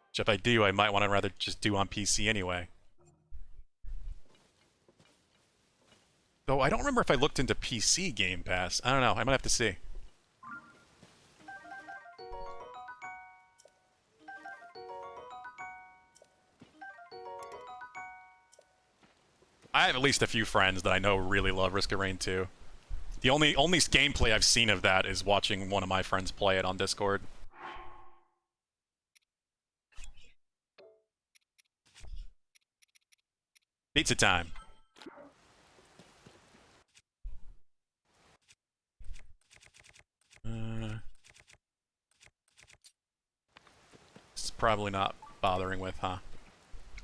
Which if I do, I might want to rather just do on PC anyway. Though I don't remember if I looked into PC Game Pass. I don't know, I might have to see. I have at least a few friends that I know really love Risk of Rain 2. The only gameplay I've seen of that is watching one of my friends play it on Discord. Pizza time. It's probably not bothering with, huh?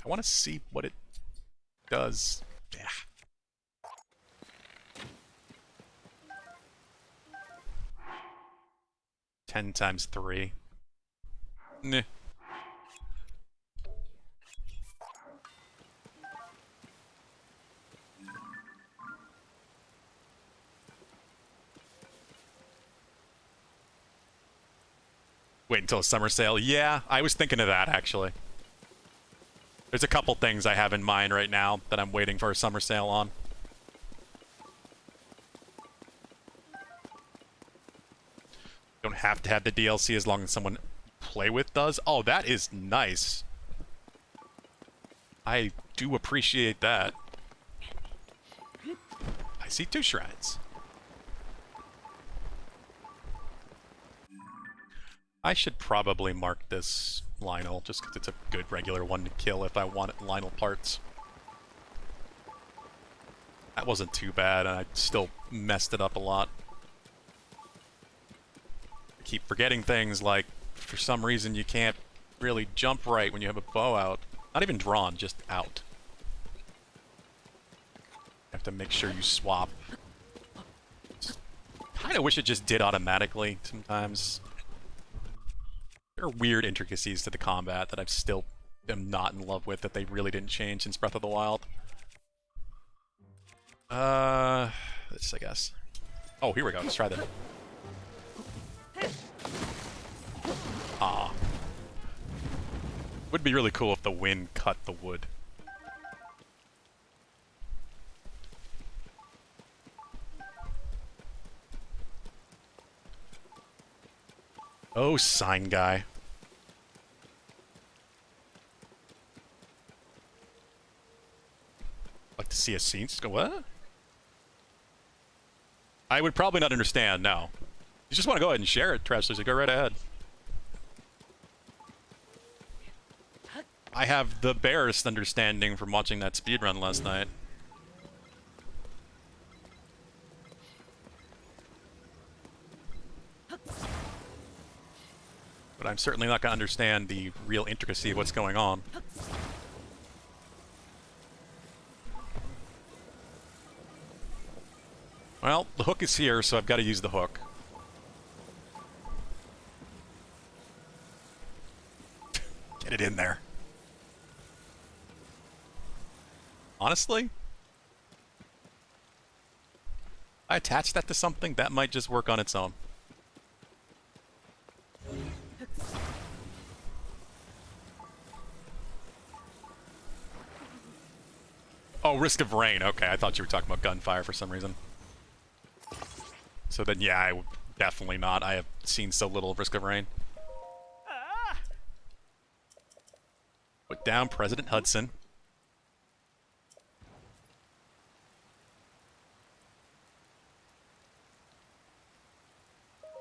I want to see what it does. Yeah. 10 times 3. Nah. Wait until a summer sale. Yeah, I was thinking of that, actually. There's a couple things I have in mind right now that I'm waiting for a summer sale on. Don't have to have the DLC as long as someone play with does. Oh, that is nice. I do appreciate that. I see 2 shrines. I should probably mark this Lionel, just because it's a good regular one to kill if I want Lionel parts. That wasn't too bad, and I still messed it up a lot. I keep forgetting things like, for some reason, you can't really jump right when you have a bow out. Not even drawn, just out. You have to make sure you swap. Kinda wish it just did automatically sometimes. There are weird intricacies to the combat that I still am not in love with that they really didn't change since Breath of the Wild. This, I guess. Oh, here we go. Let's try that. Ah. Would be really cool if the wind cut the wood. Oh, sign guy. Like to see a scene. Just go, what? I would probably not understand, no. You just want to go ahead and share it, Trashley, so go right ahead. I have the barest understanding from watching that speedrun last night. But I'm certainly not going to understand the real intricacy of what's going on. Well, the hook is here, so I've got to use the hook. Get it in there. Honestly, I attach that to something, that might just work on its own. Oh, Risk of Rain. Okay, I thought you were talking about gunfire for some reason. So then, yeah, I would definitely not. I have seen so little of Risk of Rain. Put down President Hudson.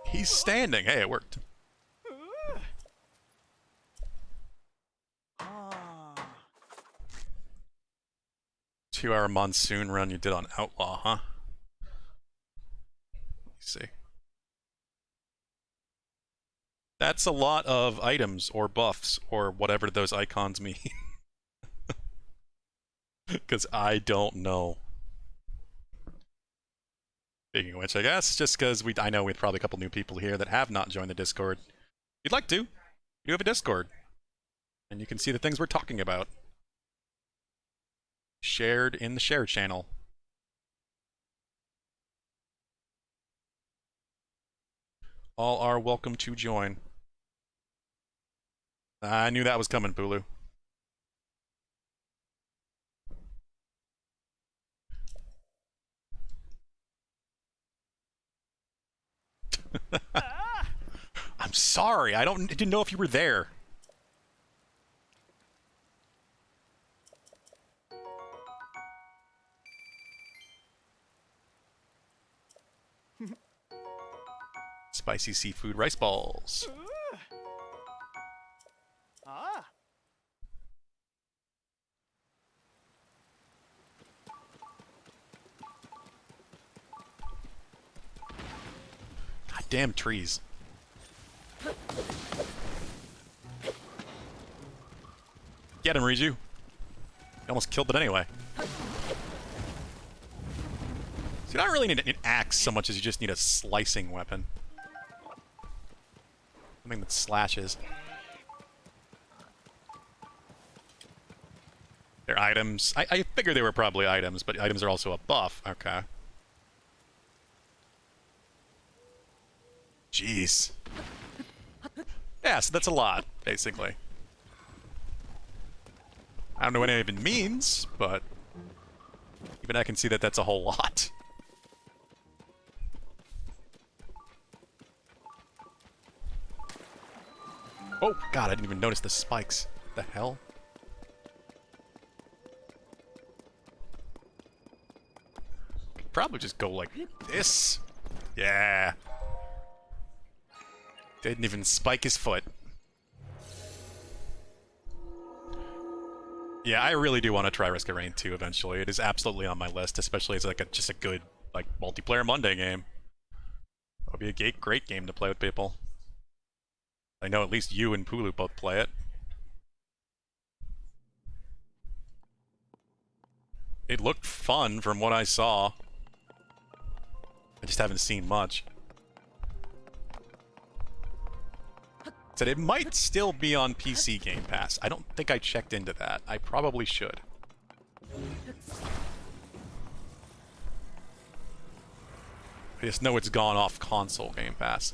He's standing. Hey, it worked. 2-hour monsoon run you did on Outlaw, huh? Let's see. That's a lot of items or buffs or whatever those icons mean. Because I don't know. Speaking of which, I guess just because I know we have probably a couple new people here that have not joined the Discord. If you'd like to, you have a Discord, and you can see the things we're talking about shared in the share channel. All are welcome to join. I knew that was coming, Pulu. I'm sorry. Didn't know if you were there. Spicy seafood rice balls. Ah. Goddamn trees. Get him, Riju. You almost killed it anyway. So you don't really need an axe so much as you just need a slicing weapon. Something that slashes. They're items. I figured they were probably items, but items are also a buff. Okay. Jeez. Yeah, so that's a lot, basically. I don't know what any of it means, but even I can see that that's a whole lot. Oh, God, I didn't even notice the spikes. The hell? Could probably just go like this. Yeah. Didn't even spike his foot. Yeah, I really do want to try Risk of Rain 2 eventually. It is absolutely on my list, especially as like just a good like multiplayer Monday game. It would be a great game to play with people. I know at least you and Pulu both play it. It looked fun from what I saw. I just haven't seen much. Said it might still be on PC Game Pass. I don't think I checked into that. I probably should. I just know it's gone off console Game Pass.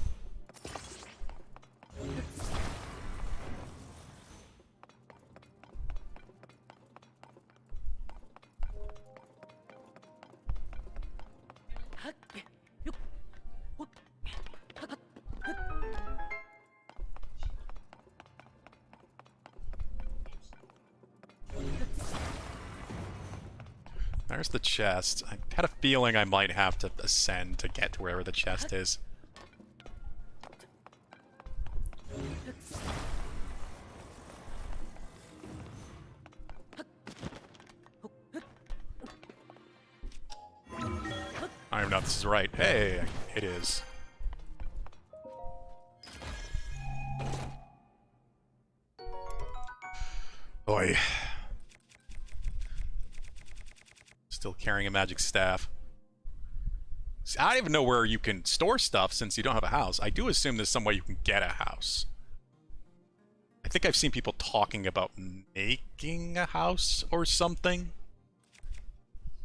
There's the chest. I had a feeling I might have to ascend to get to wherever the chest is. I don't know if this is right. Hey, it is. Boy. Still carrying a magic staff. See, I don't even know where you can store stuff since you don't have a house. I do assume there's some way you can get a house. I think I've seen people talking about making a house or something.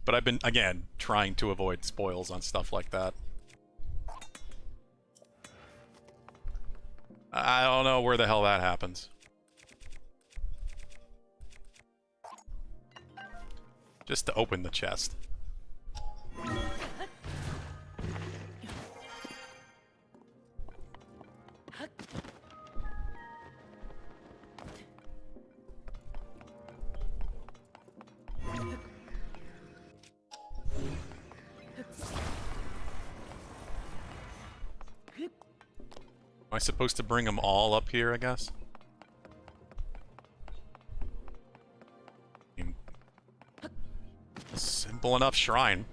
But I've been, again, trying to avoid spoils on stuff like that. I don't know where the hell that happens. Just to open the chest. Am I supposed to bring them all up here, I guess? simple enough shrine.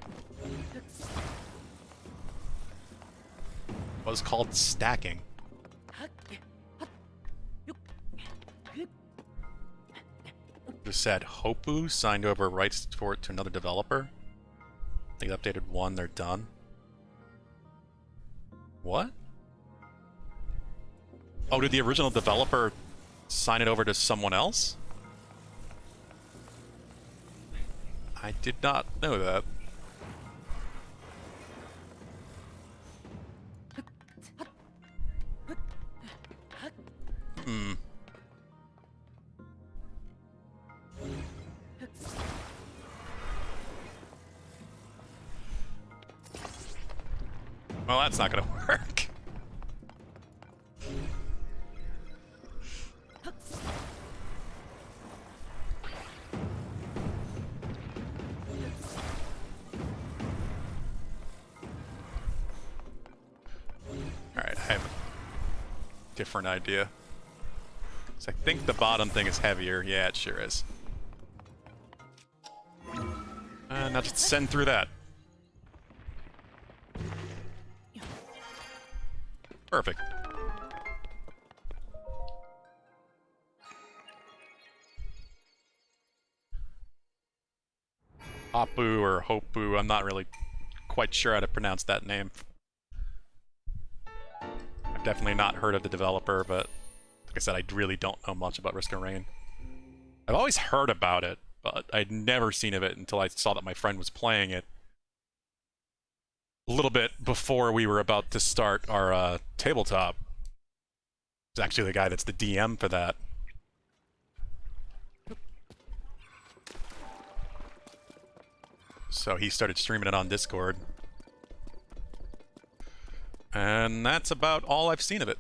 Was called stacking. Just said Hopu signed over rights for it to another developer. They updated one, they're done. What? Oh, did the original developer sign it over to someone else? I did not know that. Hmm. Well, that's not gonna work. Alright, I have a different idea. So I think the bottom thing is heavier. Yeah, it sure is. Now just send through that. Perfect. Apu or Hopu, I'm not really quite sure how to pronounce that name. I've definitely not heard of the developer, but like I said, I really don't know much about Risk of Rain. I've always heard about it, but I'd never seen of it until I saw that my friend was playing it a little bit before we were about to start our tabletop. It's actually the guy that's the DM for that. So he started streaming it on Discord. And that's about all I've seen of it.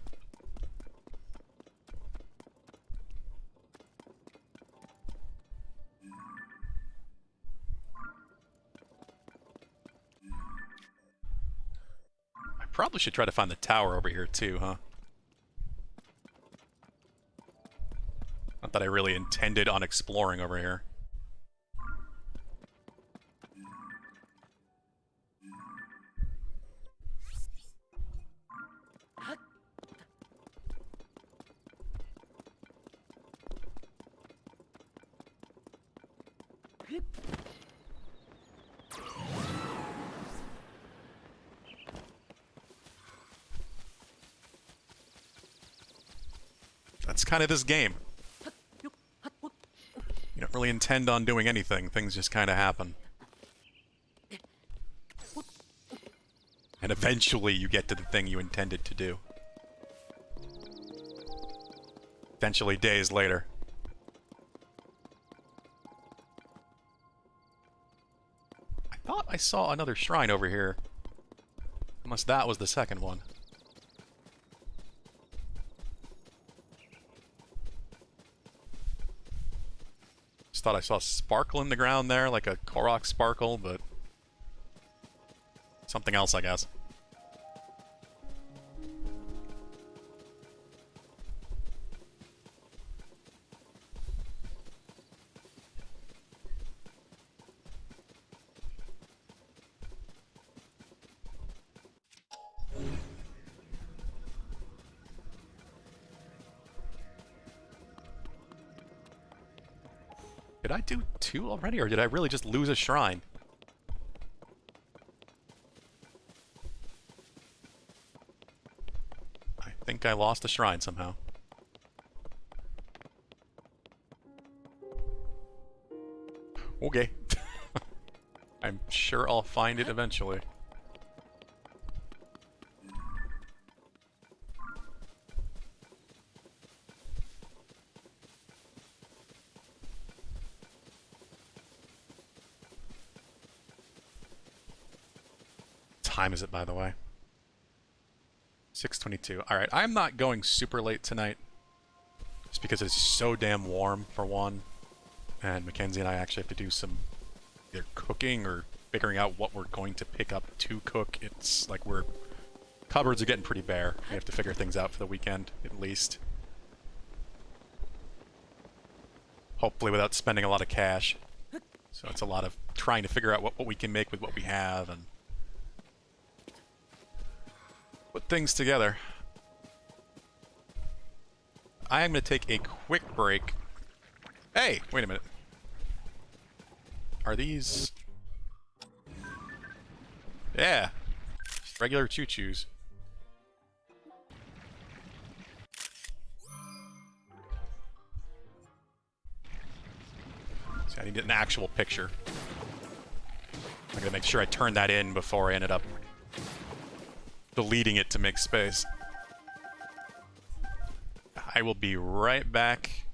I probably should try to find the tower over here too, huh? Not that I really intended on exploring over here. That's kind of this game. You don't really intend on doing anything, things just kind of happen. And eventually you get to the thing you intended to do. Eventually days later. I thought I saw another shrine over here. Unless that was the second one. Just thought I saw sparkle in the ground there, like a Korok sparkle, but something else, I guess. Did I do 2 already, or did I really just lose a shrine? I think I lost a shrine somehow. Okay. I'm sure I'll find it eventually. Time is it, by the way? 6:22. Alright, I'm not going super late tonight. Just because it's so damn warm, for one. And Mackenzie and I actually have to do some either cooking or figuring out what we're going to pick up to cook. It's like cupboards are getting pretty bare. We have to figure things out for the weekend, at least. Hopefully without spending a lot of cash. So it's a lot of trying to figure out what we can make with what we have and put things together. I am going to take a quick break. Hey, wait a minute. Are these... Yeah, just regular choo-choos. See, I need an actual picture. I'm going to make sure I turn that in before I ended up deleting it to make space. I will be right back.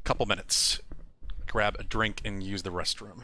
Couple minutes. Grab a drink and use the restroom.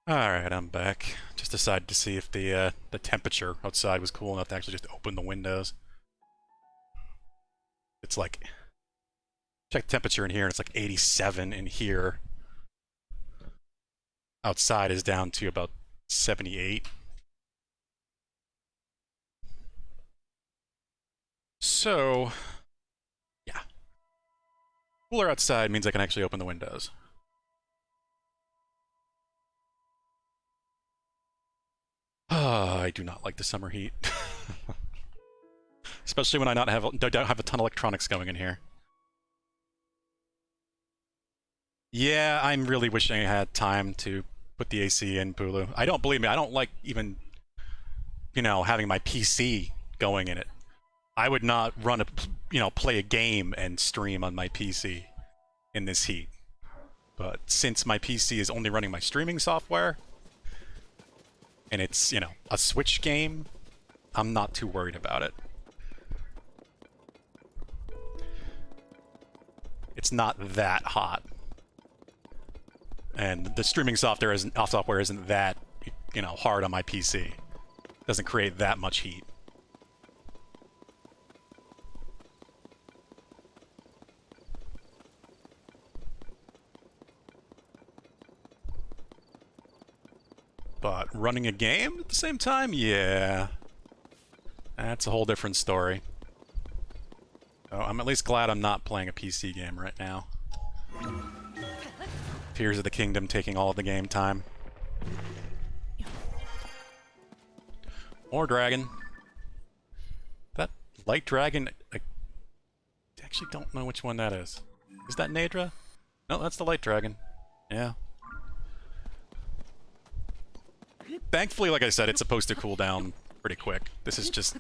Alright, I'm back. Just decided to see if the temperature outside was cool enough to actually just open the windows. It's like, check the temperature in here, and it's like 87 in here. Outside is down to about 78. So, yeah. Cooler outside means I can actually open the windows. I do not like the summer heat. Especially when I don't have a ton of electronics going in here. Yeah, I'm really wishing I had time to put the AC in, Pulu. I don't believe me. I don't like even, having my PC going in it. I would not play a game and stream on my PC in this heat. But since my PC is only running my streaming software, and it's, a Switch game, I'm not too worried about it. It's not that hot. And the streaming software isn't that, hard on my PC. It doesn't create that much heat. But running a game at the same time? Yeah. That's a whole different story. So I'm at least glad I'm not playing a PC game right now. Tears of the Kingdom taking all of the game time. More dragon. That light dragon, I actually don't know which one that is. Is that Nadra? No, that's the light dragon. Yeah. Thankfully, like I said, it's supposed to cool down pretty quick. This is just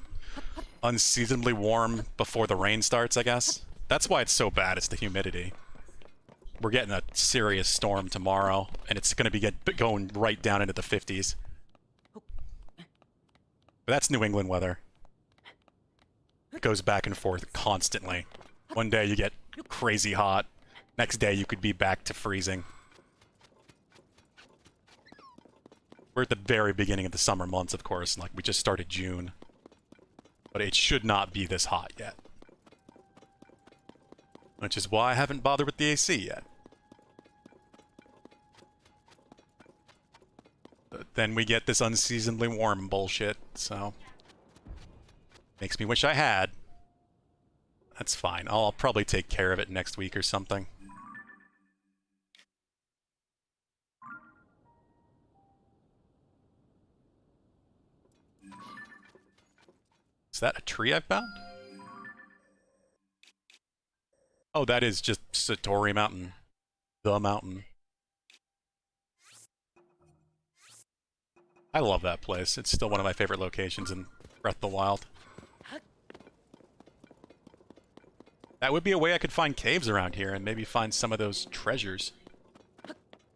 unseasonably warm before the rain starts, I guess. That's why it's so bad, it's the humidity. We're getting a serious storm tomorrow, and it's going to be going right down into the 50s. But that's New England weather. It goes back and forth constantly. One day you get crazy hot. Next day you could be back to freezing. We're at the very beginning of the summer months, of course, and we just started June. But it should not be this hot yet. Which is why I haven't bothered with the AC yet. But then we get this unseasonably warm bullshit, so... Makes me wish I had. That's fine. I'll probably take care of it next week or something. Is that a tree I found? Oh, that is just Satori Mountain. The mountain. I love that place. It's still one of my favorite locations in Breath of the Wild. That would be a way I could find caves around here and maybe find some of those treasures.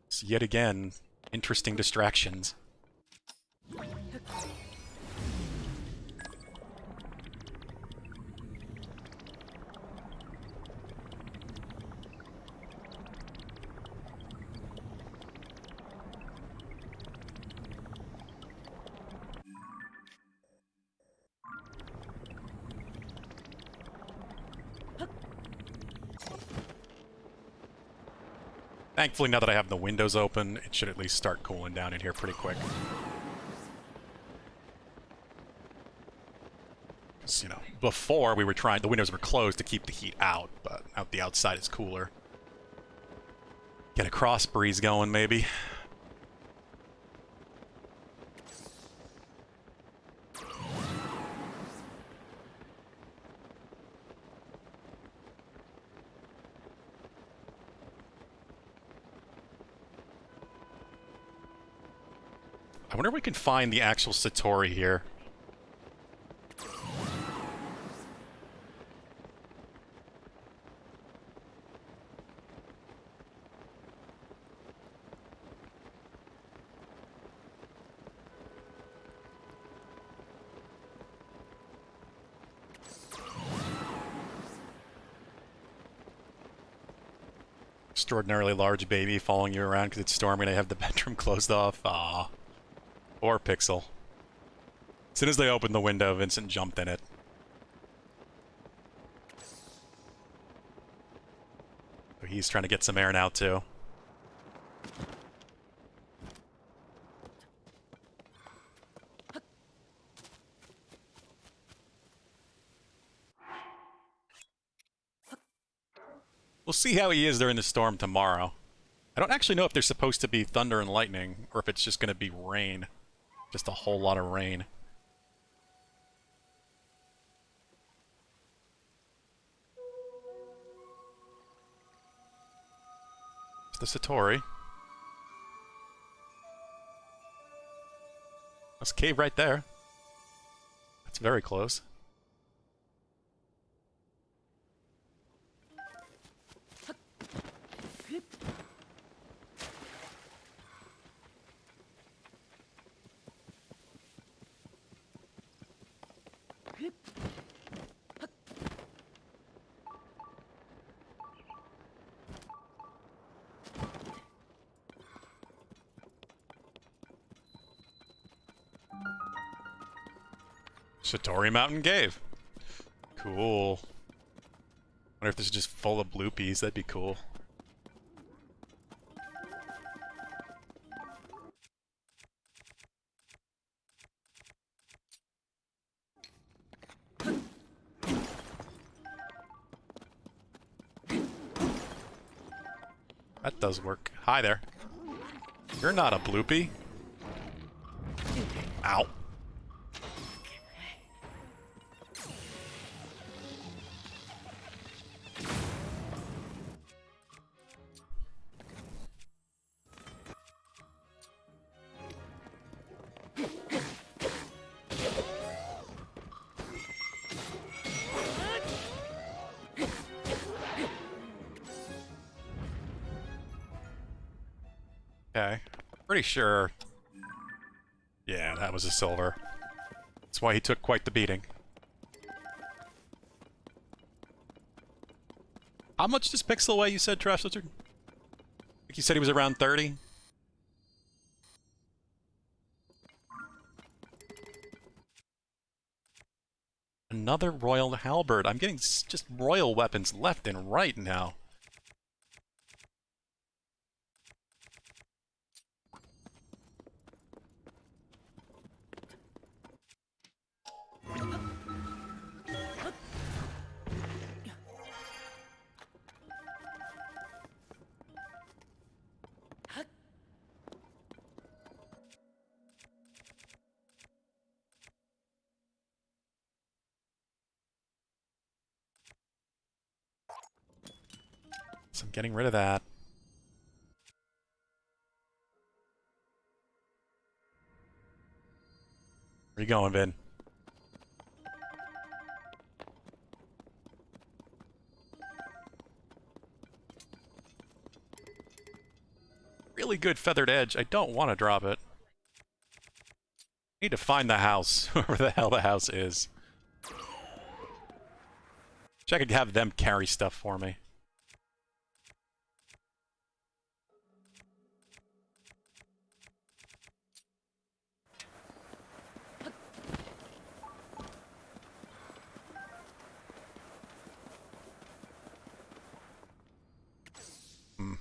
So yet again, interesting distractions. Thankfully, now that I have the windows open, it should at least start cooling down in here pretty quick. Because, you know, before we were trying, the windows were closed to keep the heat out, but now the outside is cooler. Get a cross breeze going, maybe. I wonder if we can find the actual Satori here. Extraordinarily large baby following you around because it's storming and I have the bedroom closed off. Ah, poor Pixel. As soon as they opened the window, Vincent jumped in it. So he's trying to get some air now, too. We'll see how he is during the storm tomorrow. I don't actually know if there's supposed to be thunder and lightning, or if it's just going to be rain. Just a whole lot of rain. It's the Satori. That's a cave right there. That's very close. Satori Mountain Cave. Cool. Wonder if this is just full of bloopies. That'd be cool. That does work. Hi there. You're not a bloopy. Ow. Okay. Pretty sure. Yeah, that was a silver. That's why he took quite the beating. How much does Pixel weigh, you said, Trash Lizard? I think you said he was around 30? Another royal halberd. I'm getting just royal weapons left and right now. getting rid of that. Where you going, Vin? Really good feathered edge. I don't want to drop it. Need to find the house, whoever the hell the house is. Wish I could have them carry stuff for me. Hmm.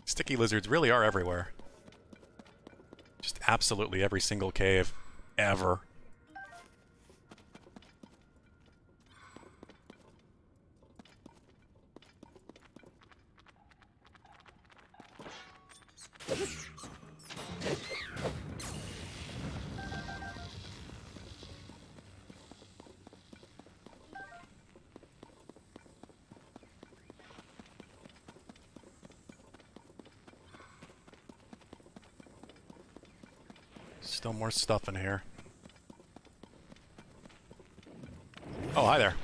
Sticky lizards really are everywhere. Just absolutely every single cave ever. Still more stuff in here. Oh, hi there.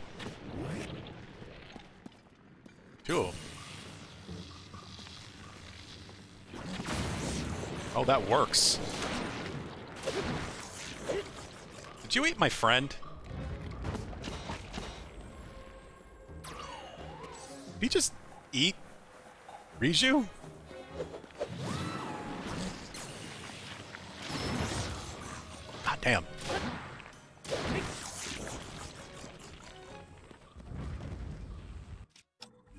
Two of them. Oh, that works. Did you eat my friend? Did he just eat Riju? God damn.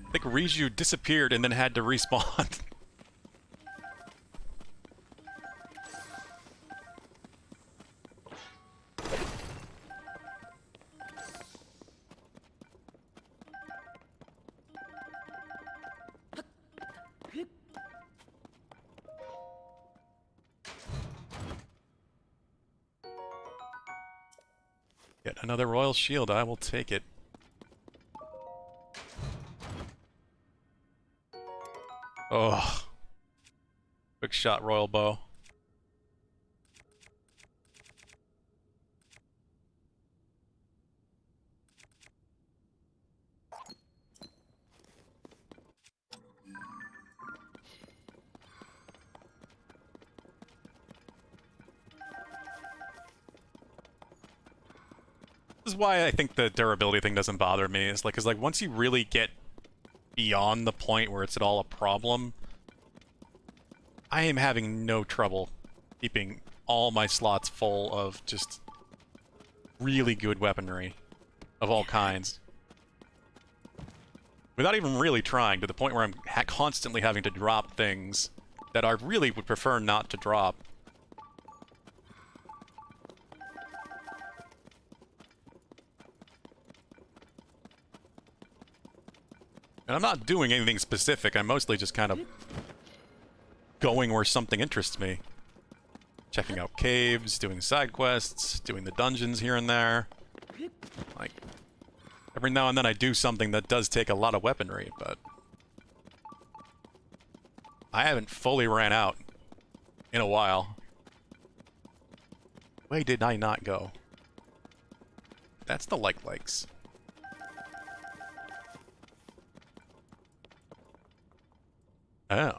I think Riju disappeared and then had to respawn. Get another royal shield, I will take it. Oh. Quick shot royal bow. This is why I think the durability thing doesn't bother me. It's like, cause like once you really get beyond the point where it's at all a problem, I am having no trouble keeping all my slots full of just really good weaponry of all kinds. Without even really trying, to the point where I'm constantly having to drop things that I really would prefer not to drop. And I'm not doing anything specific, I'm mostly just kind of going where something interests me. Checking out caves, doing side quests, doing the dungeons here and there. Like, every now and then I do something that does take a lot of weaponry, but I haven't fully ran out in a while. Where did I not go? That's the likes. Oh.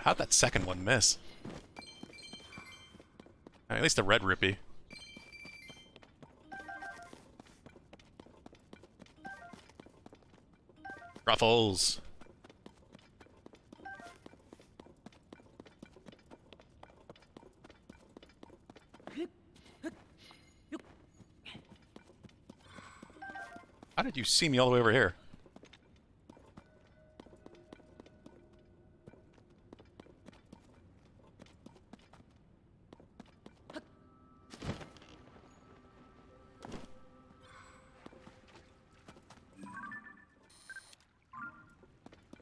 How'd that second one miss? At least a red rupee. Ruffles. How did you see me all the way over here?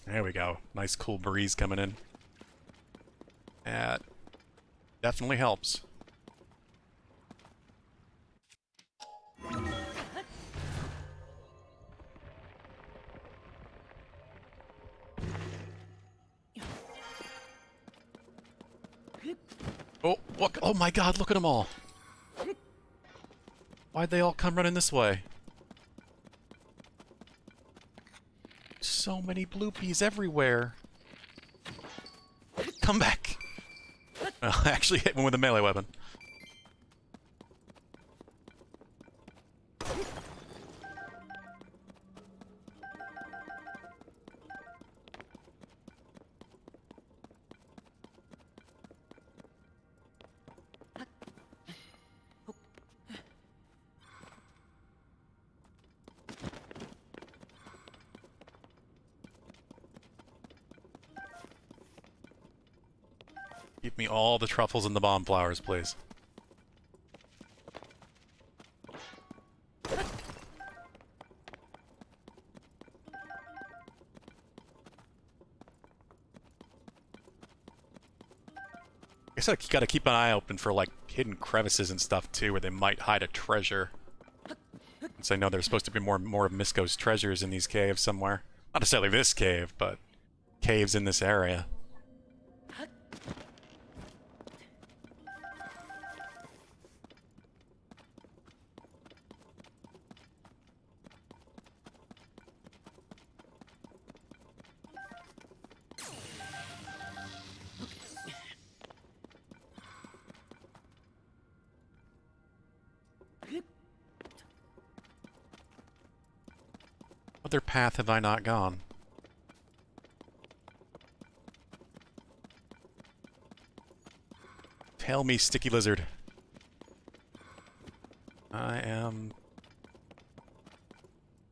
There we go. Nice cool breeze coming in. That definitely helps. Oh, what? Oh my god, look at them all. Why'd they all come running this way? So many bloopies everywhere. Come back. Well, I actually hit one with a melee weapon. Give me all the truffles and the bomb flowers, please. I guess I gotta keep an eye open for, like, hidden crevices and stuff, too, where they might hide a treasure. Since I know there's supposed to be more of Misko's treasures in these caves somewhere. Not necessarily this cave, but caves in this area. What other path have I not gone? Tell me, sticky lizard. I am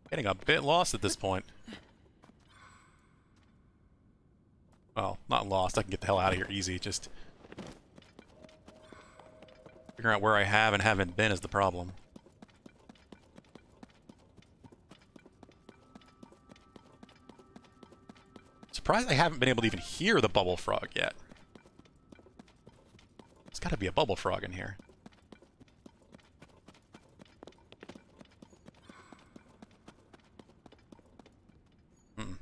getting a bit lost at this point. Well, not lost. I can get the hell out of here easy. Just figuring out where I have and haven't been is the problem. Surprised I haven't been able to even hear the bubble frog yet. There's gotta be a bubble frog in here. Hmm.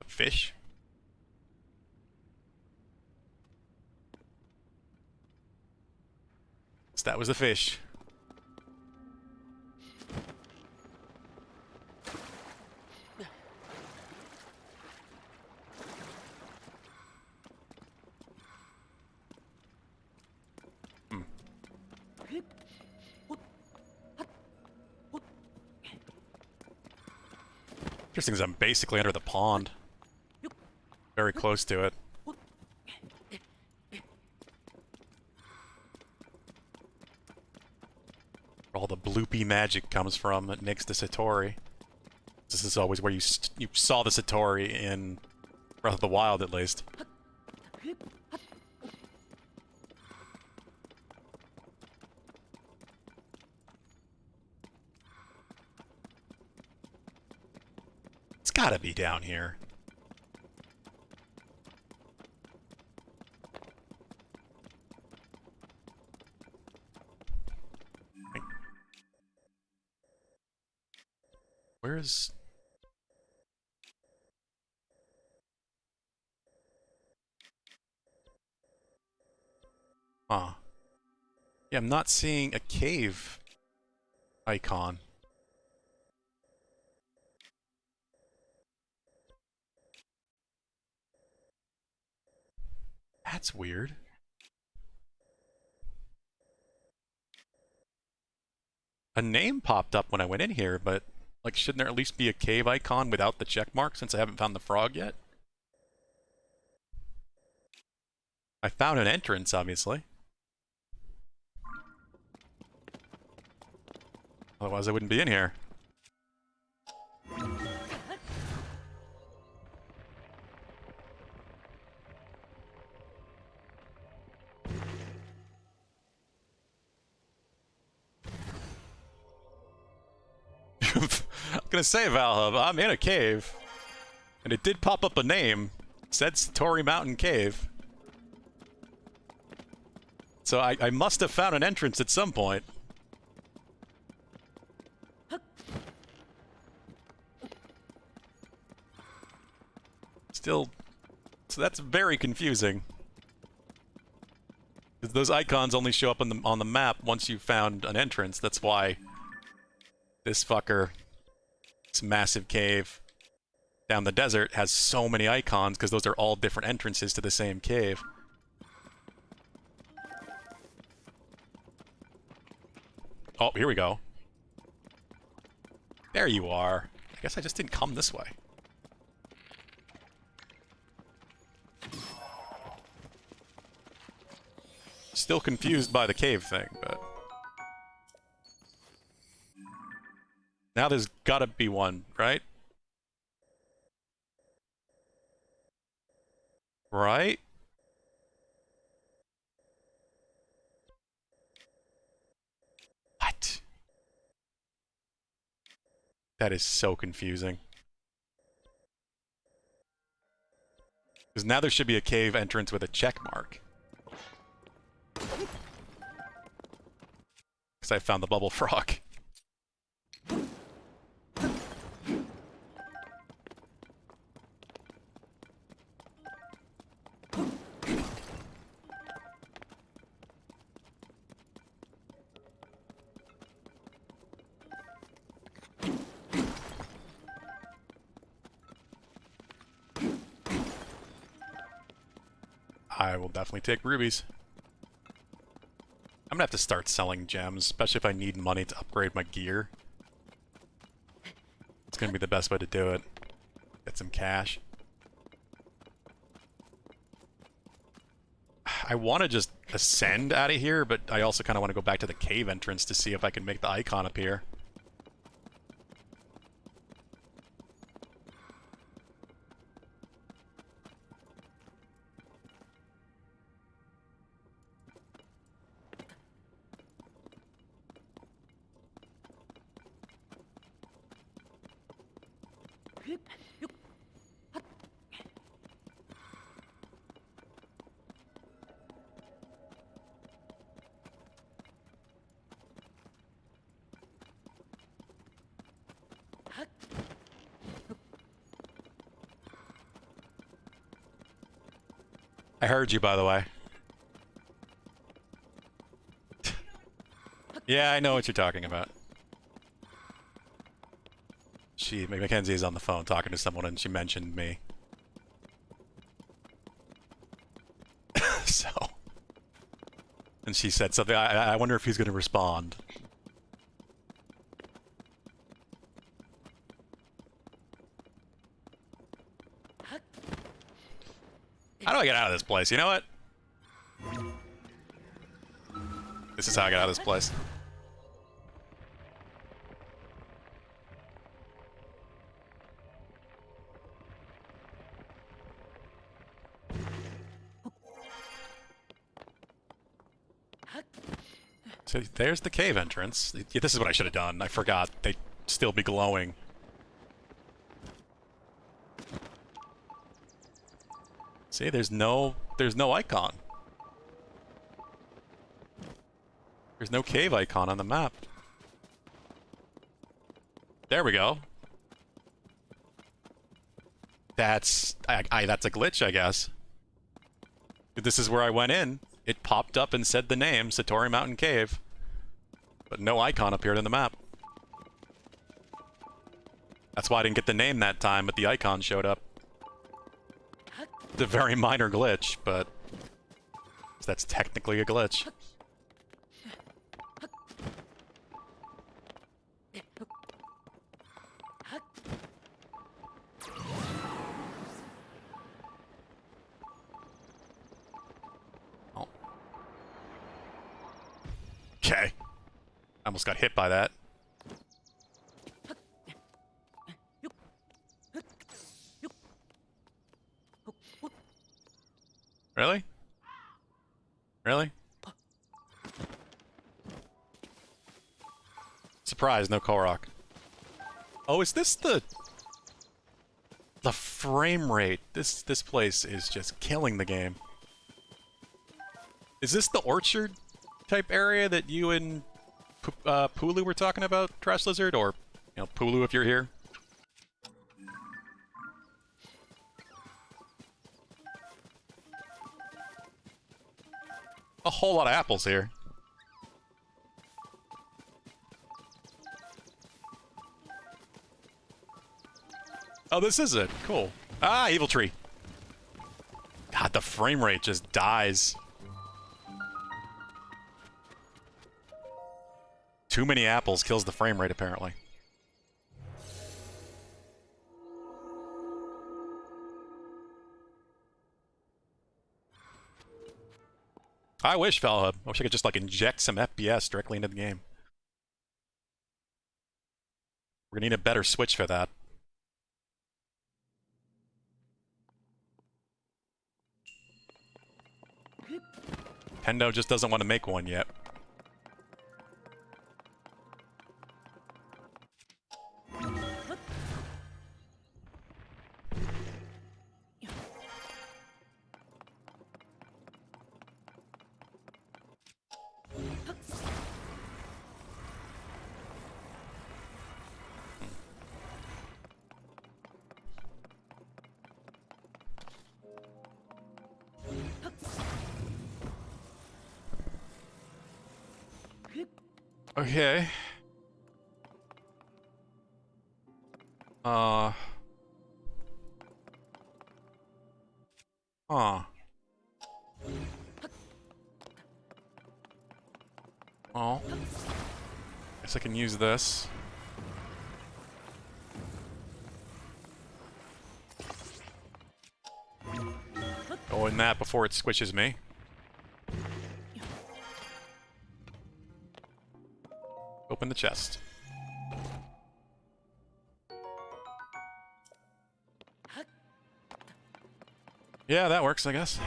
Fish? So that was a fish. Hmm. Interesting is I'm basically under the pond. Very close to it. Where all the bloopy magic comes from that makes the Satori. This is always where you saw the Satori in Breath of the Wild, at least. It's gotta be down here. Where is... Huh. Yeah, I'm not seeing a cave icon. That's weird. A name popped up when I went in here, but, Like, shouldn't there at least be a cave icon without the check mark since I haven't found the frog yet? I found an entrance, obviously. Otherwise I wouldn't be in here. I'm gonna say, Valhub, I'm in a cave. And it did pop up a name. It said Satori Mountain Cave. So I must have found an entrance at some point. Still, so that's very confusing. Those icons only show up on the map once you've found an entrance. That's why this fucker, this massive cave down the desert, has so many icons, because those are all different entrances to the same cave. Oh, here we go. There you are. I guess I just didn't come this way. Still confused by the cave thing, but... Now there's gotta be one, right? Right? What? That is so confusing. Because now there should be a cave entrance with a check mark. Because I found the bubble frog. I will definitely take rubies. I'm gonna have to start selling gems, especially if I need money to upgrade my gear. It's gonna be the best way to do it. Get some cash. I want to just ascend out of here, but I also kind of want to go back to the cave entrance to see if I can make the icon appear. I heard you, by the way. Yeah, I know what you're talking about. Mackenzie's on the phone talking to someone and she mentioned me. So... And she said something, I wonder if he's gonna respond. How do I get out of this place? You know what? This is how I get out of this place. So there's the cave entrance. Yeah, this is what I should have done. I forgot. They'd still be glowing. See, there's no icon. There's no cave icon on the map. There we go. That's that's a glitch, I guess. This is where I went in. It popped up and said the name, Satori Mountain Cave. But no icon appeared on the map. That's why I didn't get the name that time, but the icon showed up. It's a very minor glitch, but that's technically a glitch. I almost got hit by that. Really? Really? Surprise, no Korok. Oh, is this the frame rate? This place is just killing the game. Is this the orchard type area that you and Pulu were talking about, Trash Lizard? Or, you know, Pulu if you're here? A whole lot of apples here. Oh, this is it. Cool. Ah, Evil Tree. God, the frame rate just dies. Too many apples kills the frame rate, apparently. I wish, Valhub. I wish I could just, like, inject some FPS directly into the game. We're gonna need a better Switch for that. Nintendo just doesn't want to make one yet. Okay. Uh. Huh. Well. Guess I can use this. Go in that before it squishes me. Open the chest. Yeah, that works, I guess.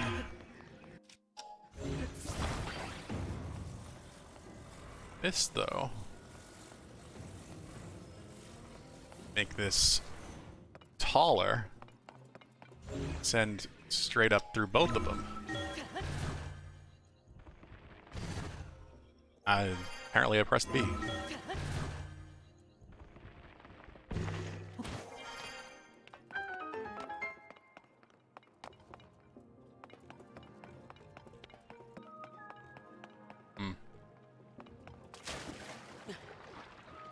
This, though. Make this taller. Send straight up through both of them. Apparently I pressed B.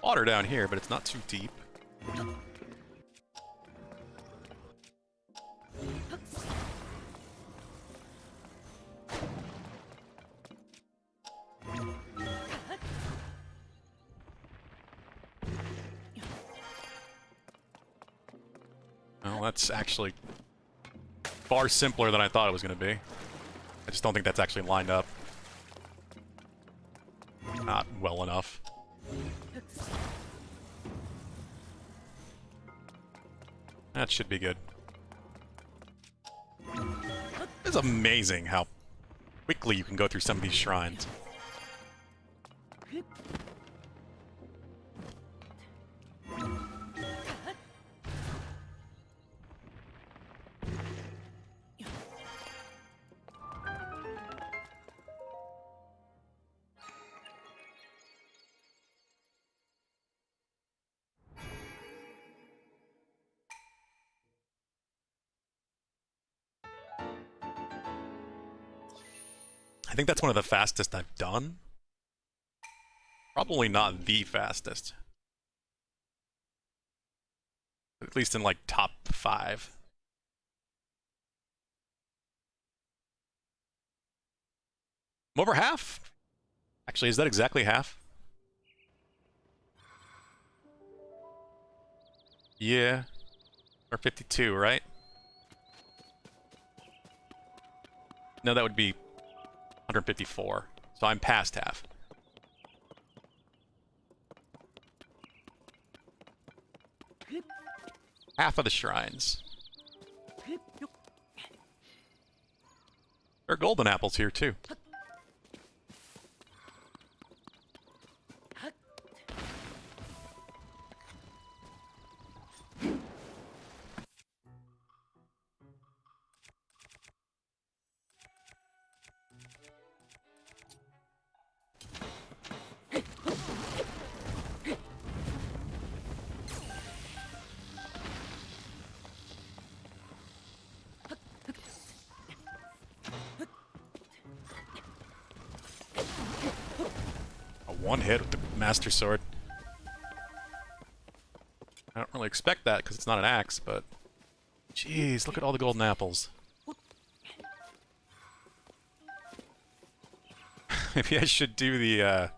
Water down here, but it's not too deep. Well, that's actually far simpler than I thought it was going to be. I just don't think that's actually lined up. Not well enough. That should be good. It's amazing how quickly you can go through some of these shrines. I think that's one of the fastest I've done. Probably not the fastest. At least in, like, top 5. I'm over half? Actually, is that exactly half? Yeah. Or 52, right? No, that would be 154. So I'm past half. half of the shrines. There are golden apples here, too. A one hit with the Master Sword. I don't really expect that because it's not an axe, but... Jeez, look at all the golden apples. Maybe I should do the,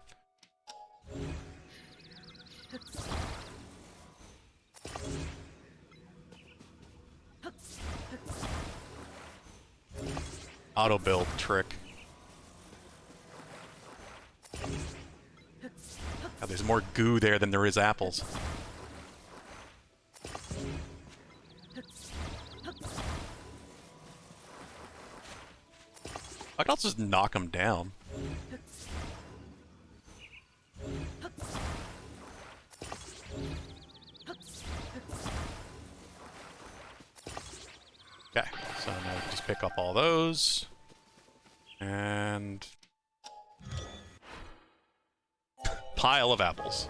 auto-build trick. God, there's more goo there than there is apples. I could also just knock them down. Okay, so now we can just pick up all those. And... pile of apples.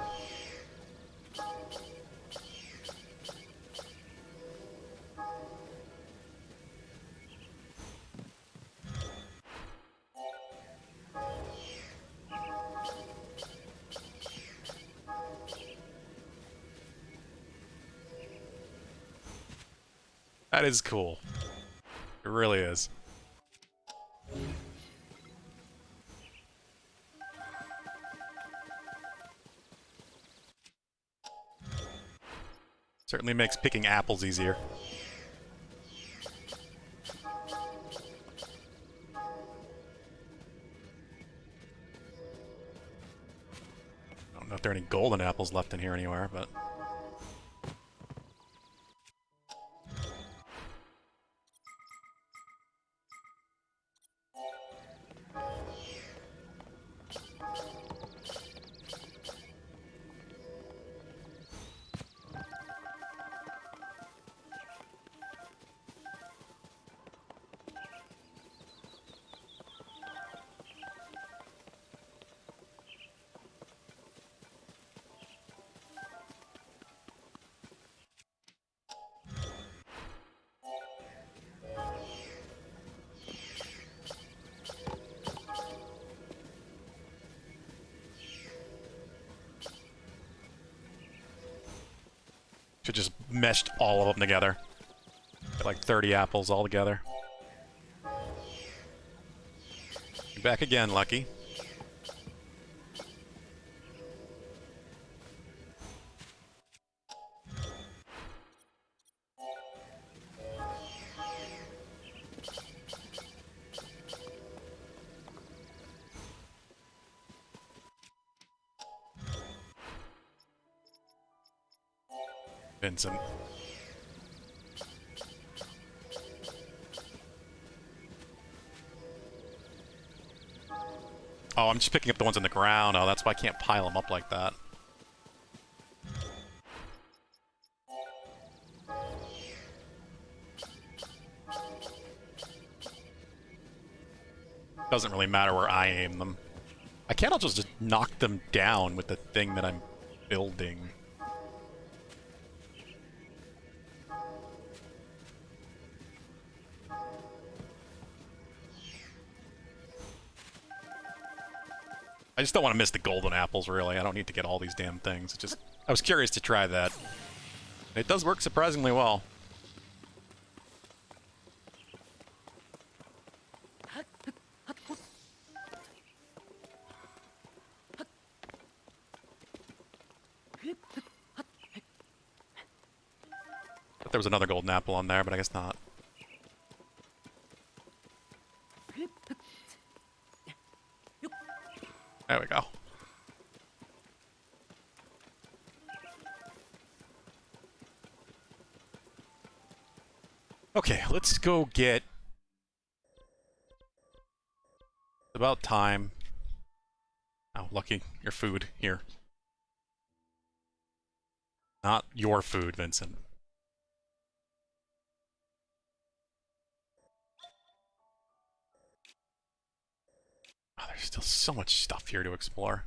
That is cool. It really is. Certainly makes picking apples easier. I don't know if there are any golden apples left in here anywhere, but... should just meshed all of them together. Get like 30 apples all together. You're back again, Lucky. Vincent. Oh, I'm just picking up the ones on the ground. Oh, that's why I can't pile them up like that. Doesn't really matter where I aim them. I can't also just knock them down with the thing that I'm building. I just don't want to miss the golden apples, really. I don't need to get all these damn things. It's just, I was curious to try that. It does work surprisingly well. Thought there was another golden apple on there, but I guess not. There we go. Okay, let's go get... It's about time. Oh, lucky. Your food. Here. Not your food, Vincent. Oh, there's still so much stuff here to explore.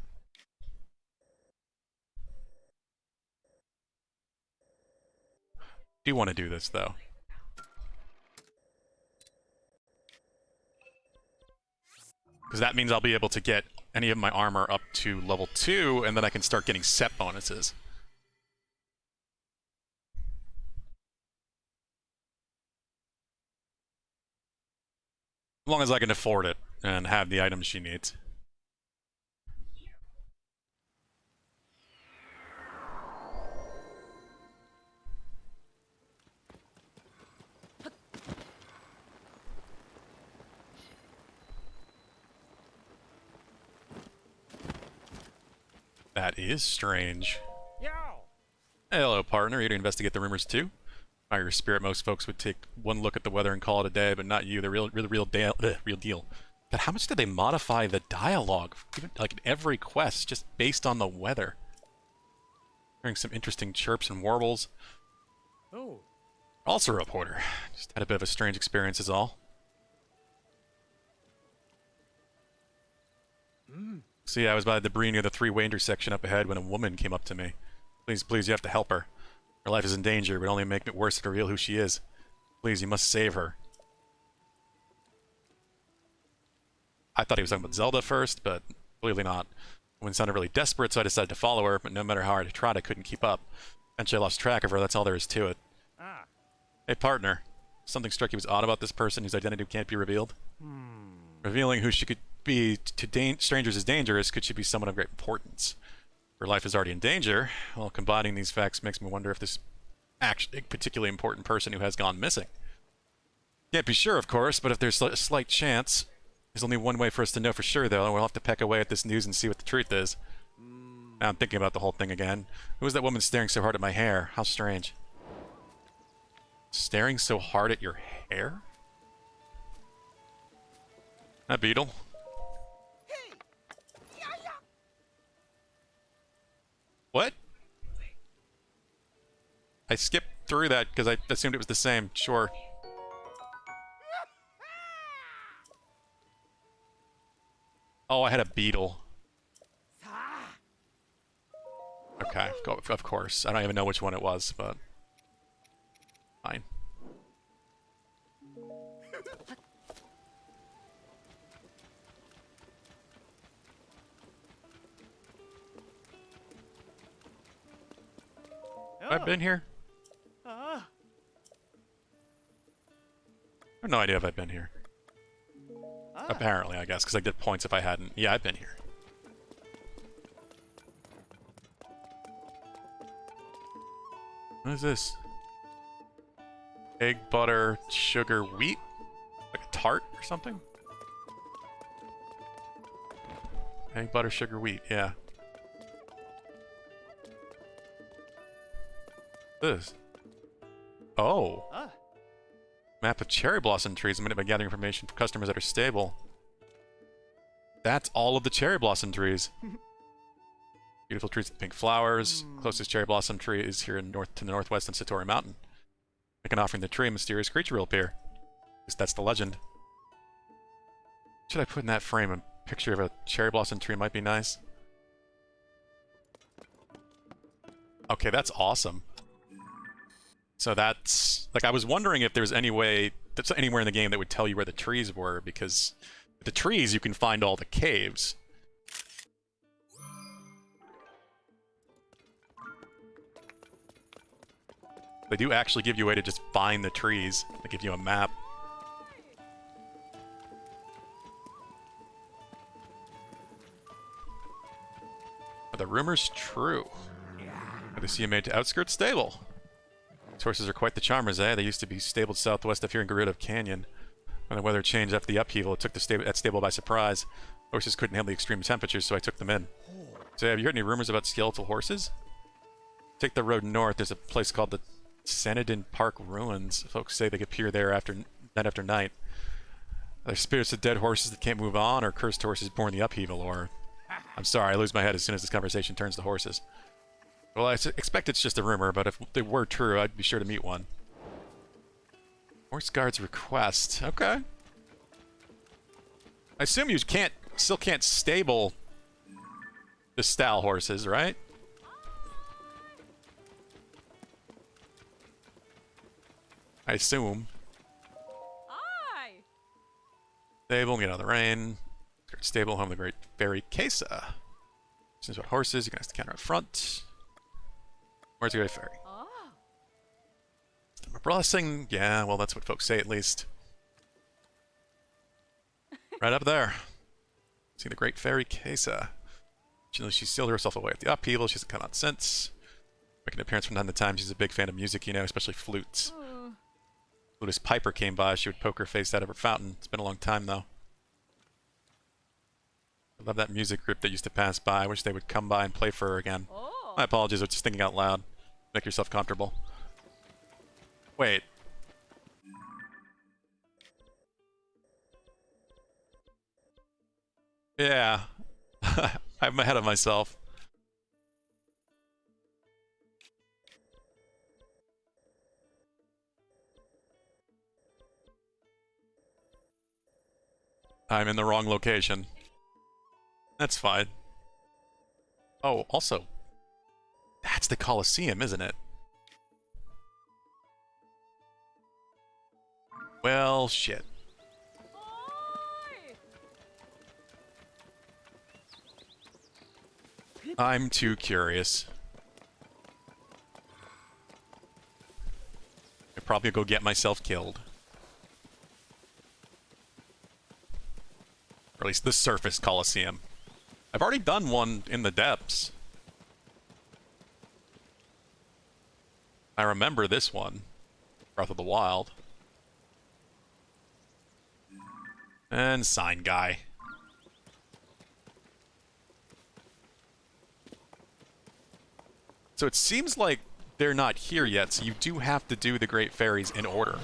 Do want to do this, though. Because that means I'll be able to get any of my armor up to level 2, and then I can start getting set bonuses. As long as I can afford it and have the items she needs. That is strange. Yow! Hey, hello, partner. Here to investigate the rumors too. By your spirit, most folks would take one look at the weather and call it a day, but not you. The real deal. God, how much did they modify the dialogue, even like in every quest, just based on the weather? Hearing some interesting chirps and warbles. Oh. Also a reporter. Just had a bit of a strange experience is all. So yeah, I was by the debris near the three-way intersection up ahead when a woman came up to me. Please, please, you have to help her. Her life is in danger, but only make it worse to reveal who she is. Please, you must save her. I thought he was talking about Zelda first, but clearly not. The woman sounded really desperate, so I decided to follow her, but no matter how hard I tried, I couldn't keep up. Eventually I lost track of her, that's all there is to it. Ah. Hey, partner. Something struck you as odd about this person whose identity can't be revealed? Revealing who she could be to strangers is dangerous. Could she be someone of great importance? Her life is already in danger. Well, combining these facts makes me wonder if this actually a particularly important person who has gone missing. Can't be sure, of course, but if there's a slight chance, there's only one way for us to know for sure, though, and we'll have to peck away at this news and see what the truth is. Now I'm thinking about the whole thing again. Who is that woman staring so hard at my hair? How strange. Staring so hard at your hair? That beetle. What? I skipped through that because I assumed it was the same. Sure. Oh, I had a beetle. Okay, of course. I don't even know which one it was, but... fine. Have I been here? Ah. I have no idea if I've been here. Ah. Apparently, I guess, because I get points if I hadn't. Yeah, I've been here. What is this? Egg, butter, sugar, wheat? Like a tart or something? Egg, butter, sugar, wheat, yeah. This. Oh. Ah. Map of cherry blossom trees made by gathering information from customers that are stable. That's all of the cherry blossom trees. Beautiful trees with pink flowers. Closest cherry blossom tree is here in to the northwest on Satori Mountain. Make an offering to the tree, a mysterious creature will appear. At least that's the legend. What should I put in that frame? A picture of a cherry blossom tree might be nice. Okay, that's awesome. So that's... like, I was wondering if there's any way... that's anywhere in the game that would tell you where the trees were, because with the trees you can find all the caves. They do actually give you a way to just find the trees. They give you a map. Are the rumors true? They see you made to outskirts stable. These horses are quite the charmers, eh? They used to be stabled southwest of here in Gerudo Canyon. When the weather changed after the upheaval, it took that stable by surprise. Horses couldn't handle the extreme temperatures, so I took them in. So have you heard any rumors about skeletal horses? Take the road north. There's a place called the Sanadin Park ruins. Folks say they appear there after night. They're spirits of dead horses that can't move on, or cursed horses born in the upheaval, or... I'm sorry, I lose my head as soon as this conversation turns to horses. Well, I expect it's just a rumor, but if they were true, I'd be sure to meet one. Horse guard's request. Okay. I assume you still can't stable the stall horses, right? I assume. Aye. Stable, get out of the rain. Stable, home of the Great Fairy Kesa. Since about horses, you can ask the counter up front. Where's the Great Fairy? Ah. A blessing? Yeah, well, that's what folks say at least. Right up there. See the Great Fairy Kesa. She sealed herself away at the upheaval. She hasn't come out since. Making an appearance from time to time. She's a big fan of music, you know, especially flutes. Flutist Piper came by. She would poke her face out of her fountain. It's been a long time, though. I love that music group that used to pass by. I wish they would come by and play for her again. Oh. My apologies, I was just thinking out loud. Make yourself comfortable. Wait. Yeah. I'm ahead of myself. I'm in the wrong location. That's fine. Oh, also, that's the Colosseum, isn't it? Well, shit. I'm too curious. I'd probably go get myself killed. Or at least the surface Colosseum. I've already done one in the depths. I remember this one. Breath of the Wild. And sign guy. So it seems like they're not here yet, so you do have to do the Great Fairies in order.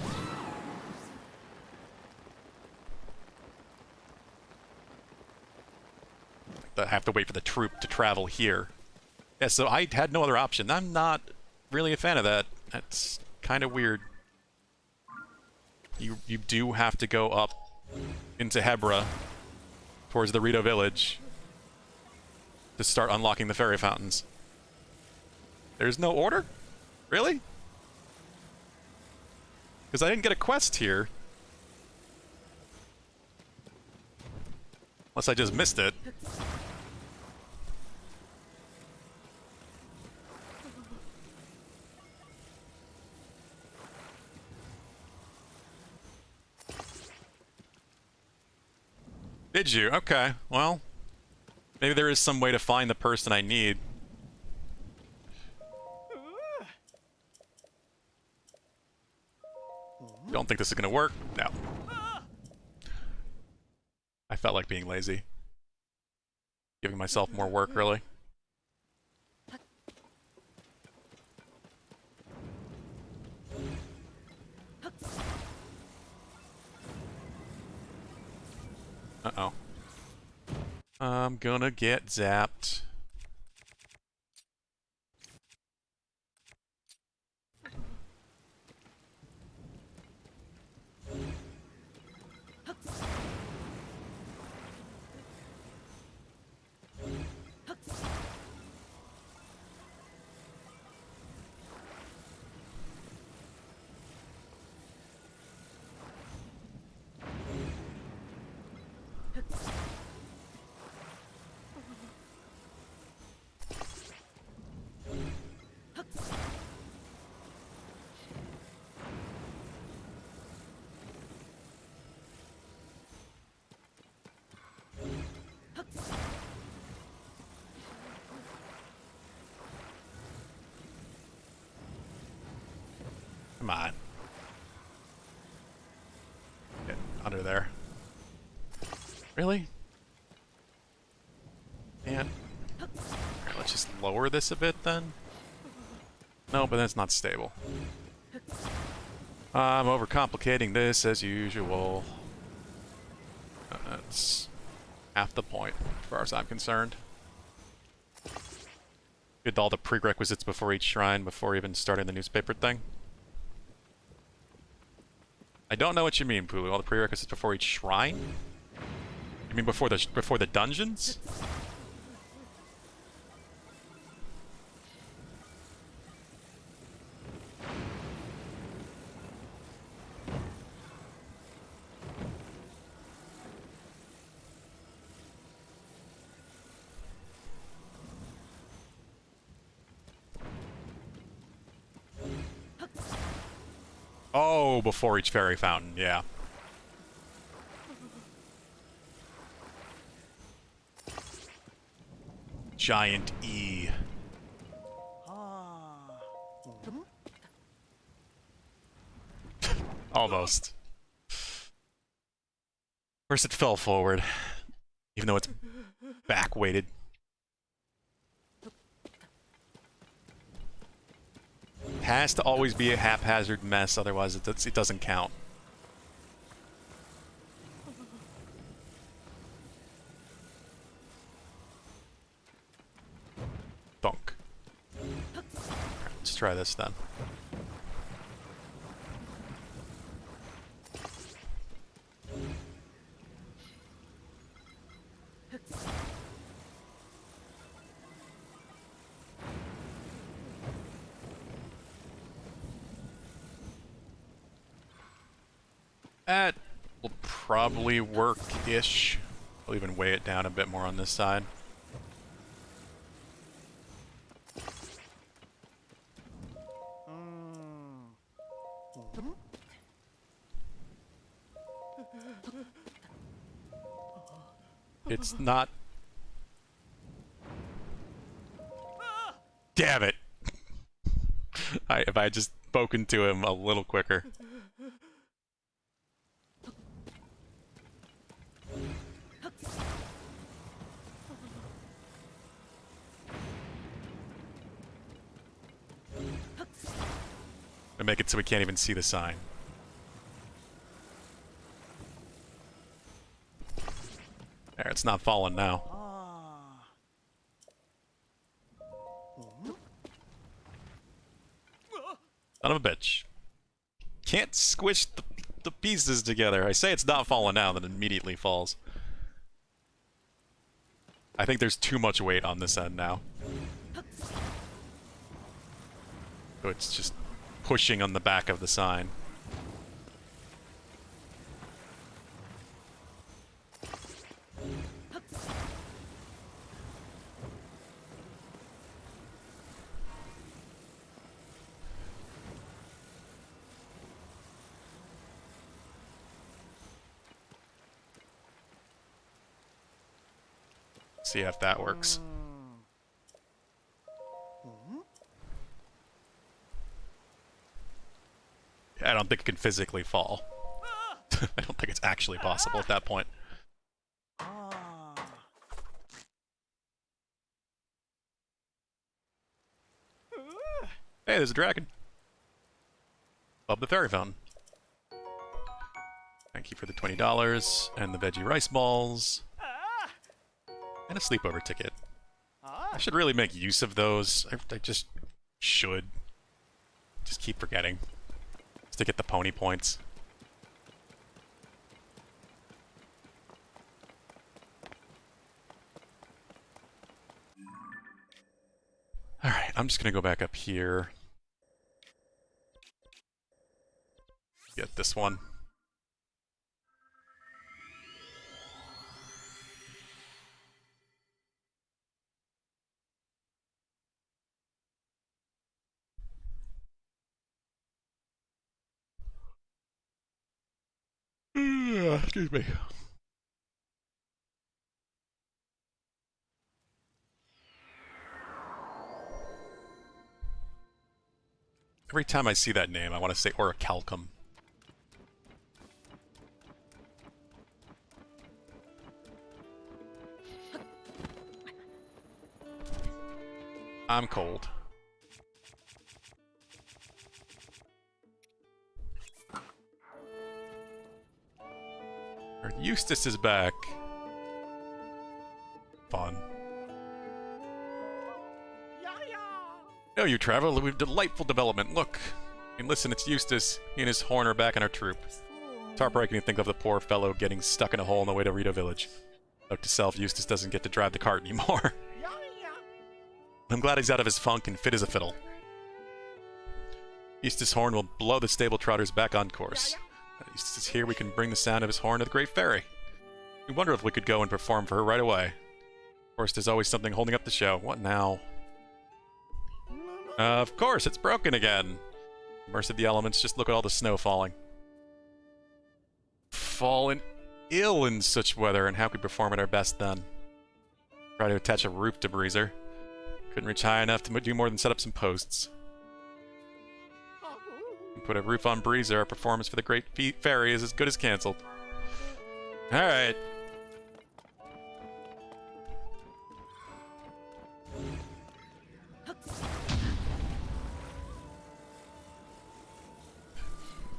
I have to wait for the troop to travel here. Yeah, so I had no other option. I'm not really a fan of that. That's kind of weird. You do have to go up into Hebra towards the Rito village to start unlocking the fairy fountains. There's no order? Really? Because I didn't get a quest here. Unless I just missed it. Did you? Okay, well, maybe there is some way to find the person I need. Don't think this is gonna work? No. I felt like being lazy. Giving myself more work, really. Uh-oh. I'm gonna get zapped. Come on. Get under there. Really? Man. Alright, let's just lower this a bit then. No, but that's not stable. I'm overcomplicating this as usual. That's half the point, as far as I'm concerned. Did all the prerequisites before each shrine, before even starting the newspaper thing. I don't know what you mean, Pulu. All the prerequisites before each shrine? You mean before the dungeons? Oh, before each fairy fountain, yeah. Giant E. Ah. Almost. First it fell forward, even though it's back-weighted. Has to always be a haphazard mess, otherwise it doesn't count. Thunk. Alright, let's try this then. That will probably work-ish. I'll even weigh it down a bit more on this side. It's not... Damn it! If I had just spoken to him a little quicker. And make it so we can't even see the sign. There, it's not falling now. Son of a bitch. Can't squish the pieces together. I say it's not falling now, then it immediately falls. I think there's too much weight on this end now. So it's just pushing on the back of the sign. See if that works. I don't think it can physically fall. I don't think it's actually possible at that point. Hey, there's a dragon. Above the fairy fountain. Thank you for the $20 and the veggie rice balls. And a sleepover ticket. I should really make use of those. I just should. Just keep forgetting. Just to get the pony points. Alright, I'm just gonna go back up here. Get this one. Excuse me. Every time I see that name, I want to say Orichalcum. I'm cold. Eustace is back. Fun. Oh, you traveler, we've delightful development. Look. And listen, it's Eustace. He and his horn are back in our troop. It's heartbreaking to think of the poor fellow getting stuck in a hole on the way to Rito Village. Note to self, Eustace doesn't get to drive the cart anymore. I'm glad he's out of his funk and fit as a fiddle. Eustace's horn will blow the stable trotters back on course. Eustace is here, we can bring the sound of his horn to the Great Fairy. We wonder if we could go and perform for her right away. Of course, there's always something holding up the show. What now? Of course, it's broken again. Mercy of the elements, just look at all the snow falling. Fallen ill in such weather, and how could we perform at our best then? Try to attach a roof to Breezer. Couldn't reach high enough to do more than set up some posts. Put a roof on Breezer, our performance for the Great Fairy is as good as cancelled. Alright.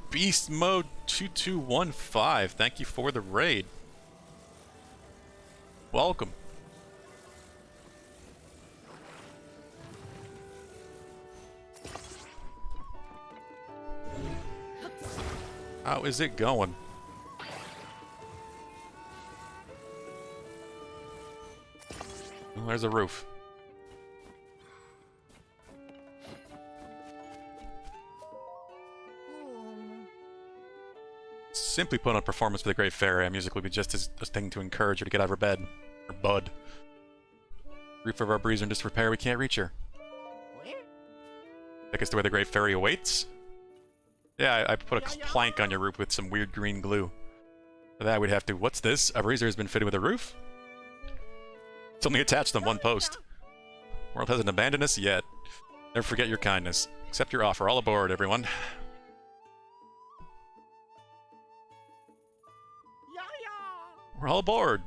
Beast Mode 2215, thank you for the raid. Welcome. How is it going? Well, there's a roof. Simply put on a performance for the Great Fairy, our music would be just as a thing to encourage her to get out of her bed. Or bud. Roof of our Breezer in disrepair, we can't reach her. Take us to where the Great Fairy awaits? Yeah, I put a plank on your roof with some weird green glue. For that, we'd have to... What's this? A Breezer has been fitted with a roof? It's only attached on one post. World hasn't abandoned us yet. Never forget your kindness. Accept your offer. All aboard, everyone. We're all aboard.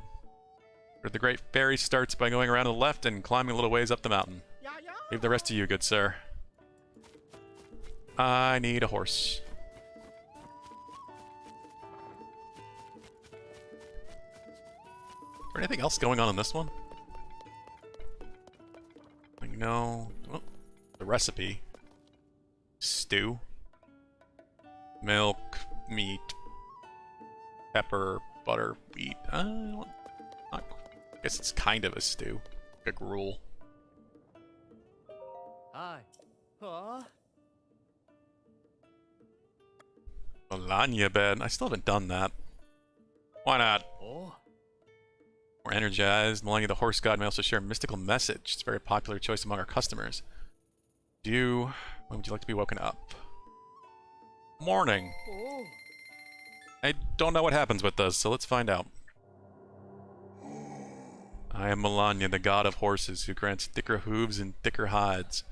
Where the Great Fairy starts by going around to the left and climbing a little ways up the mountain. Leave the rest to you, good sir. I need a horse. Is there anything else going on in this one? No. Oh, the recipe. Stew. Milk. Meat. Pepper. Butter. Wheat. I guess it's kind of a stew. Like a gruel. Hi. Huh? Melania bed. I still haven't done that. Why not? Oh. We're energized. Melania the horse god may also share a mystical message. It's a very popular choice among our customers. When would you like to be woken up? Morning. Oh. I don't know what happens with this, so let's find out. I am Melania, the god of horses, who grants thicker hooves and thicker hides.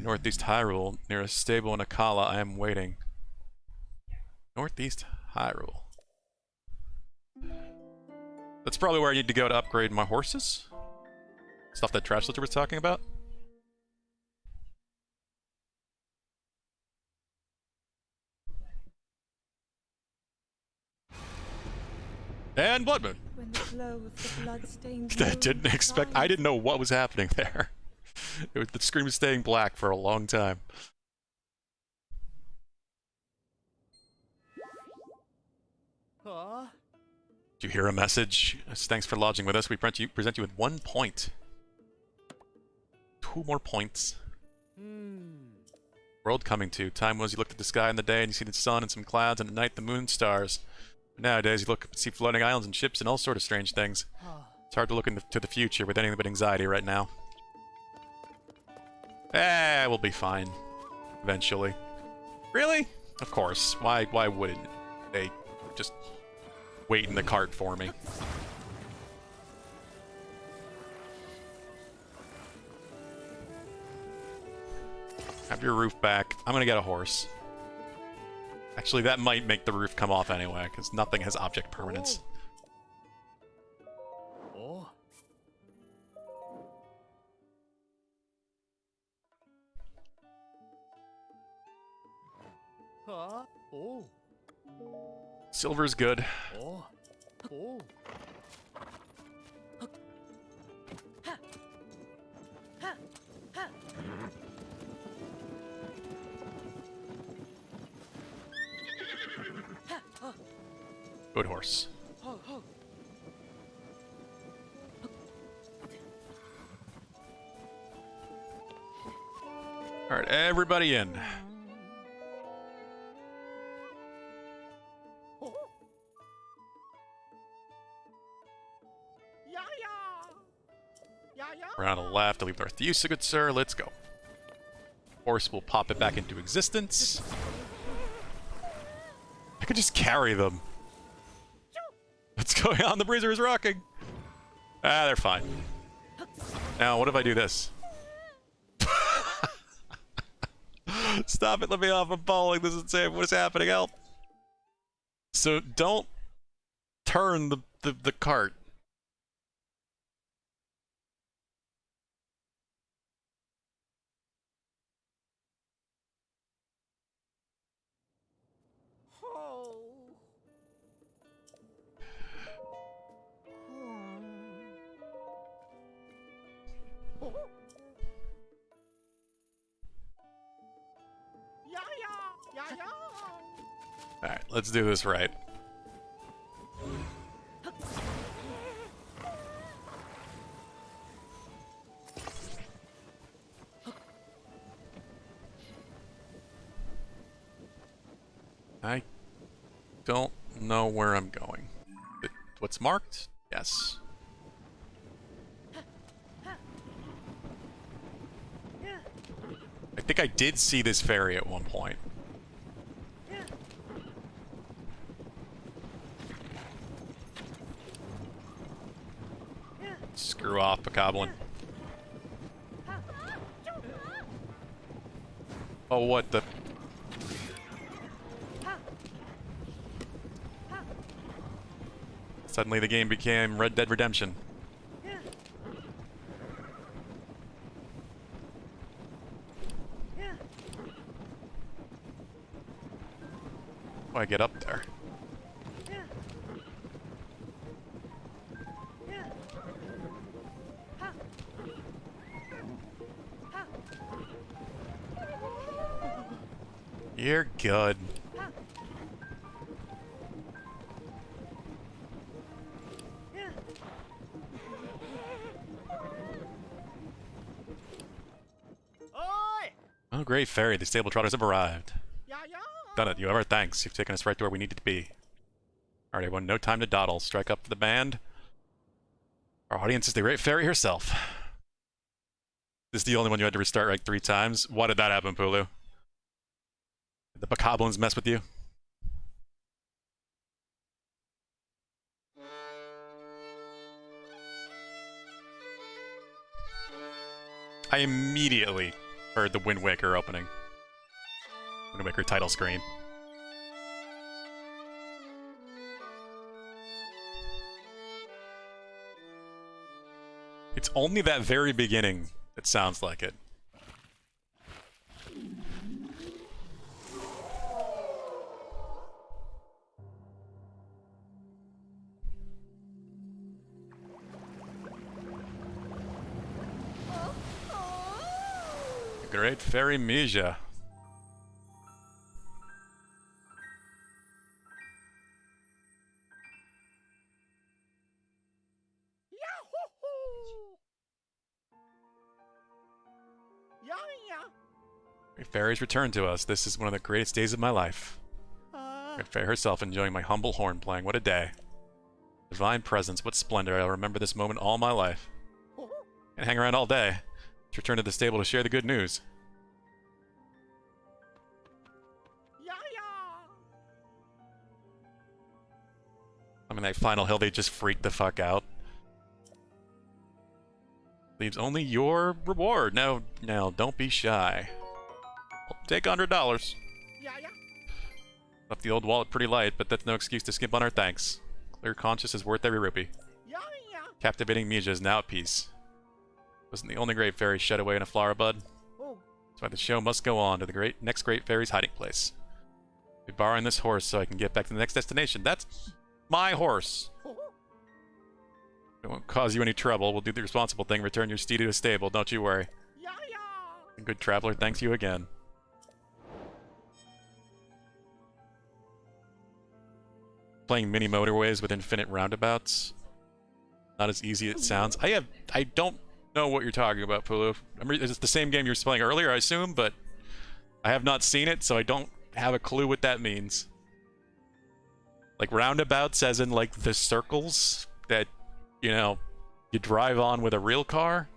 Northeast Hyrule, near a stable in Akala, I am waiting. Northeast Hyrule. That's probably where I need to go to upgrade my horses. Stuff that Trash Litter was talking about. And Blood Moon. When the glow of the blood-stained I didn't expect. I didn't know what was happening there. The screen was staying black for a long time. Huh? Did you hear a message? Thanks for lodging with us. We present you with 1 point. 2 more points. World coming to. Time was you looked at the sky in the day and you see the sun and some clouds, and at night the moon and stars. Nowadays you look up and see floating islands and ships and all sort of strange things. It's hard to look into the future with anything but anxiety right now. We'll be fine. Eventually. Really? Of course. Why wouldn't they just wait in the cart for me? Have your roof back. I'm gonna get a horse. Actually, that might make the roof come off anyway, because nothing has object permanence. Oh. Huh? Oh. Silver's good. Oh. Oh. Good horse. Ho, ho. Alright, everybody in. Around the left to leave Northeast, good sir. Let's go. Horse will pop it back into existence. I could just carry them. What's going on? The breezer is rocking. Ah, they're fine. Now, what if I do this? Stop it, let me off. I'm falling. This is insane. What is happening? Help. So don't turn the cart. Alright, let's do this right. I don't know where I'm going. What's marked? Yes. I think I did see this ferry at one point. Screw off, Bokoblin. Oh, what the... Suddenly the game became Red Dead Redemption. How do I get up there? You're good. Oh, great fairy. The stable trotters have arrived. Done it. You have our thanks. You've taken us right to where we needed to be. Alright, everyone. No time to dawdle. Strike up for the band. Our audience is the great fairy herself. This is the only one you had to restart like 3 times. Why did that happen, Pulu? Did the Bokoblins mess with you? I immediately heard the Wind Waker opening. Wind Waker title screen. It's only that very beginning that sounds like it. Great Fairy Mija. Great Fairy's returned to us. This is one of the greatest days of my life. Great Fairy herself enjoying my humble horn playing. What a day. Divine presence, what splendor. I'll remember this moment all my life. Can't hang around all day. Let's return to the stable to share the good news. I mean, that final hill, they just freaked the fuck out. Leaves only your reward. Now, don't be shy. I'll take $100. Left the old wallet pretty light, but that's no excuse to skimp on our thanks. Clear conscience is worth every rupee. Captivating Mija is now at peace. Wasn't the only great fairy shut away in a flower bud. That's why the show must go on to the next great fairy's hiding place. I'll be borrowing this horse so I can get back to the next destination. That's my horse. It won't cause you any trouble. We'll do the responsible thing. Return your steed to a stable. Don't you worry. Good traveler, thanks you again. Playing mini motorways with infinite roundabouts. Not as easy as it sounds. I don't know what you're talking about, Pulu. It's the same game you were playing earlier, I assume, but I have not seen it, so I don't have a clue what that means. Like roundabouts as in like the circles that, you know, you drive on with a real car?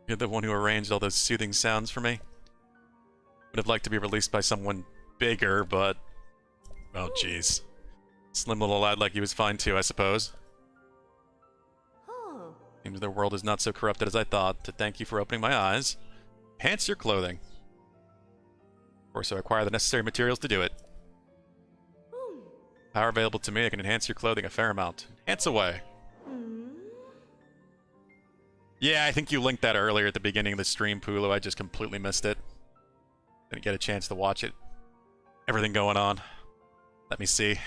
You're the one who arranged all those soothing sounds for me. Would have liked to be released by someone bigger, but... oh, jeez. Slim little lad like you was fine too, I suppose. Seems their world is not so corrupted as I thought. To thank you for opening my eyes. Enhance your clothing. Of course, I acquire the necessary materials to do it. Power available to me, I can enhance your clothing a fair amount. Enhance away. Yeah, I think you linked that earlier at the beginning of the stream, Pulu. I just completely missed it. Didn't get a chance to watch it. Everything going on. Let me see.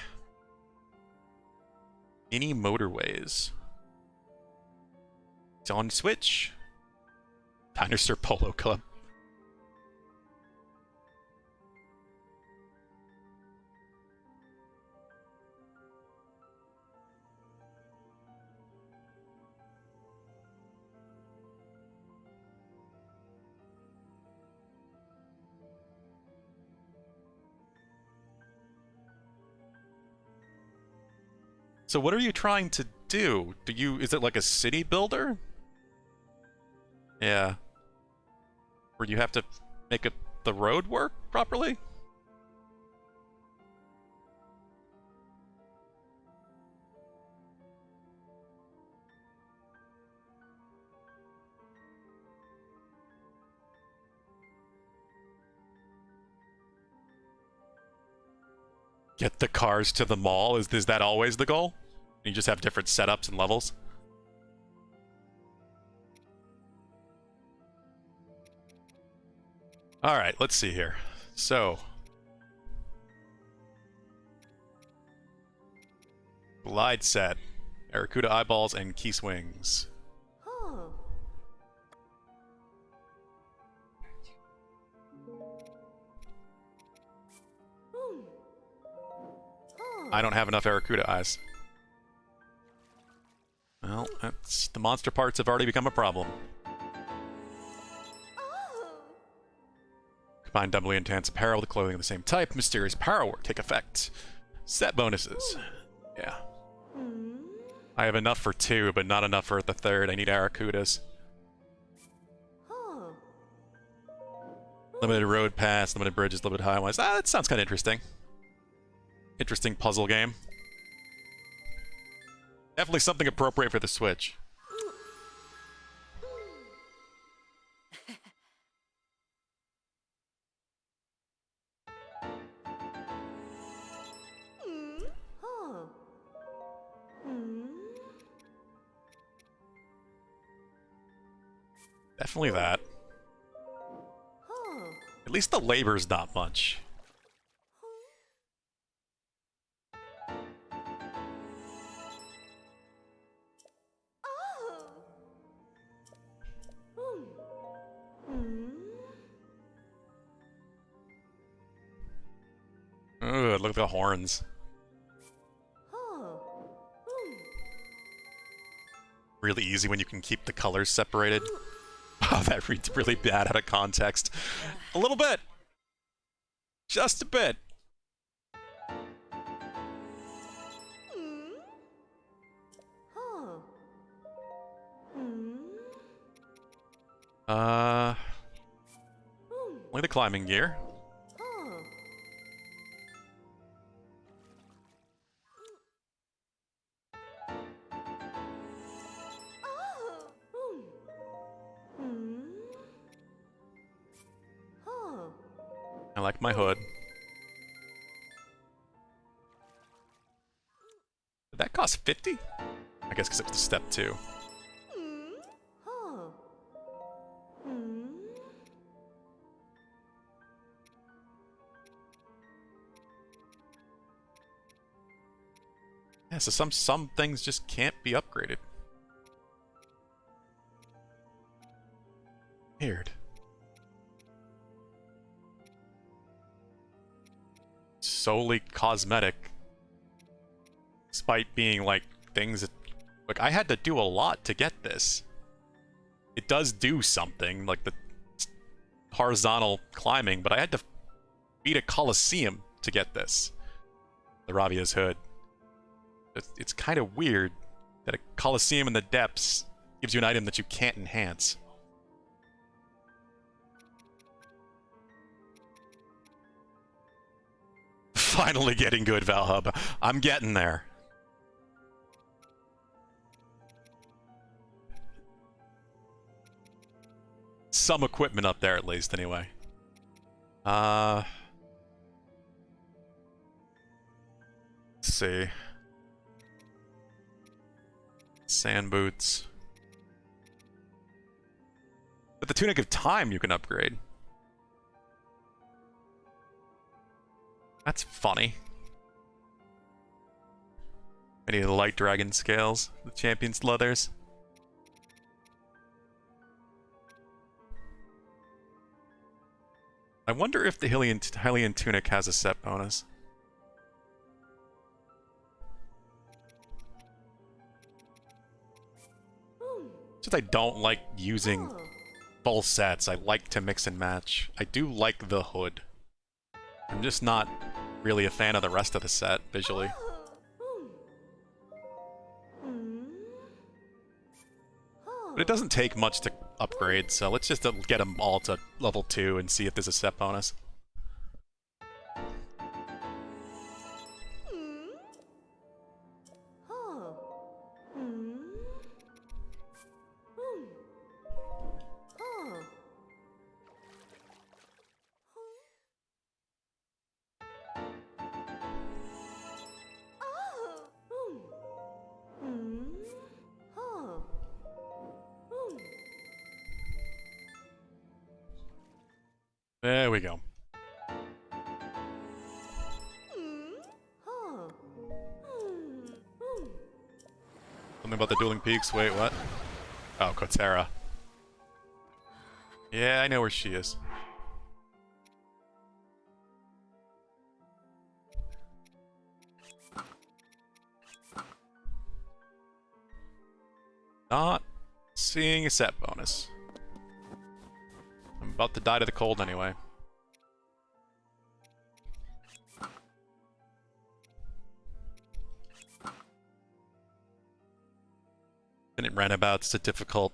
Mini motorways. It's on Switch. Dinosaur Polo Club. So what are you trying to do? Is it like a city builder? Yeah. Where you have to make the road work properly? Get the cars to the mall? Is that always the goal? You just have different setups and levels? Alright, let's see here. So... glide set. Aracuda eyeballs and key swings. I don't have enough Aracuda eyes. Well, the monster parts have already become a problem. Combine doubly intense apparel with clothing of the same type. Mysterious power work take effect. Set bonuses. Yeah. I have enough for 2, but not enough for the 3rd. I need Aracudas. Limited road pass, limited bridges, limited highways. That sounds kind of interesting. Interesting puzzle game. Definitely something appropriate for the Switch. Definitely that. At least the labor's not much. Ugh, look at the horns. Really easy when you can keep the colors separated. Oh, that reads really bad out of context. A little bit. Just a bit. Only the climbing gear. I like my hood. Did that cost 50? I guess because it was step 2. Yeah, so some things just can't be upgraded. Weird. Solely cosmetic. Despite being like things that, like, I had to do a lot to get this. It does do something, like the horizontal climbing, but I had to beat a Colosseum to get this. The Ravia's Hood. It's kind of weird that a Colosseum in the depths gives you an item that you can't enhance. Finally getting good, Valhub. I'm getting there. Some equipment up there at least, anyway. Let's see. Sand boots. But the Tunic of Time you can upgrade. That's funny. Any of the Light Dragon scales, the Champion's leathers. I wonder if the Hylian Tunic has a set bonus. Just I don't like using full sets. I like to mix and match. I do like the hood. I'm just not really a fan of the rest of the set, visually. But it doesn't take much to upgrade, so let's just get them all to level 2 and see if there's a set bonus. There we go. Something about the dueling peaks? Wait, what? Oh, Kotera. Yeah, I know where she is. Not seeing a set bonus. I'm about to die to the cold anyway. And it roundabouts a difficult.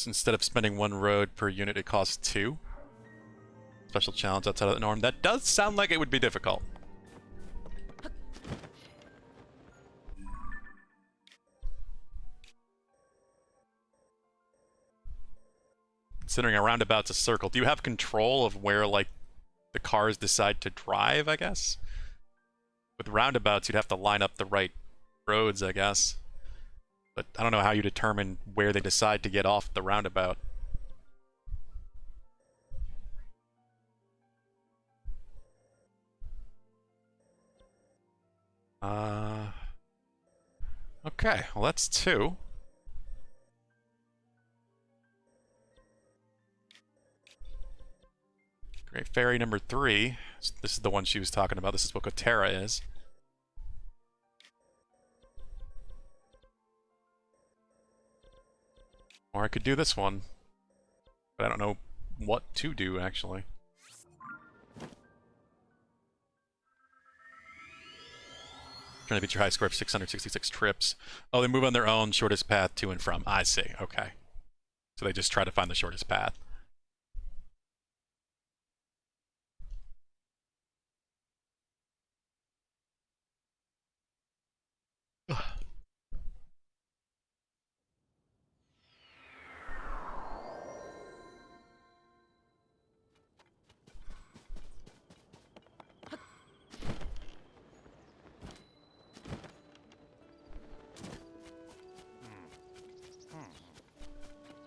Instead of spending 1 road per unit, it costs 2. Special challenge outside of the norm. That does sound like it would be difficult. Considering a roundabout's a circle, do you have control of where, like, the cars decide to drive, I guess? With roundabouts, you'd have to line up the right roads, I guess. But I don't know how you determine where they decide to get off the roundabout. Okay, well that's 2. Great Fairy number 3. This is the one she was talking about. This is what Kotera is. Or I could do this one. But I don't know what to do, actually. Trying to beat your high score of 666 trips. Oh, they move on their own, shortest path to and from. I see, okay. So they just try to find the shortest path.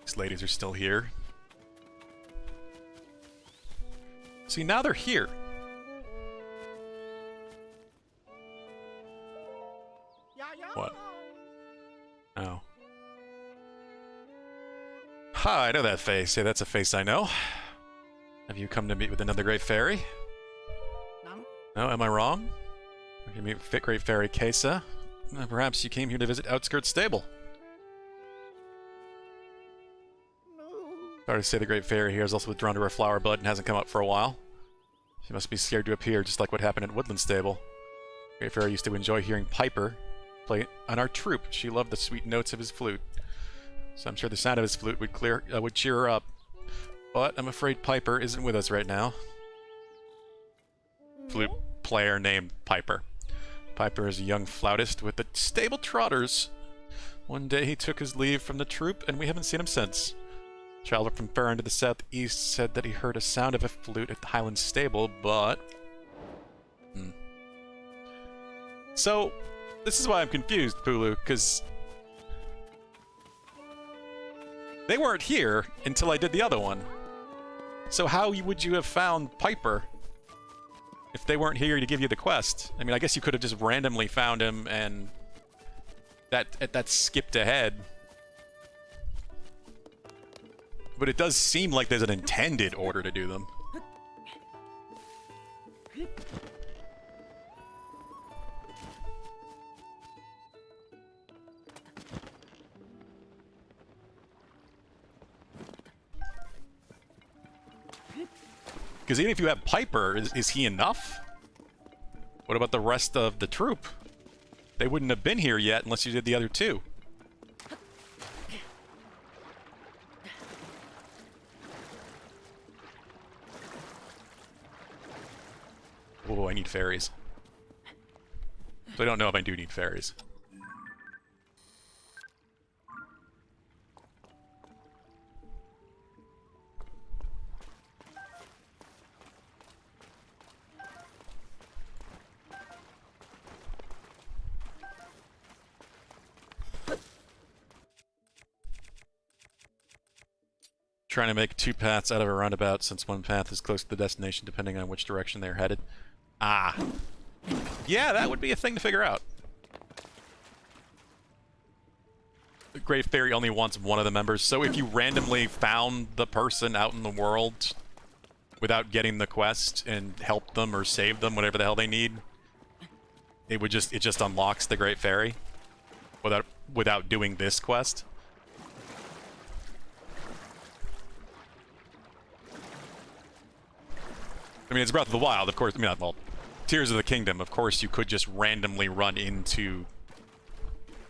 These ladies are still here. See, now they're here. What? Oh. Ha, I know that face. Yeah, that's a face I know. Have you come to meet with another great fairy? No, am I wrong? You meet with great fairy Kesa. Perhaps you came here to visit Outskirts Stable. Sorry to say the great fairy here is also withdrawn to her flower bud and hasn't come up for a while. She must be scared to appear, just like what happened at Woodland Stable. Great fairy used to enjoy hearing Piper play on our troupe. She loved the sweet notes of his flute. So I'm sure the sound of his flute would cheer her up. But I'm afraid Piper isn't with us right now. Flute player named Piper. Piper is a young flautist with the stable trotters. One day he took his leave from the troupe, and we haven't seen him since. A traveler from far into the southeast said that he heard a sound of a flute at the Highland Stable, but... So, this is why I'm confused, Pulu, because... they weren't here until I did the other one. So how would you have found Piper if they weren't here to give you the quest? I mean, I guess you could have just randomly found him and that skipped ahead. But it does seem like there's an intended order to do them. Because even if you have Piper, is he enough? What about the rest of the troupe? They wouldn't have been here yet unless you did the other two. Oh, I need fairies. So I don't know if I do need fairies. Trying to make two paths out of a roundabout since one path is close to the destination depending on which direction they're headed. Ah. Yeah, that would be a thing to figure out. The Great Fairy only wants one of the members, so if you randomly found the person out in the world without getting the quest and helped them or saved them, whatever the hell they need, it just unlocks the Great Fairy without doing this quest. I mean, it's Breath of the Wild, of course. I mean, well, Tears of the Kingdom, of course, you could just randomly run into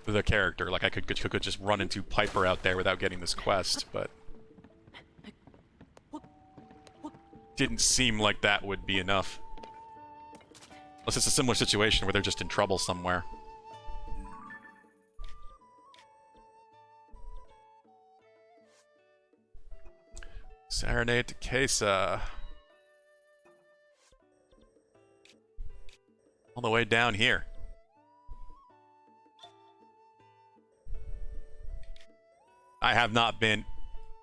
the character. Like, I could just run into Piper out there without getting this quest, but... didn't seem like that would be enough. Unless it's a similar situation where they're just in trouble somewhere. Serenade to Kesa. All the way down here. I have not been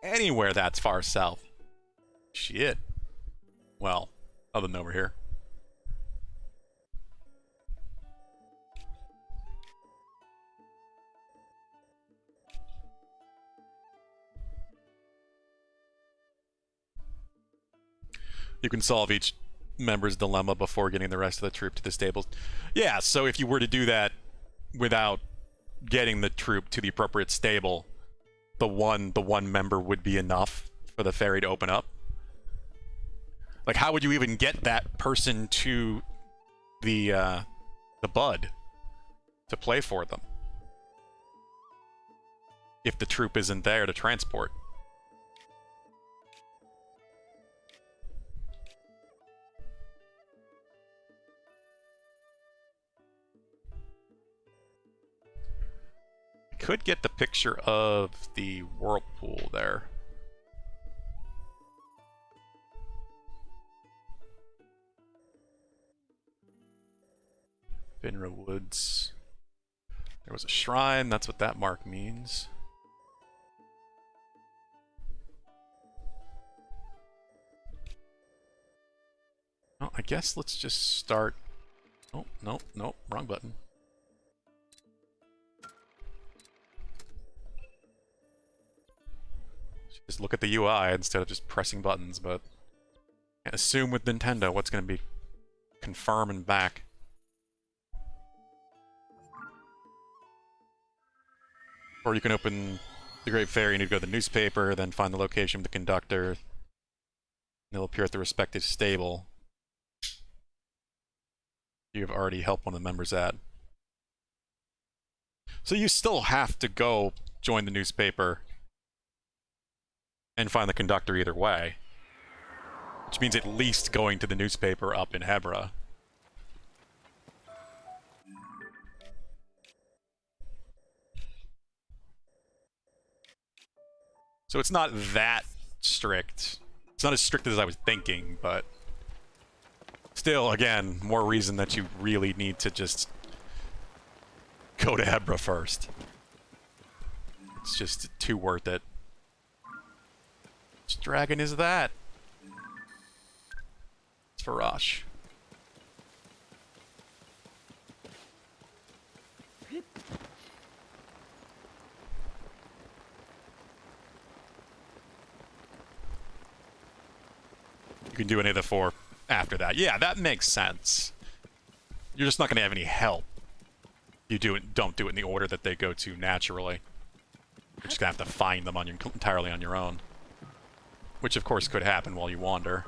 anywhere that's far south. Shit. Well, other than over here. You can solve each member's dilemma before getting the rest of the troop to the stables. Yeah, so if you were to do that without getting the troop to the appropriate stable, the one member would be enough for the fairy to open up. Like, how would you even get that person to the bud to play for them if the troop isn't there to transport? Could get the picture of the whirlpool there. Finra Woods. There was a shrine, that's what that mark means. Oh, I guess let's just start... Oh, no, wrong button. Just look at the UI instead of just pressing buttons, but can't assume with Nintendo what's going to be confirm and back. Or you can open the Great Fair, you need to go to the newspaper, then find the location of the conductor, and they'll appear at the respective stable you have already helped one of the members at. So you still have to go join the newspaper and find the conductor either way. Which means at least going to the newspaper up in Hebra. So it's not that strict. It's not as strict as I was thinking, but still, again, more reason that you really need to just go to Hebra first. It's just too worth it. Which dragon is that? It's Farash. You can do any of the 4 after that. Yeah, that makes sense. You're just not going to have any help. You don't do it in the order that they go to naturally. You're just going to have to find them entirely on your own. Which, of course, could happen while you wander.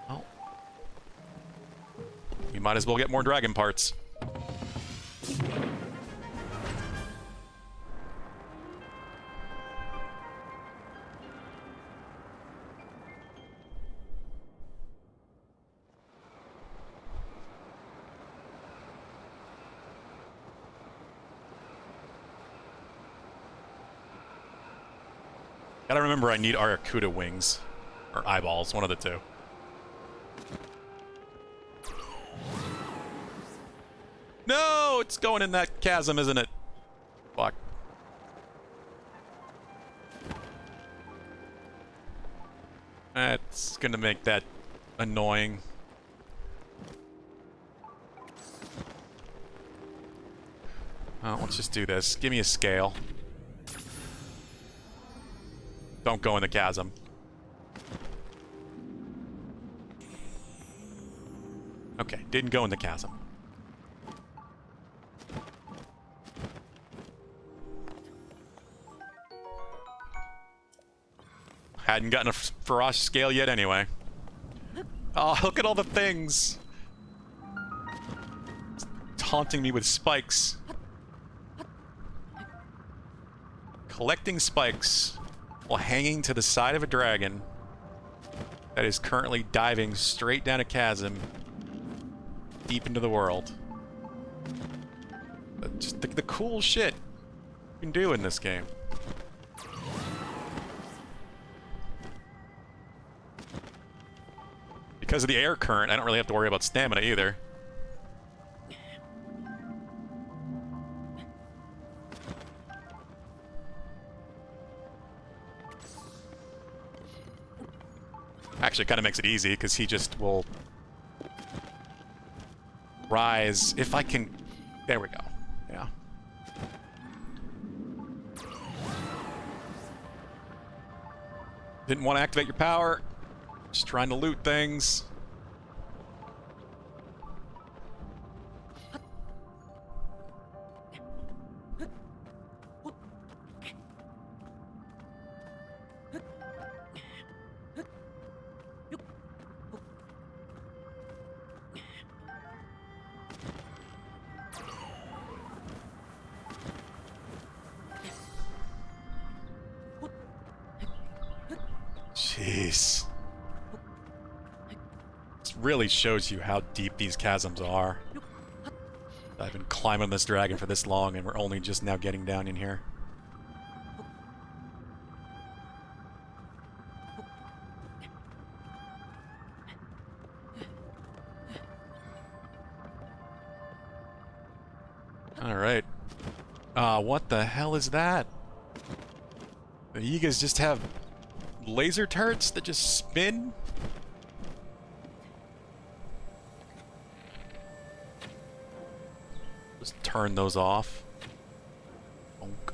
Well, we might as well get more dragon parts. Gotta remember I need Arakuda wings. Or eyeballs, one of the two. No! It's going in that chasm, isn't it? Fuck. That's gonna make that annoying. Oh, let's just do this. Give me a scale. Don't go in the chasm. Okay, didn't go in the chasm. Hadn't gotten a Farash scale yet anyway. Oh, look at all the things! It's taunting me with spikes. Collecting spikes while hanging to the side of a dragon that is currently diving straight down a chasm deep into the world. Just the cool shit you can do in this game. Because of the air current, I don't really have to worry about stamina either. Actually, it kind of makes it easy, because he just will rise if I can... There we go. Yeah. Didn't want to activate your power. Just trying to loot things. Jeez. This really shows you how deep these chasms are. I've been climbing this dragon for this long and we're only just now getting down in here. Alright. What the hell is that? The Yigas just have laser turrets that just spin? Just turn those off. Bonk.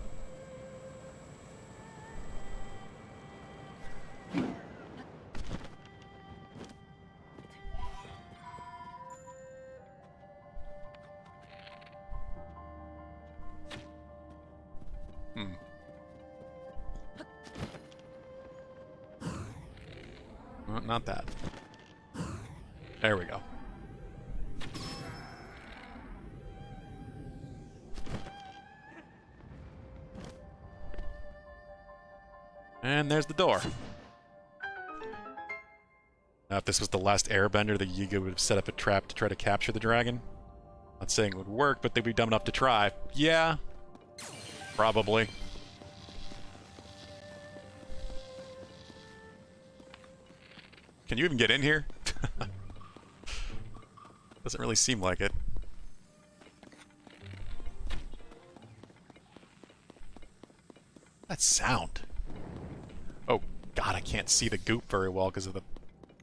not that. There we go. And there's the door. Now, if this was the last airbender, the Yiga would have set up a trap to try to capture the dragon. Not saying it would work, but they'd be dumb enough to try. Yeah. Probably. Can you even get in here? Doesn't really seem like it. That sound. Oh, God, I can't see the goop very well because of the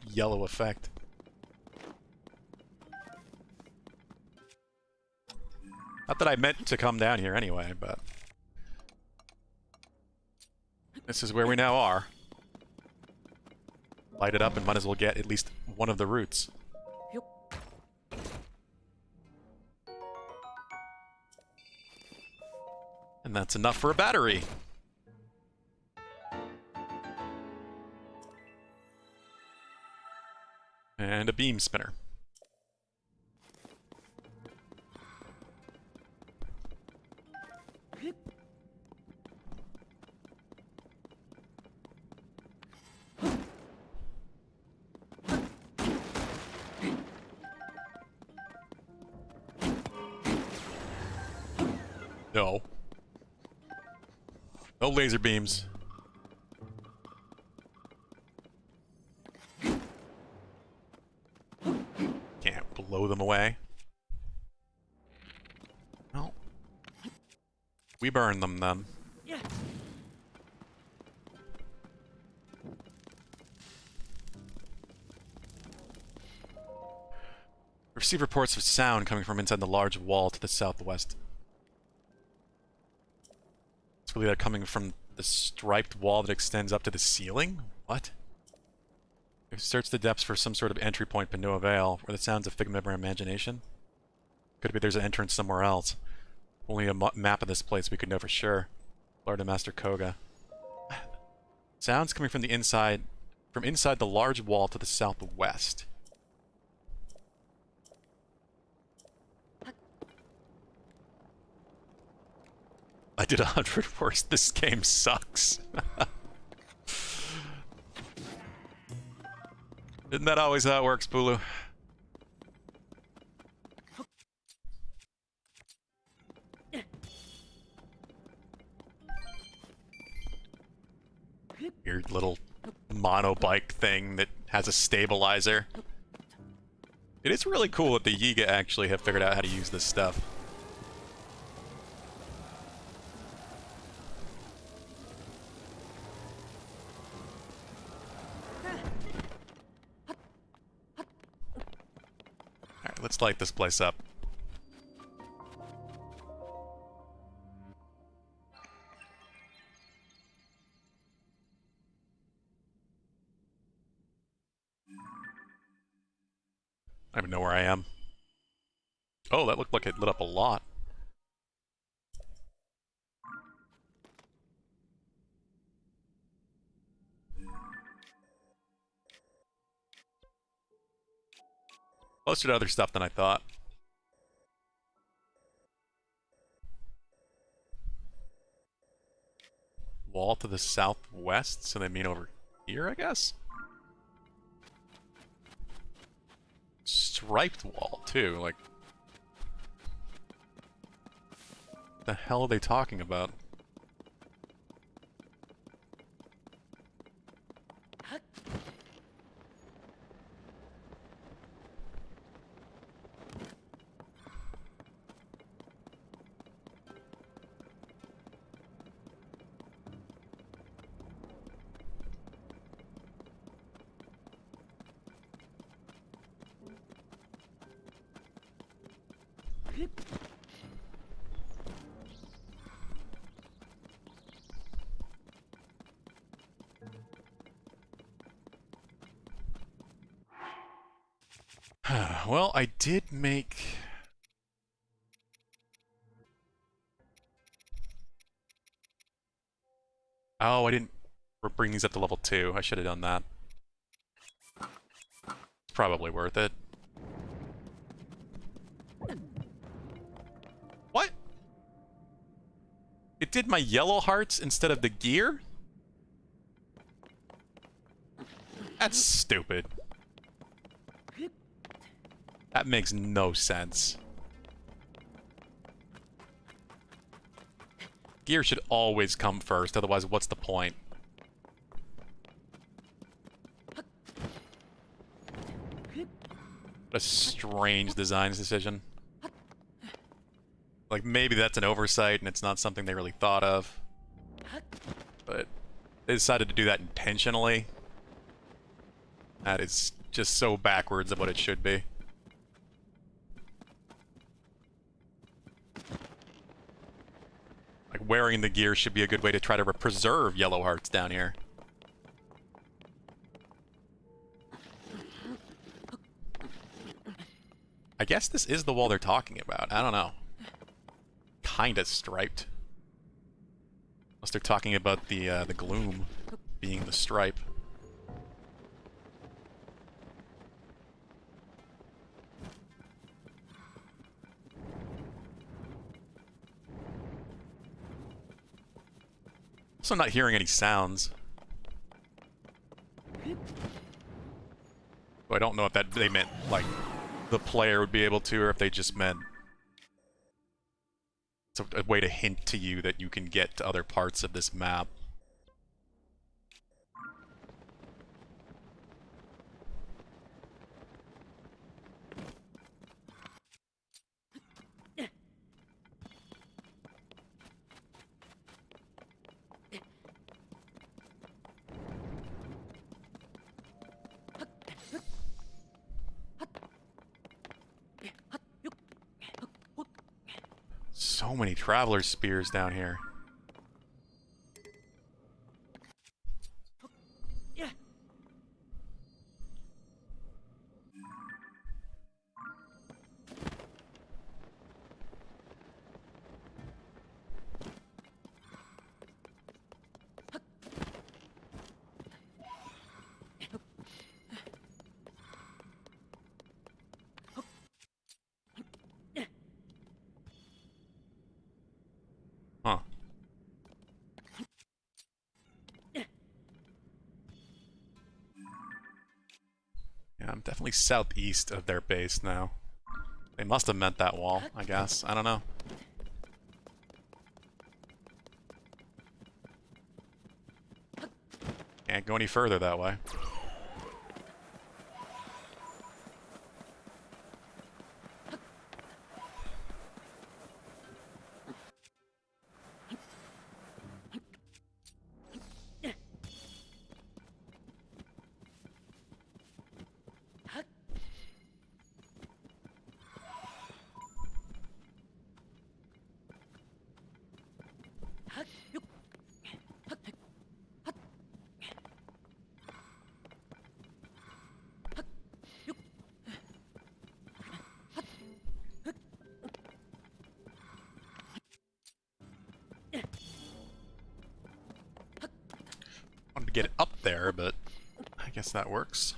yellow effect. Not that I meant to come down here anyway, but... this is where we now are. Light it up and might as well get at least one of the roots. And that's enough for a battery. And a beam spinner. No. No laser beams. Can't blow them away. Well, we burn them then. Yeah. Receive reports of sound coming from inside the large wall to the southwest. It's really that coming from the striped wall that extends up to the ceiling? What? We've searched the depths for some sort of entry point, but no avail. Were the sounds a figment of our imagination? Could be there's an entrance somewhere else. Only a map of this place we could know for sure. Lord and Master Koga. Sounds coming from the inside, the large wall to the southwest. I did 100 worse. This game sucks. Isn't that always how it works, Pulu? Weird little monobike thing that has a stabilizer. It is really cool that the Yiga actually have figured out how to use this stuff. Alright, let's light this place up. I don't even know where I am. Oh, that looked like it lit up a lot. Closer to other stuff than I thought. Wall to the southwest, so they mean over here, I guess? Striped wall, too, like... what the hell are they talking about? Well, I did make... oh, I didn't bring these up to level 2. I should have done that. Probably worth it. What? It did my yellow hearts instead of the gear? That's stupid. That makes no sense. Gear should always come first, otherwise what's the point? What a strange design decision. Like, maybe that's an oversight and it's not something they really thought of. But they decided to do that intentionally. That is just so backwards of what it should be. Like, wearing the gear should be a good way to try to preserve yellow hearts down here. I guess this is the wall they're talking about. I don't know. Kinda striped. Unless they're talking about the gloom being the stripe. Also not hearing any sounds. So I don't know if that they meant, like, the player would be able to, or if they just meant it's a way to hint to you that you can get to other parts of this map. So many traveler's spears down here. Huh. Yeah, I'm definitely southeast of their base now. They must have meant that wall, I guess. I don't know. Can't go any further that way. Wanted to get it up there, but I guess that works.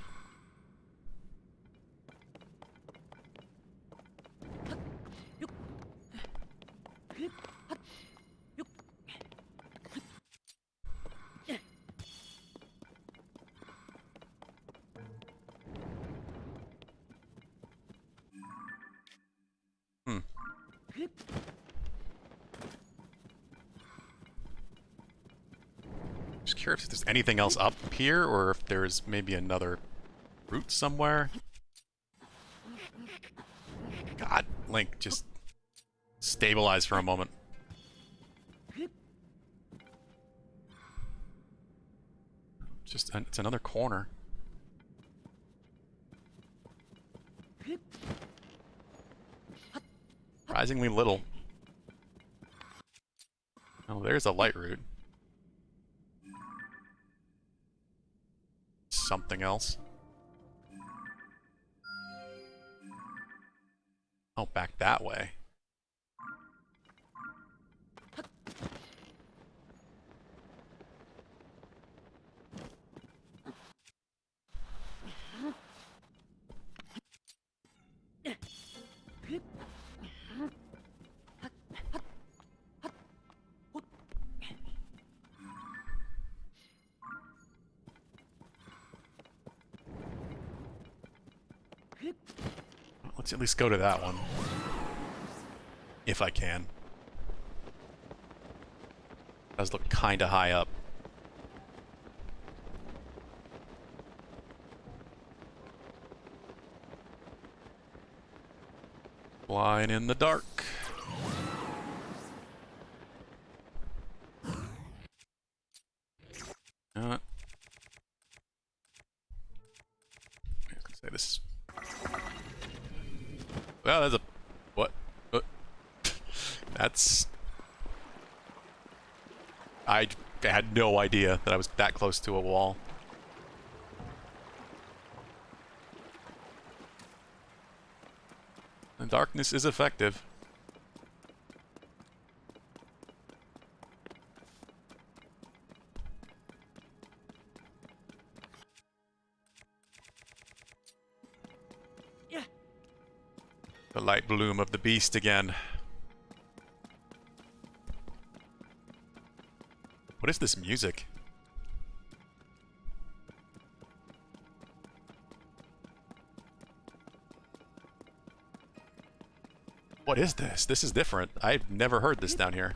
Hmm. Just curious if there's anything else up here, or if there's maybe another route somewhere. God, Link, just stabilize for a moment. It's another corner. Surprisingly little. Oh, there's a light route. Something else. Oh, back that way. Let's at least go to that one. If I can. Does look kinda high up. Flying in the dark. I was gonna say this. Well, there's a what? That's. I had no idea that I was that close to a wall. The darkness is effective. Yeah. The light bloom of the beast again. What is this music? What is this? This is different. I've never heard this down here.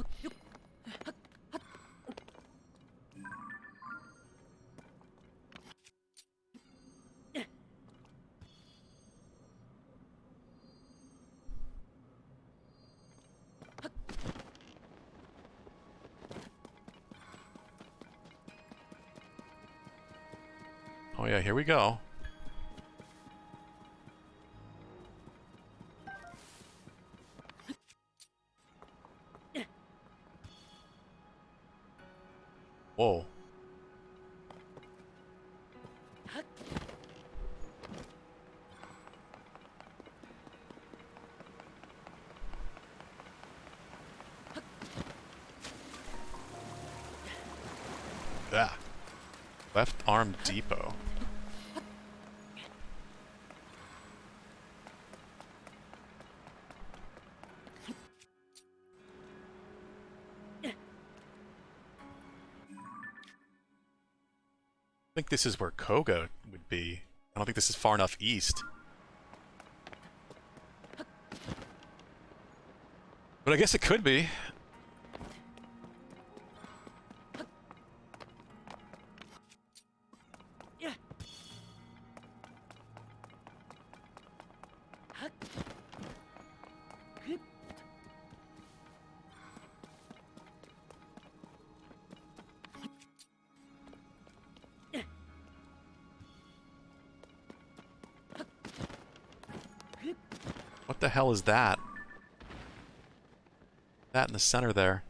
Oh yeah, here we go. Whoa. Ah. Left arm depot. I think this is where Koga would be. I don't think this is far enough east. But I guess it could be. Yeah. What the hell is that? That in the center there.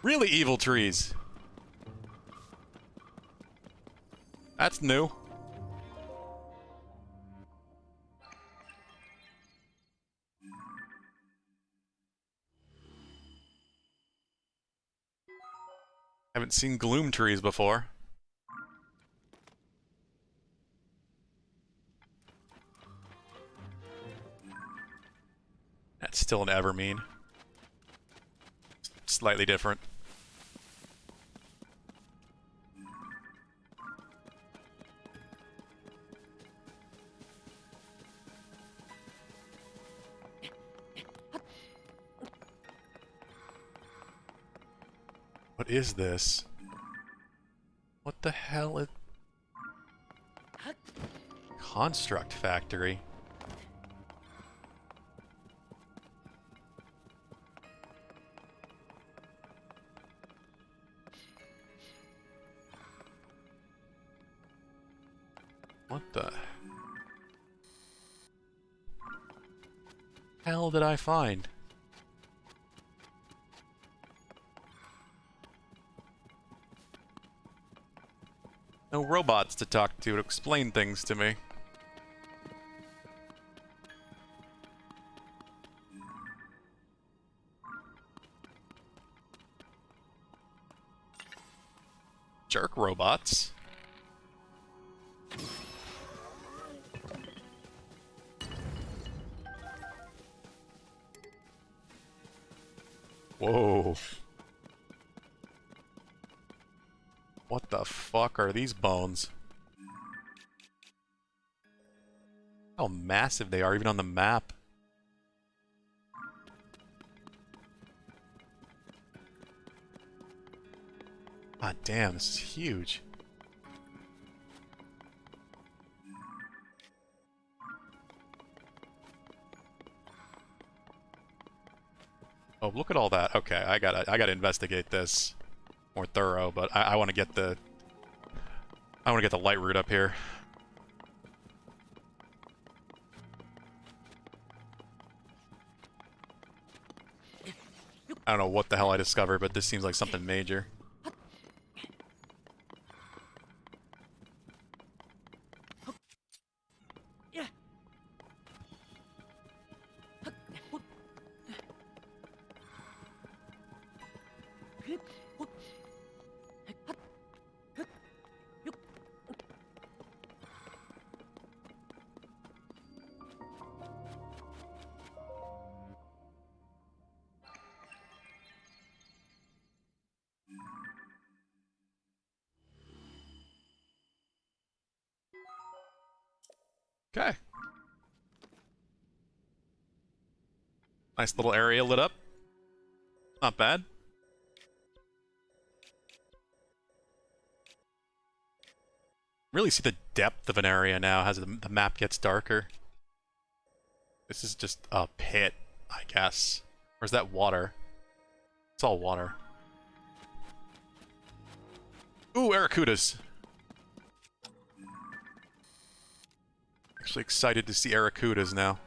Really evil trees. That's new. Haven't seen gloom trees before. That's still an Evermean. Slightly different. What is this? What the hell is... Construct factory? What the hell did I find? No robots to talk to explain things to me. Jerk robots. Whoa. What the fuck are these bones? How massive they are, even on the map. God damn, this is huge. Oh, look at all that. Okay, I gotta investigate this more thorough, but I want to get the light route up here. I don't know what the hell I discovered, but this seems like something major. Okay. Nice little area lit up. Not bad. Really see the depth of an area now as the map gets darker. This is just a pit, I guess. Or is that water? It's all water. Ooh, Aracudas. Actually excited to see Aracudas now.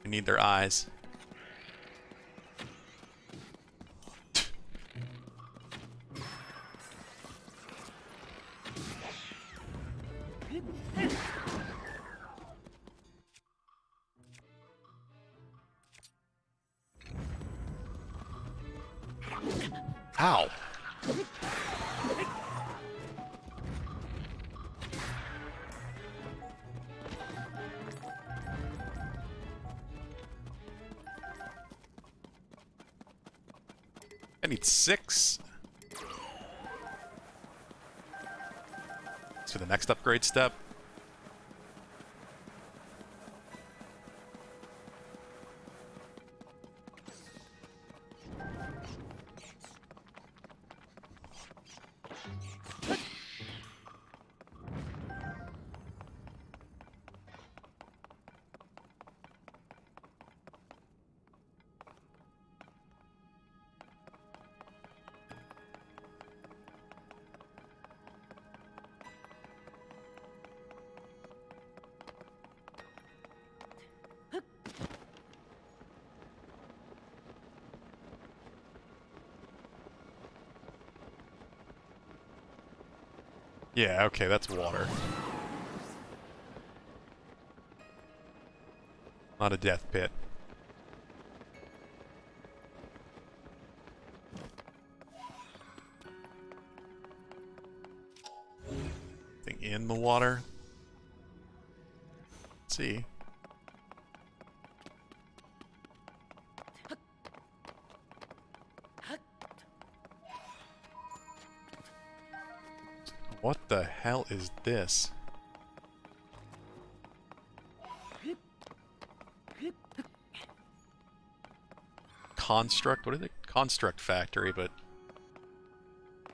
I need their eyes. Ow. I need 6. To the next upgrade step. Yeah, okay, that's water. Not a death pit. Thing in the water. Let's see. What the hell is this? Construct? What is it? Construct factory, but...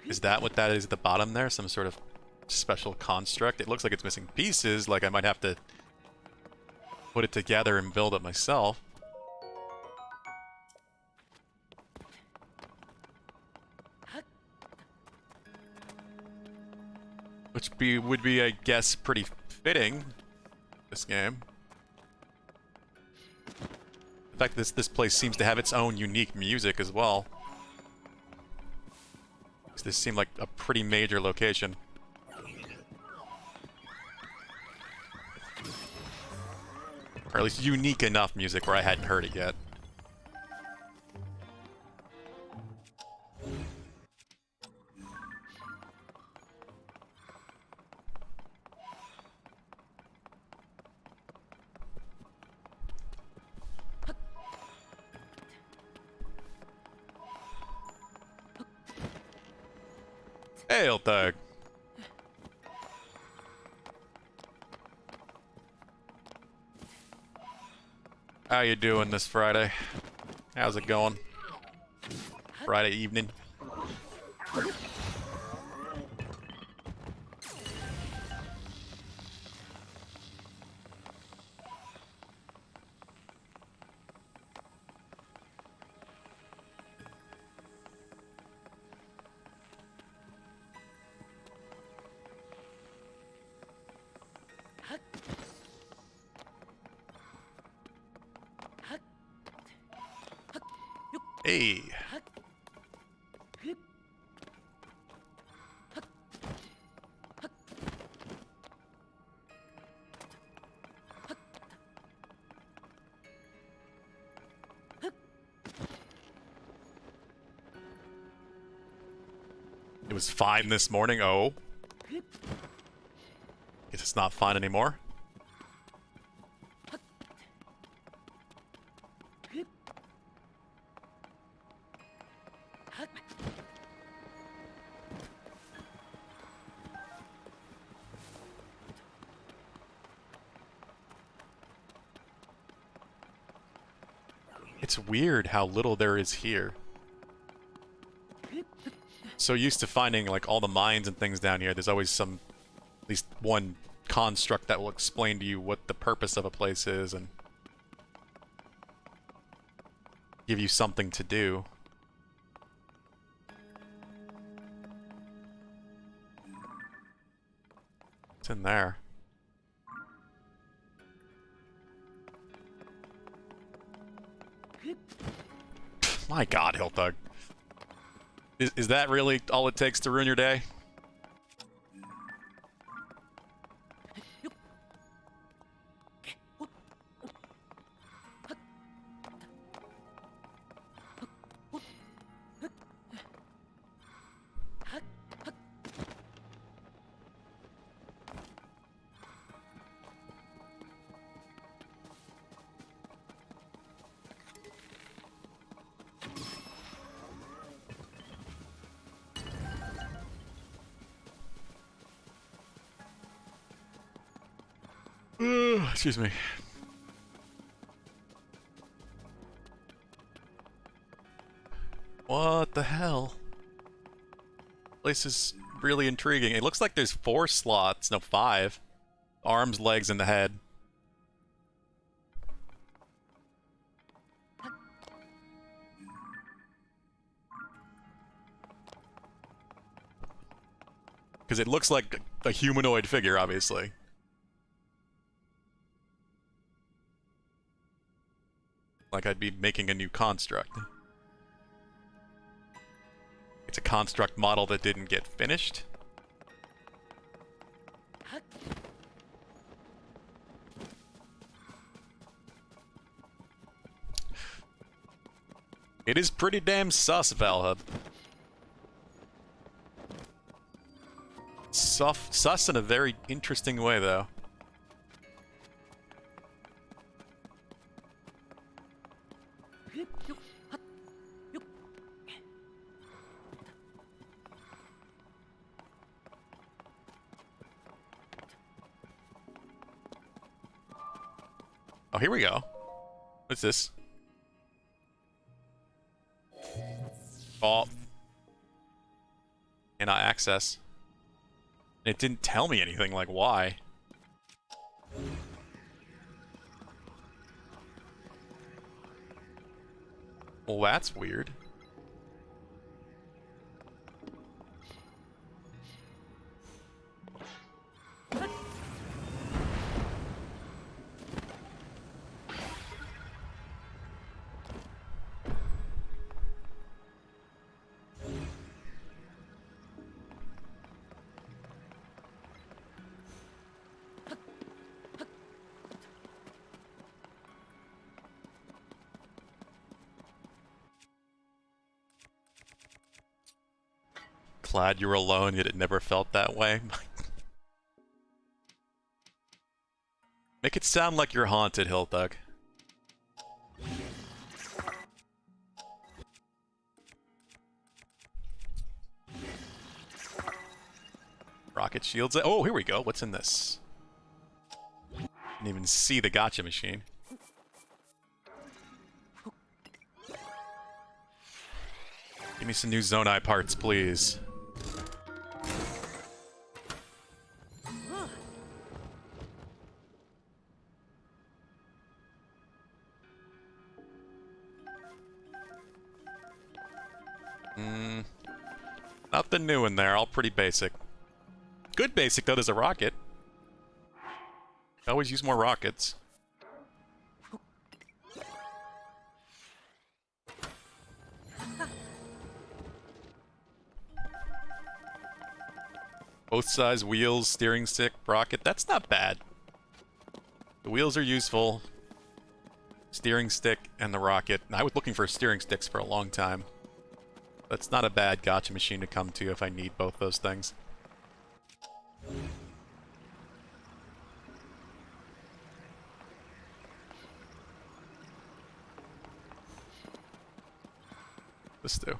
Is that what that is at the bottom there? Some sort of special construct? It looks like it's missing pieces, like I might have to put it together and build it myself. Which would be, I guess, pretty fitting, this game. In fact, this place seems to have its own unique music as well. This seemed like a pretty major location. Or at least unique enough music where I hadn't heard it yet. Hail, Thug. How you doing this Friday? How's it going? Friday evening? Hey! It was fine this morning. Oh. Guess it's not fine anymore. It's weird how little there is here. So used to finding like all the mines and things down here, there's always some, at least one construct that will explain to you what the purpose of a place is and give you something to do. What's in there? My god, Hilthug. Is that really all it takes to ruin your day? Excuse me. What the hell? Place is really intriguing. It looks like there's 4 slots, no 5. Arms, legs, and the head. Because it looks like a humanoid figure, obviously. Like I'd be making a new construct. It's a construct model that didn't get finished. It is pretty damn sus, Valhub. Sus in a very interesting way, though. Oh, here we go. What's this? Oh. Cannot access. It didn't tell me anything, like why. Well, that's weird. Glad you were alone, yet it never felt that way. Make it sound like you're haunted, Hilthug. Rocket shields. Oh, here we go. What's in this? Didn't even see the gotcha machine. Give me some new Zonai parts, please. Nothing new in there, all pretty basic. Good basic, though, there's a rocket. Always use more rockets. Both sides, wheels, steering stick, rocket. That's not bad. The wheels are useful. Steering stick and the rocket. I was looking for steering sticks for a long time. That's not a bad gacha machine to come to if I need both those things. This do.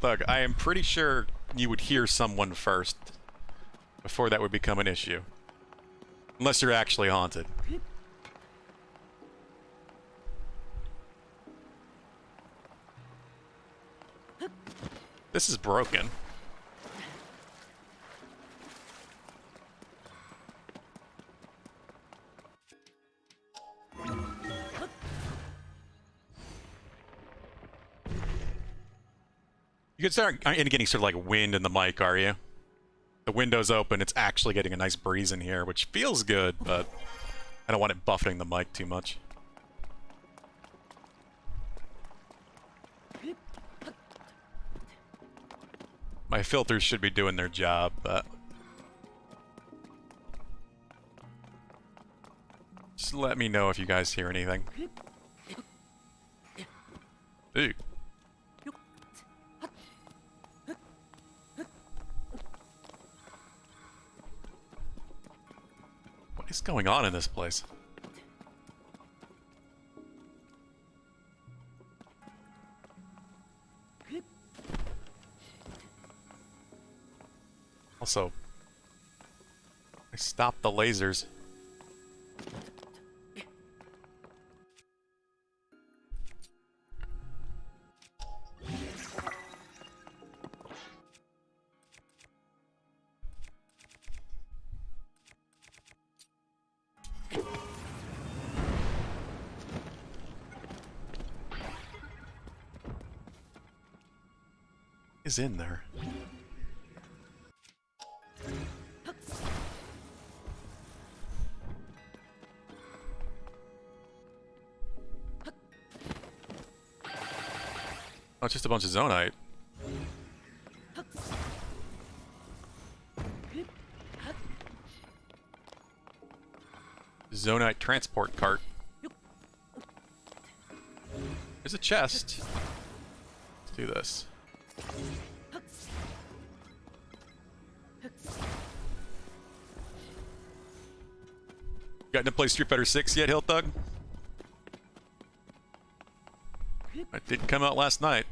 Thug, I am pretty sure you would hear someone first before that would become an issue. Unless you're actually haunted. This is broken. You can start getting sort of like wind in the mic, are you? The window's open, it's actually getting a nice breeze in here, which feels good, but I don't want it buffeting the mic too much. My filters should be doing their job, but just let me know if you guys hear anything. Ooh. What is going on in this place? Also, I stopped the lasers. Is in there? Oh, it's just a bunch of Zonite. Zonite transport cart. There's a chest. Let's do this. Gotten to play Street Fighter 6 yet, Hillthug? It didn't come out last night.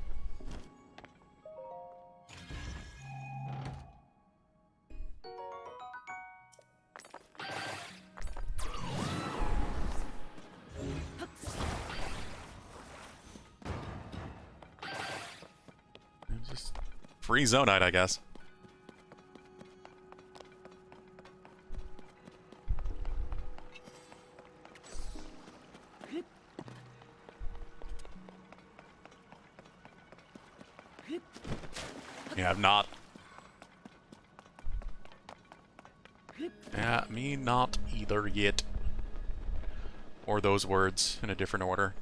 Just free Zonite, I guess. Yeah, I've not. Yeah, me not either yet. Or those words in a different order.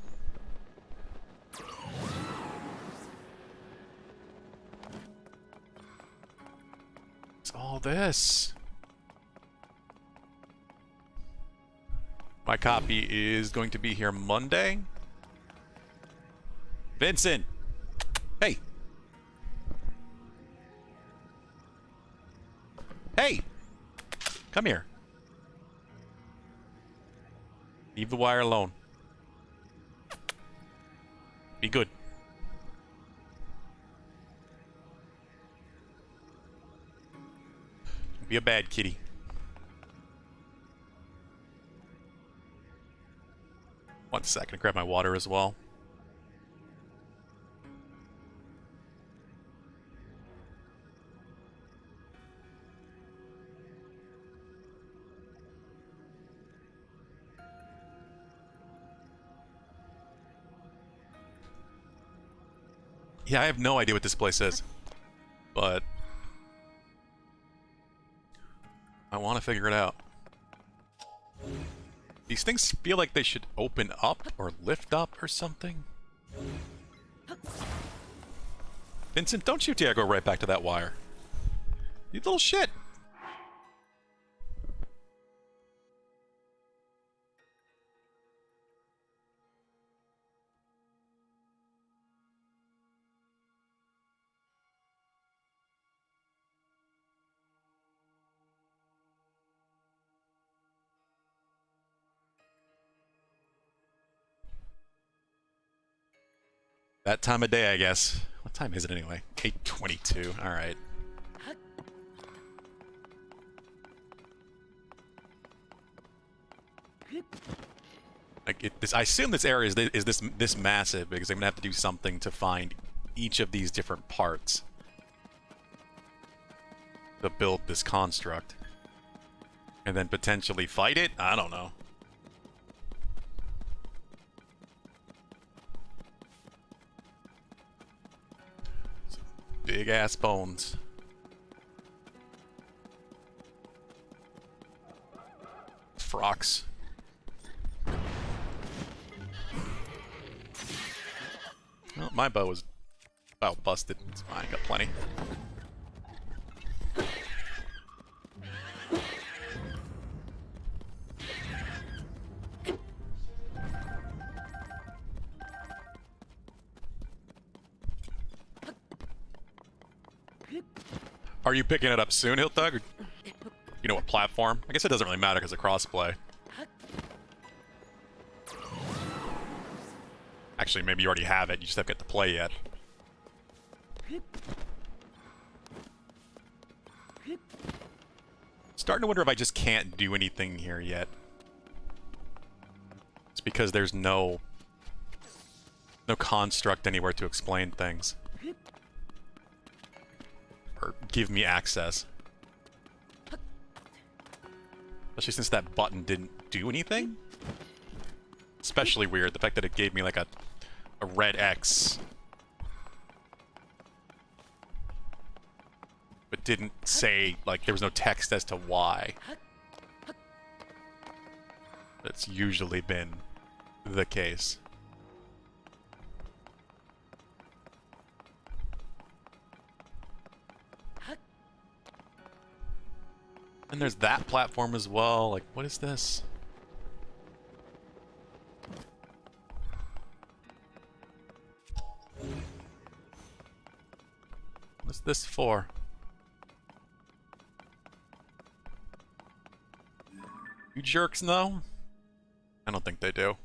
What's all this? My copy is going to be here Monday. Vincent! Hey! Hey! Come here. Leave the wire alone. Be good. Be a bad kitty. One second, grab my water as well. Yeah, I have no idea what this place is, but I want to figure it out. These things feel like they should open up or lift up or something. Vincent, don't you dare go right back to that wire. You little shit. That time of day, I guess. What time is it anyway? 8:22. All right. Like I assume this area is this massive because I'm gonna have to do something to find each of these different parts to build this construct, and then potentially fight it. I don't know. Big ass bones. Frocks. Well, my bow is about busted. It's fine, got plenty. Are you picking it up soon, Hiltug? Or you know what platform? I guess it doesn't really matter because of crossplay. Actually, maybe you already have it. You just haven't got to play yet. Starting to wonder if I just can't do anything here yet. It's because there's no construct anywhere to explain things. Or give me access. Especially since that button didn't do anything. Especially weird, the fact that it gave me like a red X. But didn't say, like, there was no text as to why. That's usually been the case. And there's that platform as well. Like, what is this? What's this for? You jerks know? I don't think they do.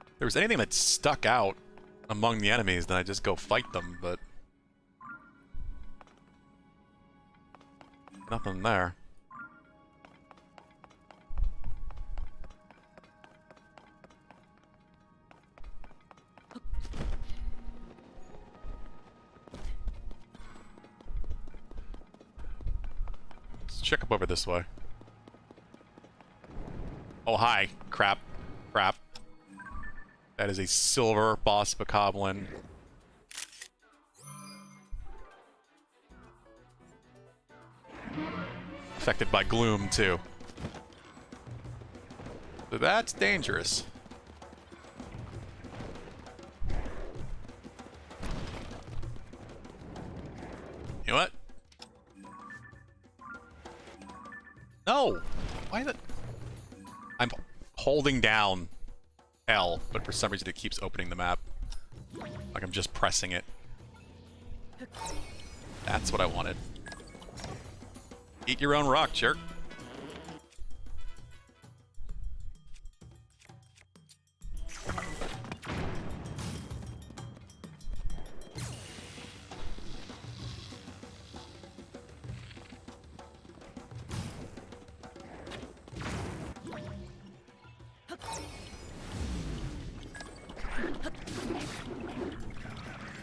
If there was anything that stuck out among the enemies, then I'd just go fight them, but nothing there. Let's check up over this way. Oh, hi. Crap. Crap. That is a silver boss bokoblin. Affected by gloom, too. So that's dangerous. You know what? No! Why the... I'm holding down L, but for some reason it keeps opening the map. Like I'm just pressing it. That's what I wanted. Eat your own rock, jerk.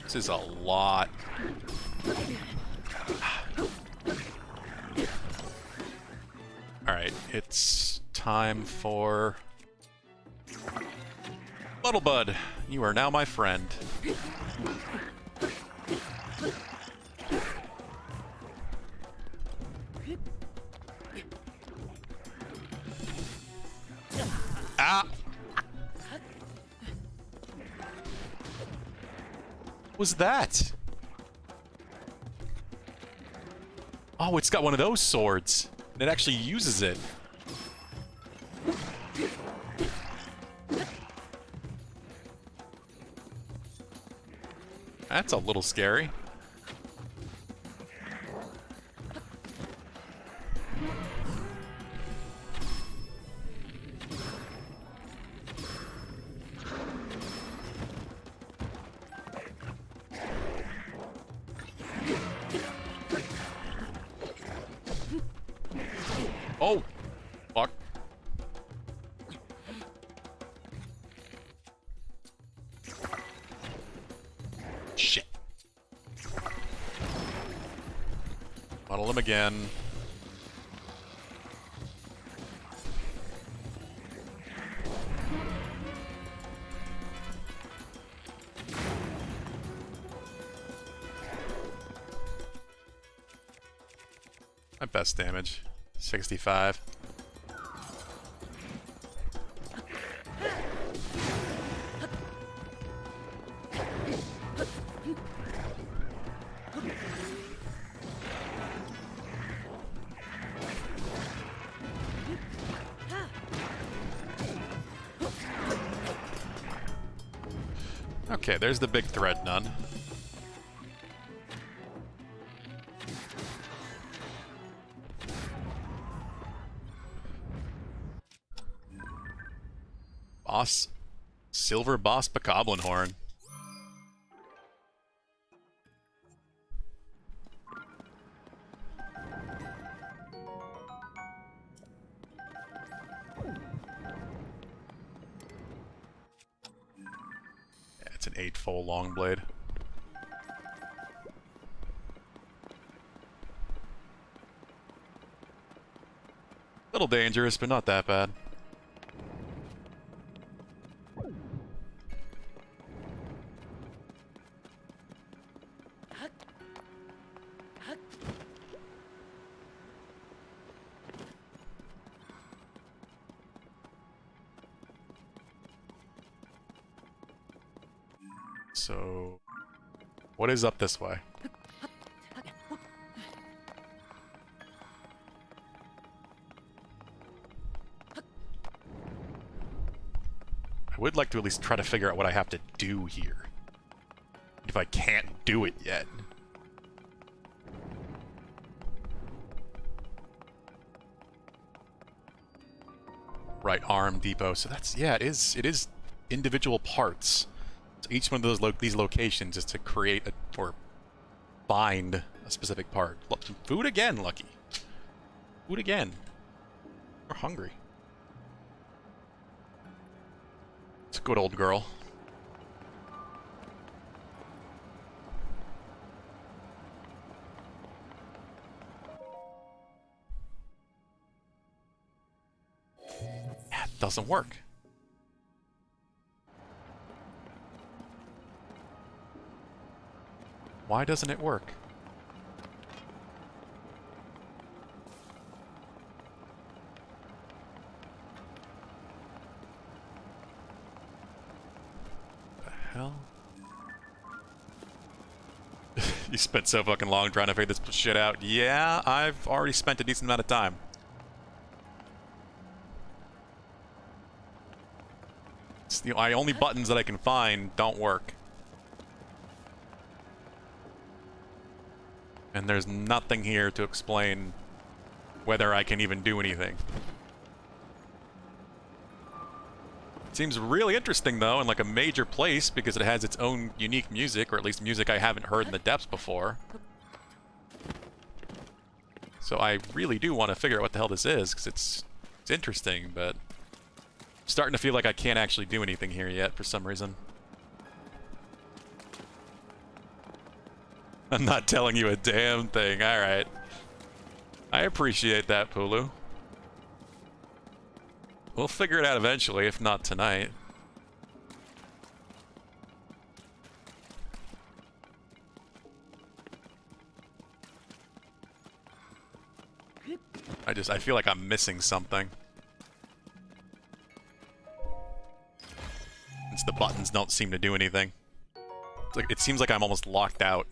This is a lot. Alright, it's time for... Little Bud, you are now my friend. Ah! What was that? Oh, it's got one of those swords. And it actually uses it. That's a little scary. Oh, fuck. Shit. Muddle him again. My best damage. 65. Okay, there's the big thread nun. Boss. Silver Boss Bokoblin Horn. Yeah, it's an 8-fold long blade. Little dangerous, but not that bad. So, what is up this way? I would like to at least try to figure out what I have to do here. If I can't do it yet. Right arm depot. So that's, yeah, it is individual parts. So each one of these locations is to create or find a specific part. Food again, Lucky. Food again. We're hungry. It's a good old girl. Yeah, it doesn't work. Why doesn't it work? The hell? You spent so fucking long trying to figure this shit out. Yeah, I've already spent a decent amount of time. the only buttons that I can find don't work. And there's nothing here to explain whether I can even do anything. Seems really interesting, though, in like a major place because it has its own unique music, or at least music I haven't heard in the depths before. So I really do want to figure out what the hell this is, because it's interesting, but I'm starting to feel like I can't actually do anything here yet for some reason. I'm not telling you a damn thing. Alright. I appreciate that, Pulu. We'll figure it out eventually, if not tonight. I feel like I'm missing something. Since the buttons don't seem to do anything. It's like, it seems like I'm almost locked out.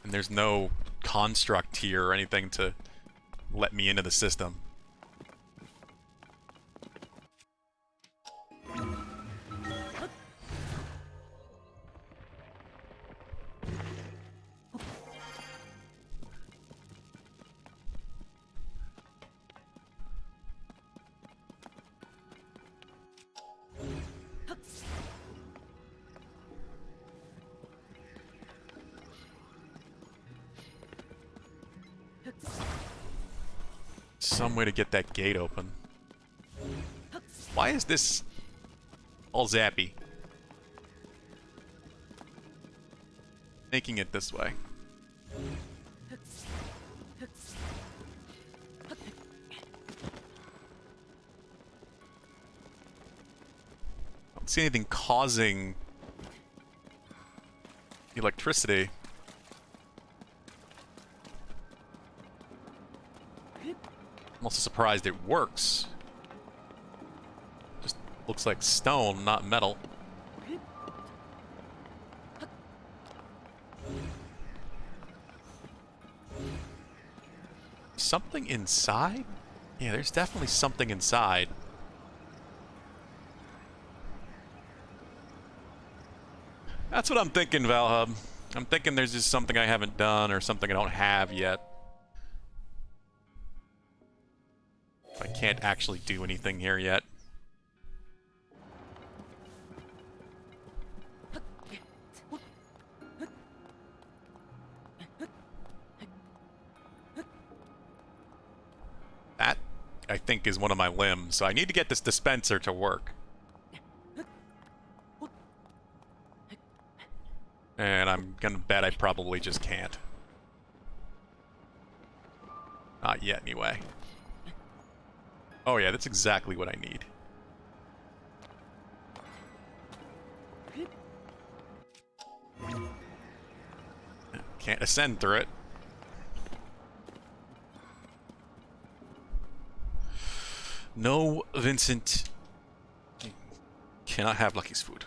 And there's no construct here or anything to let me into the system. Some way to get that gate open. Why is this all zappy? Making it this way. I don't see anything causing electricity. I'm also surprised it works. Just looks like stone, not metal. Something inside? Yeah, there's definitely something inside. That's what I'm thinking, Valhub. I'm thinking there's just something I haven't done or something I don't have yet. I can't actually do anything here yet. That, I think, is one of my limbs, so I need to get this dispenser to work. And I'm gonna bet I probably just can't. Not yet, anyway. Oh yeah, that's exactly what I need. Can't ascend through it. No, Vincent. Cannot have Lucky's food.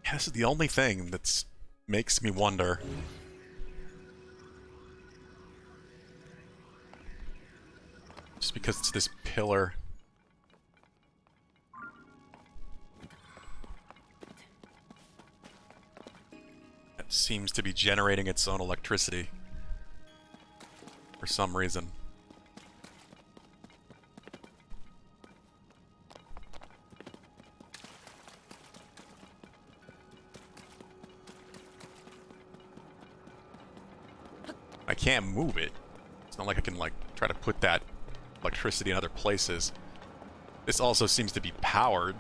Yeah, this is the only thing that makes me wonder. Just because it's this pillar. That seems to be generating its own electricity. For some reason. I can't move it. It's not like I can, like, try to put that electricity in other places. This also seems to be powered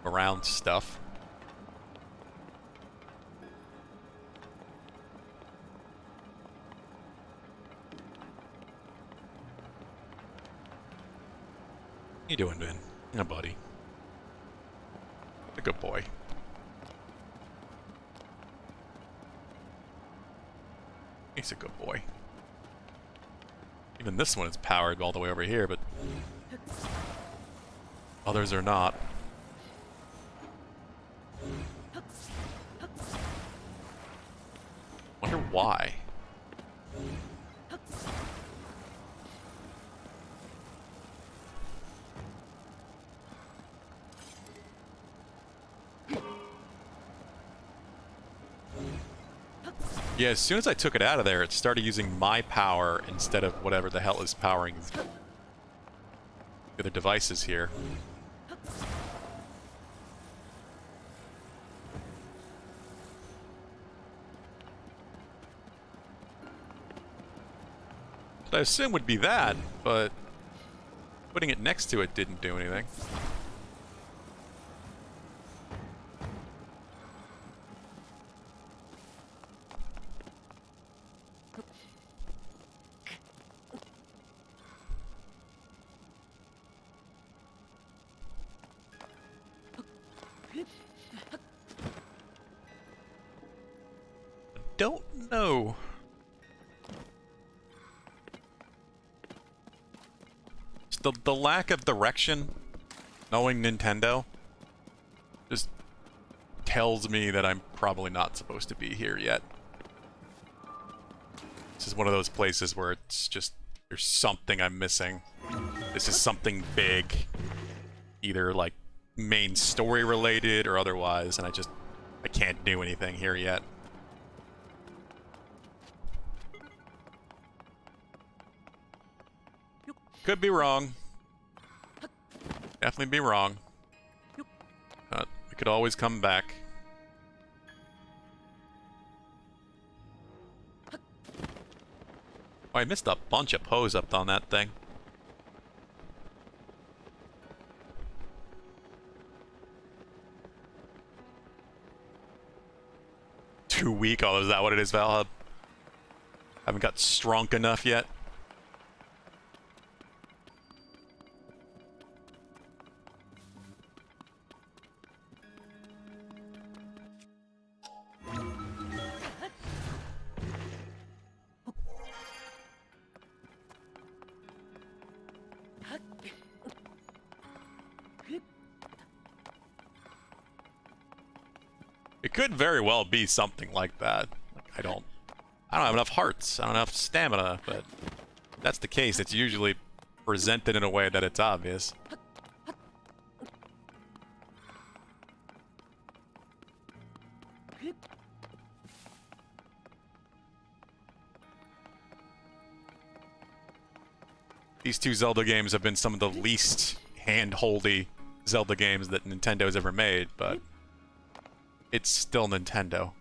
around stuff. How you doing, Ben? Yeah, buddy. A good boy. He's a good boy. Even this one is powered all the way over here, but others are not. why. Yeah, as soon as I took it out of there, it started using my power instead of whatever the hell is powering the other devices here. I assume would be that, but putting it next to it didn't do anything. Don't know. The lack of direction, knowing Nintendo, just tells me that I'm probably not supposed to be here yet. This is one of those places where it's just, there's something I'm missing. This is something big, either like main story related or otherwise, and I can't do anything here yet. Could be wrong. Definitely be wrong. We could always come back. Oh, I missed a bunch of pose up on that thing. Too weak? Oh, is that what it is, Valhub? Haven't got strong enough yet? It could very well be something like that. Like, I don't have enough hearts. I don't have enough stamina, but if that's the case, it's usually presented in a way that it's obvious. These two Zelda games have been some of the least hand-holdy Zelda games that Nintendo's ever made, but it's still Nintendo.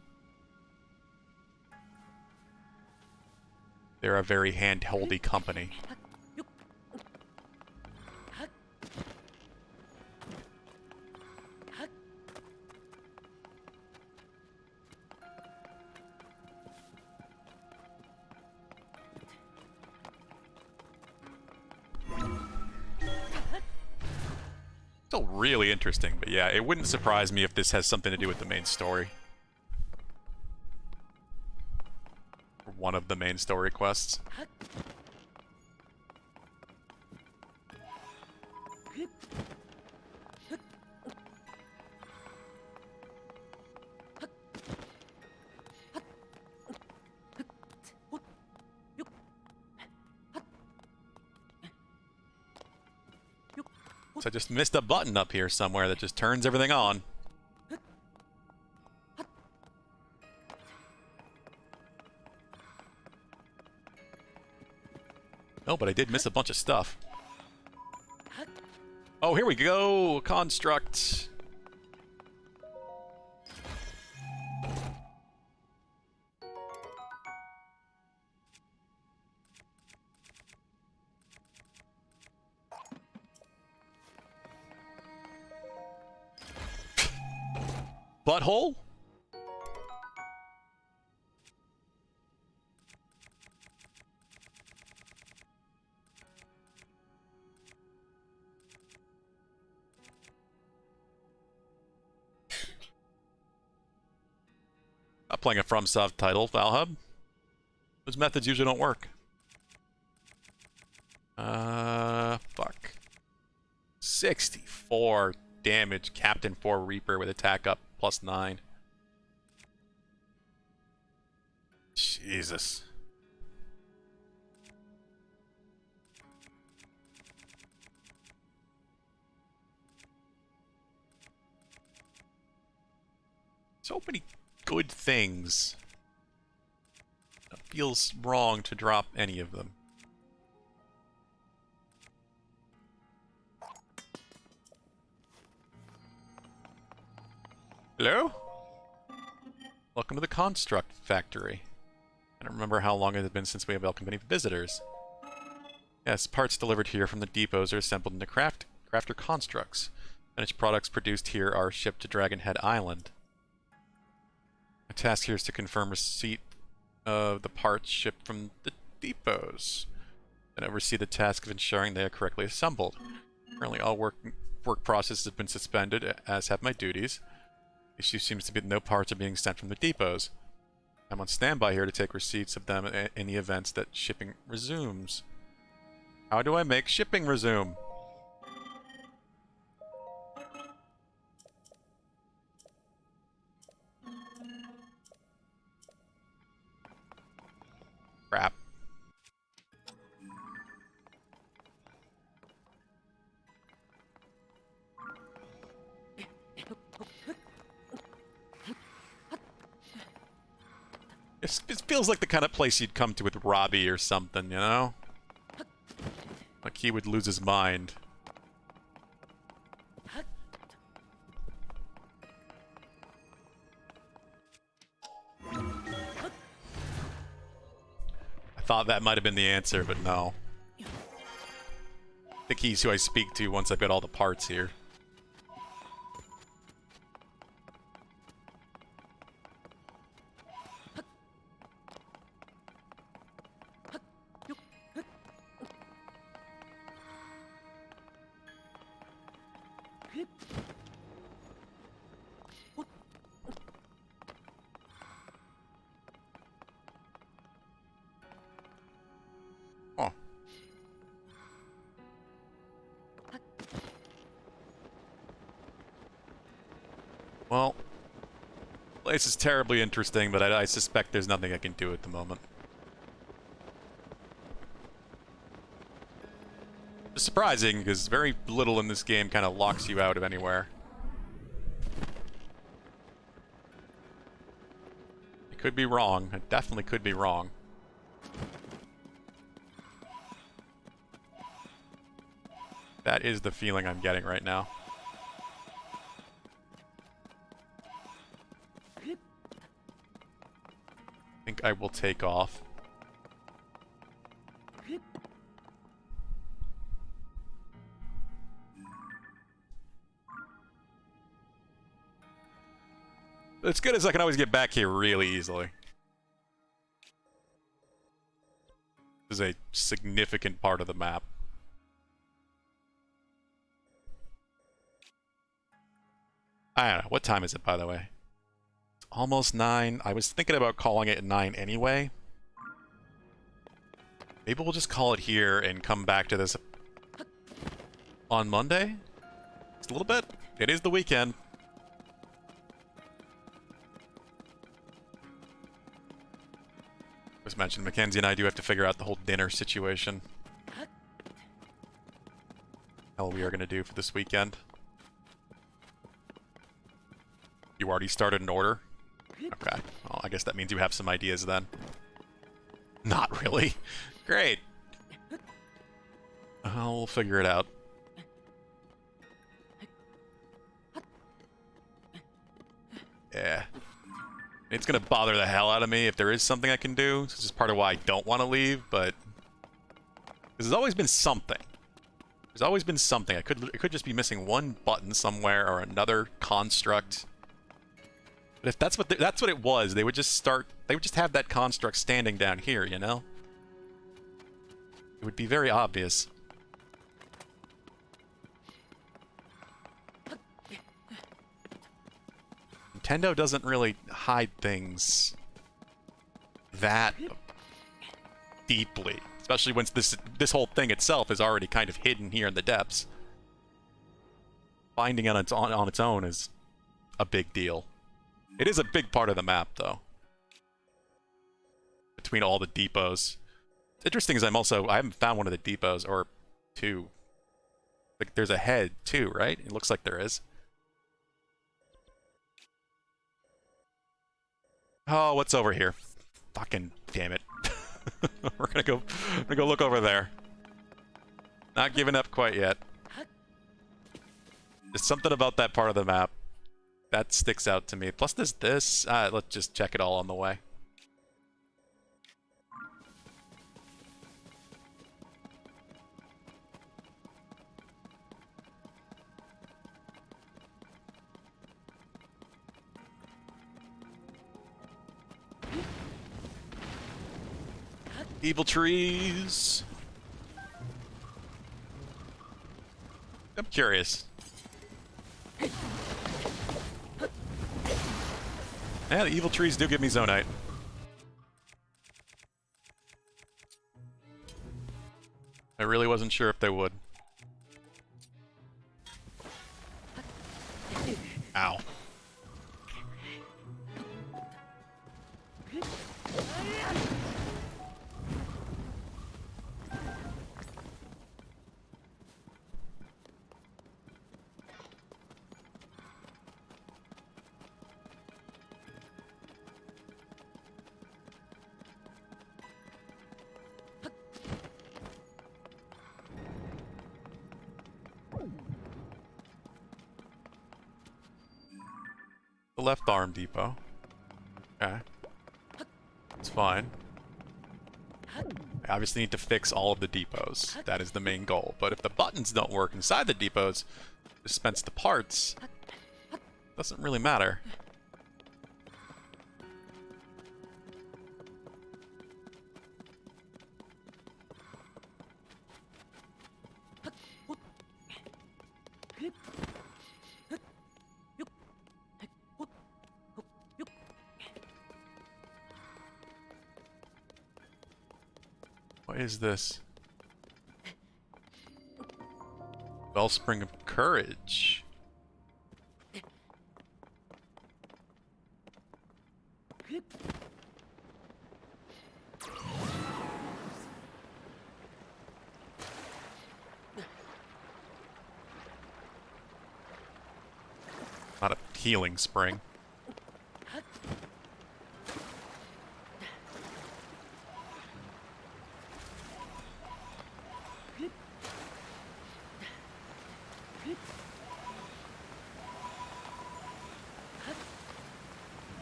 They're a very hand-holdy company. Still really interesting, but yeah, it wouldn't surprise me if this has something to do with the main story. Or one of the main story quests. So I just missed a button up here somewhere that just turns everything on. No, but I did miss a bunch of stuff. Oh, here we go! Construct! Butthole? Not playing a FromSoft title, Valhub. Those methods usually don't work. Fuck. 64 damage, Captain 4 Reaper with attack up +9. Jeez. Jesus. So many good things. It feels wrong to drop any of them. Hello? Welcome to the Construct Factory. I don't remember how long it has been since we have welcomed any visitors. Yes, parts delivered here from the depots are assembled into crafter constructs. Finished products produced here are shipped to Dragonhead Island. My task here is to confirm receipt of the parts shipped from the depots, and oversee the task of ensuring they are correctly assembled. Currently, all work processes have been suspended, as have my duties. The issue seems to be that no parts are being sent from the depots. I'm on standby here to take receipts of them in the events that shipping resumes. How do I make shipping resume? Crap. It feels like the kind of place you'd come to with Robbie or something, you know? Like he would lose his mind. I thought that might have been the answer, but no. I think he's who I speak to once I've got all the parts here. Oh. Well, place is terribly interesting, but I suspect there's nothing I can do at the moment. It's surprising, because very little in this game kind of locks you out of anywhere. I could be wrong. I definitely could be wrong. That is the feeling I'm getting right now. I think I will take off. It's good as I can always get back here really easily. This is a significant part of the map. I don't know. What time is it, by the way? It's almost 9. I was thinking about calling it 9 anyway. Maybe we'll just call it here and come back to this on Monday? Just a little bit. It is the weekend. As mentioned, Mackenzie and I do have to figure out the whole dinner situation. How we are going to do for this weekend. You already started an order? Okay. Well, I guess that means you have some ideas then. Not really. Great. We'll figure it out. Yeah. It's gonna bother the hell out of me if there is something I can do. This is part of why I don't want to leave, but there's always been something. There's always been something. It could just be missing one button somewhere or another construct. But if that's what it was, they would just have that construct standing down here, you know? It would be very obvious. Nintendo doesn't really hide things that deeply, especially once this whole thing itself is already kind of hidden here in the depths. Finding it on its own is a big deal. It is a big part of the map, though. between all the depots. What's interesting is I haven't found one of the depots, or two. Like, there's a head, too, right? It looks like there is. Oh, what's over here? Fucking damn it. We're gonna go look over there. Not giving up quite yet. There's something about that part of the map that sticks out to me. Plus there's this. Let's just check it all on the way. Evil trees. I'm curious. Yeah, the evil trees do give me zonite. I really wasn't sure if they would. Ow. The left arm depot. Okay. It's fine. I obviously need to fix all of the depots. That is the main goal. But if the buttons don't work inside the depots, dispense the parts, doesn't really matter. What is this? Wellspring of Courage. Not a healing spring.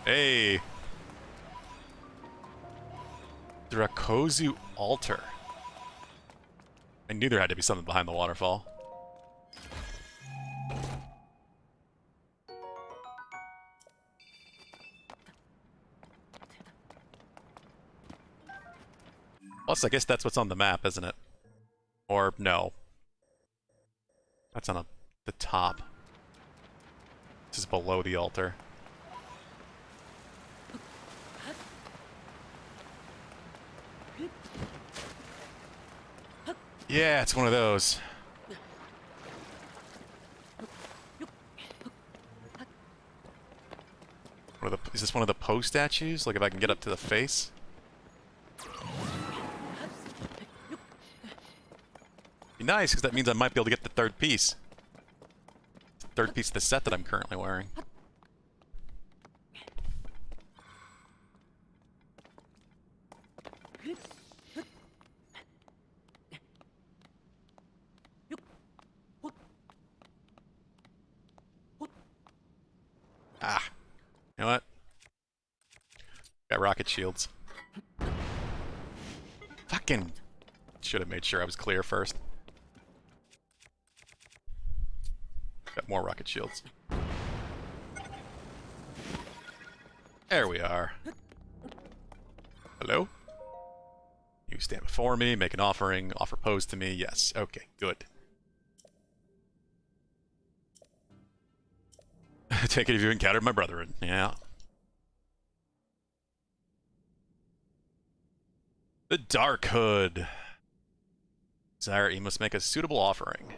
Hey! Drakozu Altar. I knew there had to be something behind the waterfall. Plus, I guess that's what's on the map, isn't it? Or, no. That's on the top. This is below the altar. Yeah, it's one of those. Is this one of the Poe statues? Like if I can get up to the face? Be nice, because that means I might be able to get the third piece. Third piece of the set that I'm currently wearing. Ah. You know what? Got rocket shields. Fucking should have made sure I was clear first. Got more rocket shields. There we are. Hello? You stand before me, make an offering, offer pose to me. Yes. Okay, good. Take it if you encountered my brethren. Yeah. The Dark Hood. Desire, you must make a suitable offering.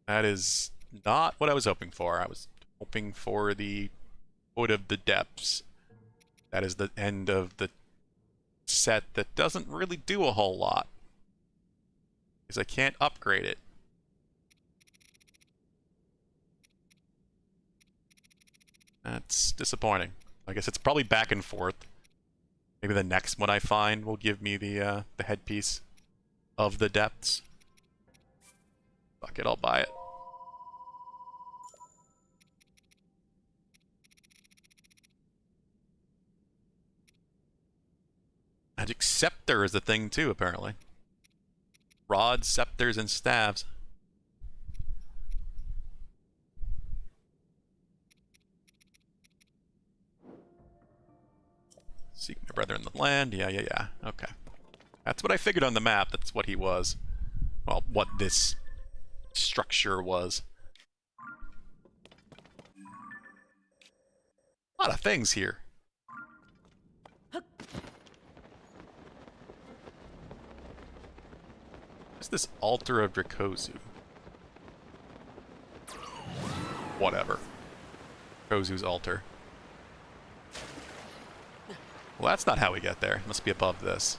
That is not what I was hoping for. I was hoping for the Hood of the Depths. That is the end of the set that doesn't really do a whole lot. Because I can't upgrade it. That's disappointing. I guess it's probably back and forth. Maybe the next one I find will give me the headpiece of the depths. Fuck it, I'll buy it. Magic scepter is a thing too, apparently. Rods, scepters, and staves. Seek my brother in the land. Yeah. Okay. That's what I figured on the map. That's what he was. Well, what this structure was. A lot of things here. What's this altar of Dracozu? Whatever. Dracozu's altar. Well, that's not how we get there. It must be above this.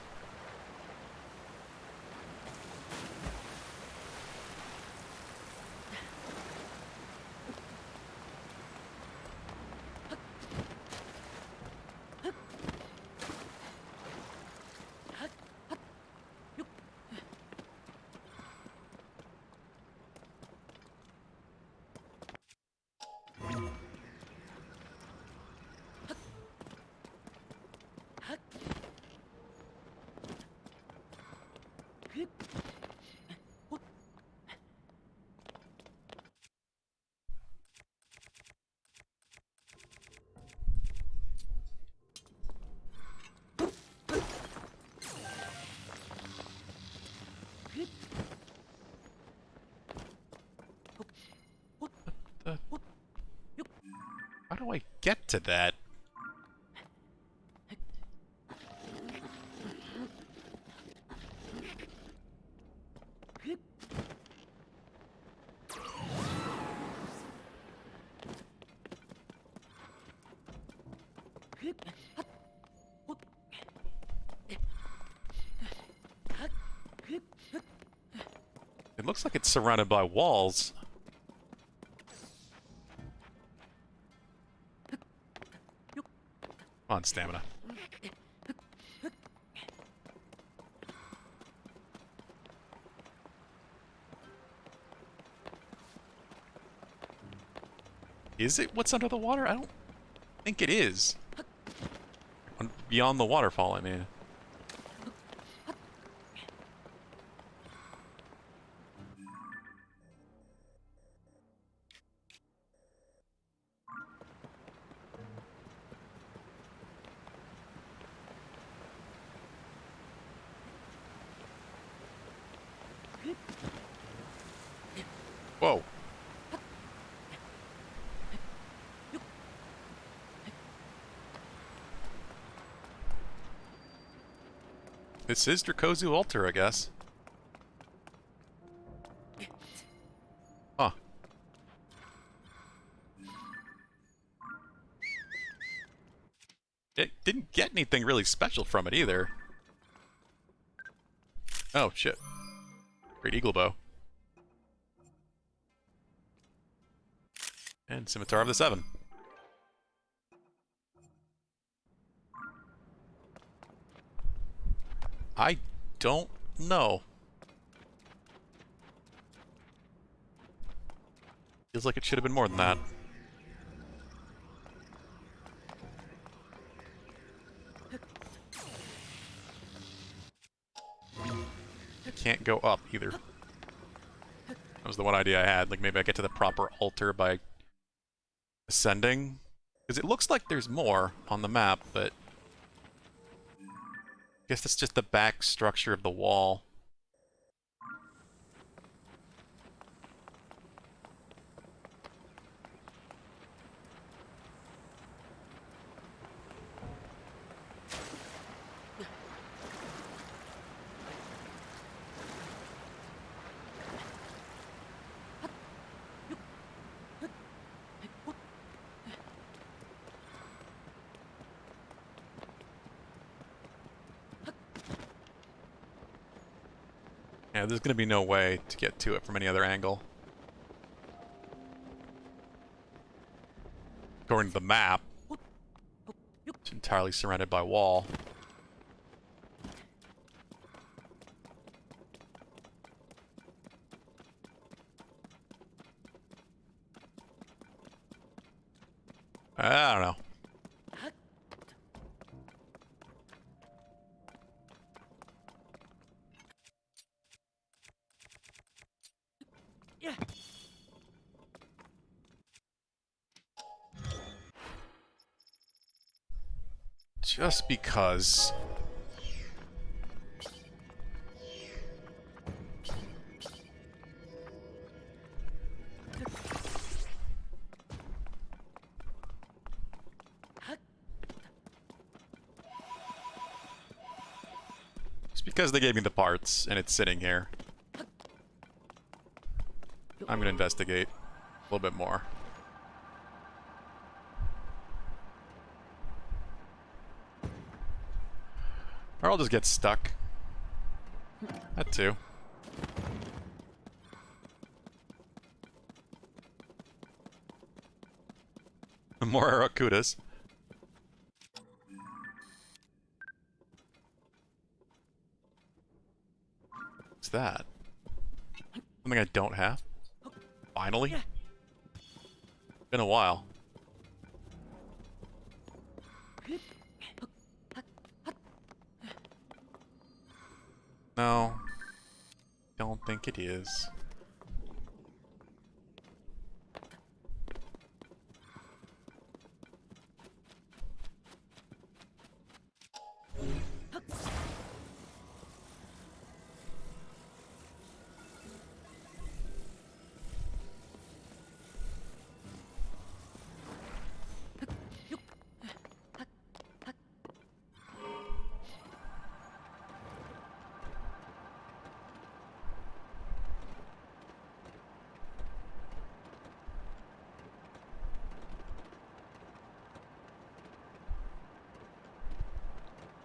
How do I get to that? It looks like it's surrounded by walls. Come on, stamina. Is it what's under the water? I don't think it is. Beyond the waterfall, I mean. Whoa. This is Dracozu Altar, I guess. Huh. It didn't get anything really special from it either. Oh, shit. Great Eagle Bow. And Scimitar of the Seven. I don't know. Feels like it should have been more than that. Can't go up either. That was the one idea I had. Like maybe I get to the proper altar by ascending. Because it looks like there's more on the map, but I guess that's just the back structure of the wall. Yeah, there's gonna be no way to get to it from any other angle. According to the map, it's entirely surrounded by wall. I don't know. Yeah. Just because. Just because they gave me the parts and it's sitting here. I'm gonna investigate a little bit more. Or I'll just get stuck. That too. More Arakudas. What's that? Something I don't have? Finally? Been a while. No. Don't think it is.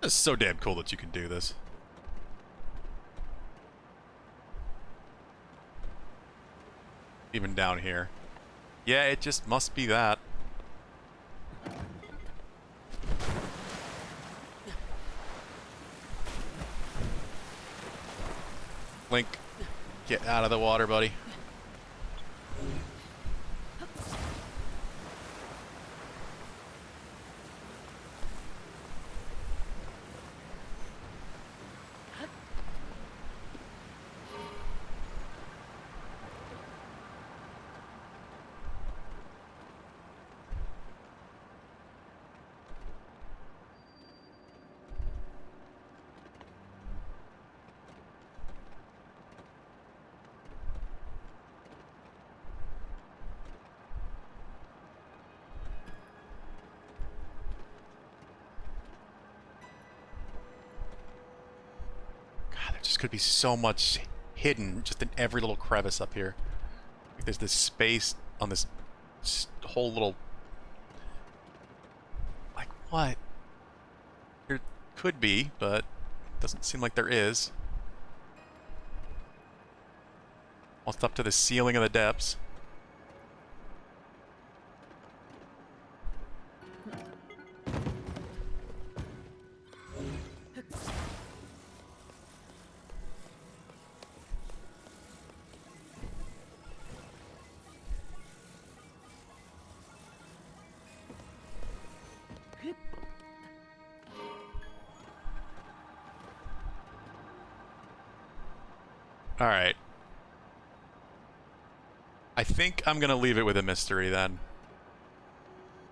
It's so damn cool that you can do this. Even down here. Yeah, it just must be that. Link, get out of the water, buddy. God, there just could be so much hidden just in every little crevice up here. Like there's this space on this whole little... Like, what? There could be, but doesn't seem like there is. Almost up to the ceiling of the depths. Alright. I think I'm gonna leave it with a mystery then.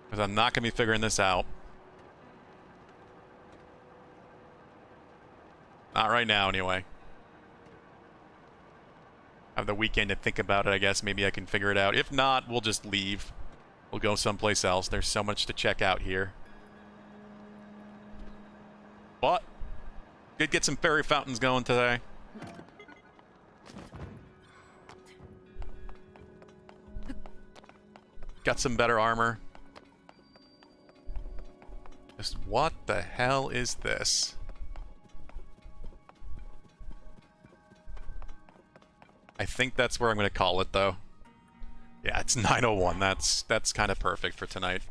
Because I'm not gonna be figuring this out. Not right now, anyway. I have the weekend to think about it, I guess. Maybe I can figure it out. If not, we'll just leave. We'll go someplace else. There's so much to check out here. But, did get some fairy fountains going today. Got some better armor. Just what the hell is this? I think that's where I'm going to call it, though. Yeah, it's 9:01. That's kind of perfect for tonight.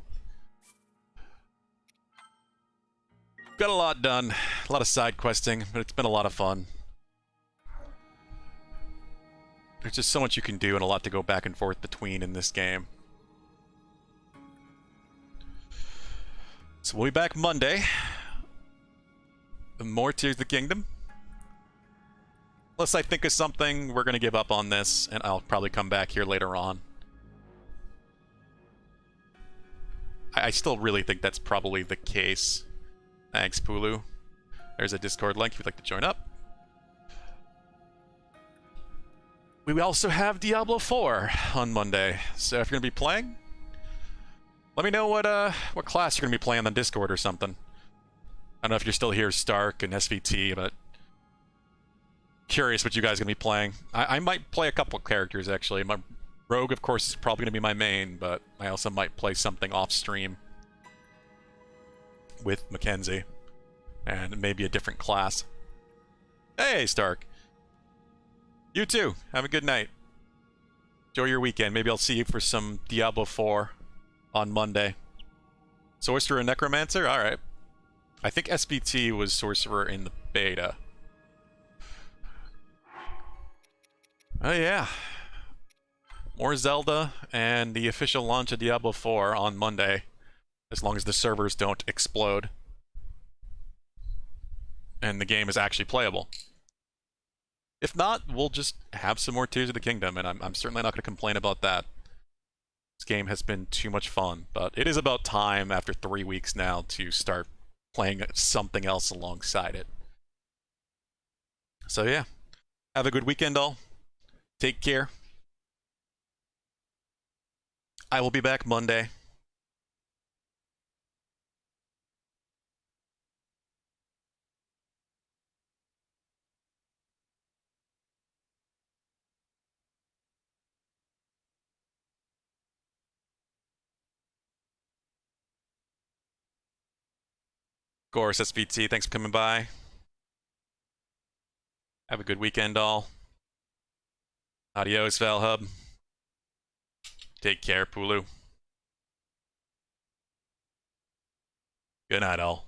Got a lot done. A lot of side questing, but it's been a lot of fun. There's just so much you can do and a lot to go back and forth between in this game. So we'll be back Monday. More Tears of the Kingdom. Unless I think of something, we're going to give up on this, and I'll probably come back here later on. I still really think that's probably the case. Thanks, Pulu. There's a Discord link if you'd like to join up. We also have Diablo 4 on Monday, so if you're going to be playing, let me know what class you're going to be playing on Discord or something. I don't know if you're still here, Stark and SVT, but curious what you guys are going to be playing. I might play a couple characters, actually. My Rogue, of course, is probably going to be my main, but I also might play something off-stream with Mackenzie, and maybe a different class. Hey, Stark. You too. Have a good night. Enjoy your weekend. Maybe I'll see you for some Diablo 4 on Monday. Sorcerer and Necromancer? Alright. I think SBT was Sorcerer in the beta. Oh yeah. More Zelda and the official launch of Diablo 4 on Monday. As long as the servers don't explode. And the game is actually playable. If not, we'll just have some more Tears of the Kingdom, and I'm certainly not going to complain about that. This game has been too much fun, but it is about time after 3 weeks now to start playing something else alongside it. So yeah, have a good weekend all. Take care. I will be back Monday. Of course, SVT, thanks for coming by. Have a good weekend all. Adios, Valhub. Take care, Pulu. Good night all.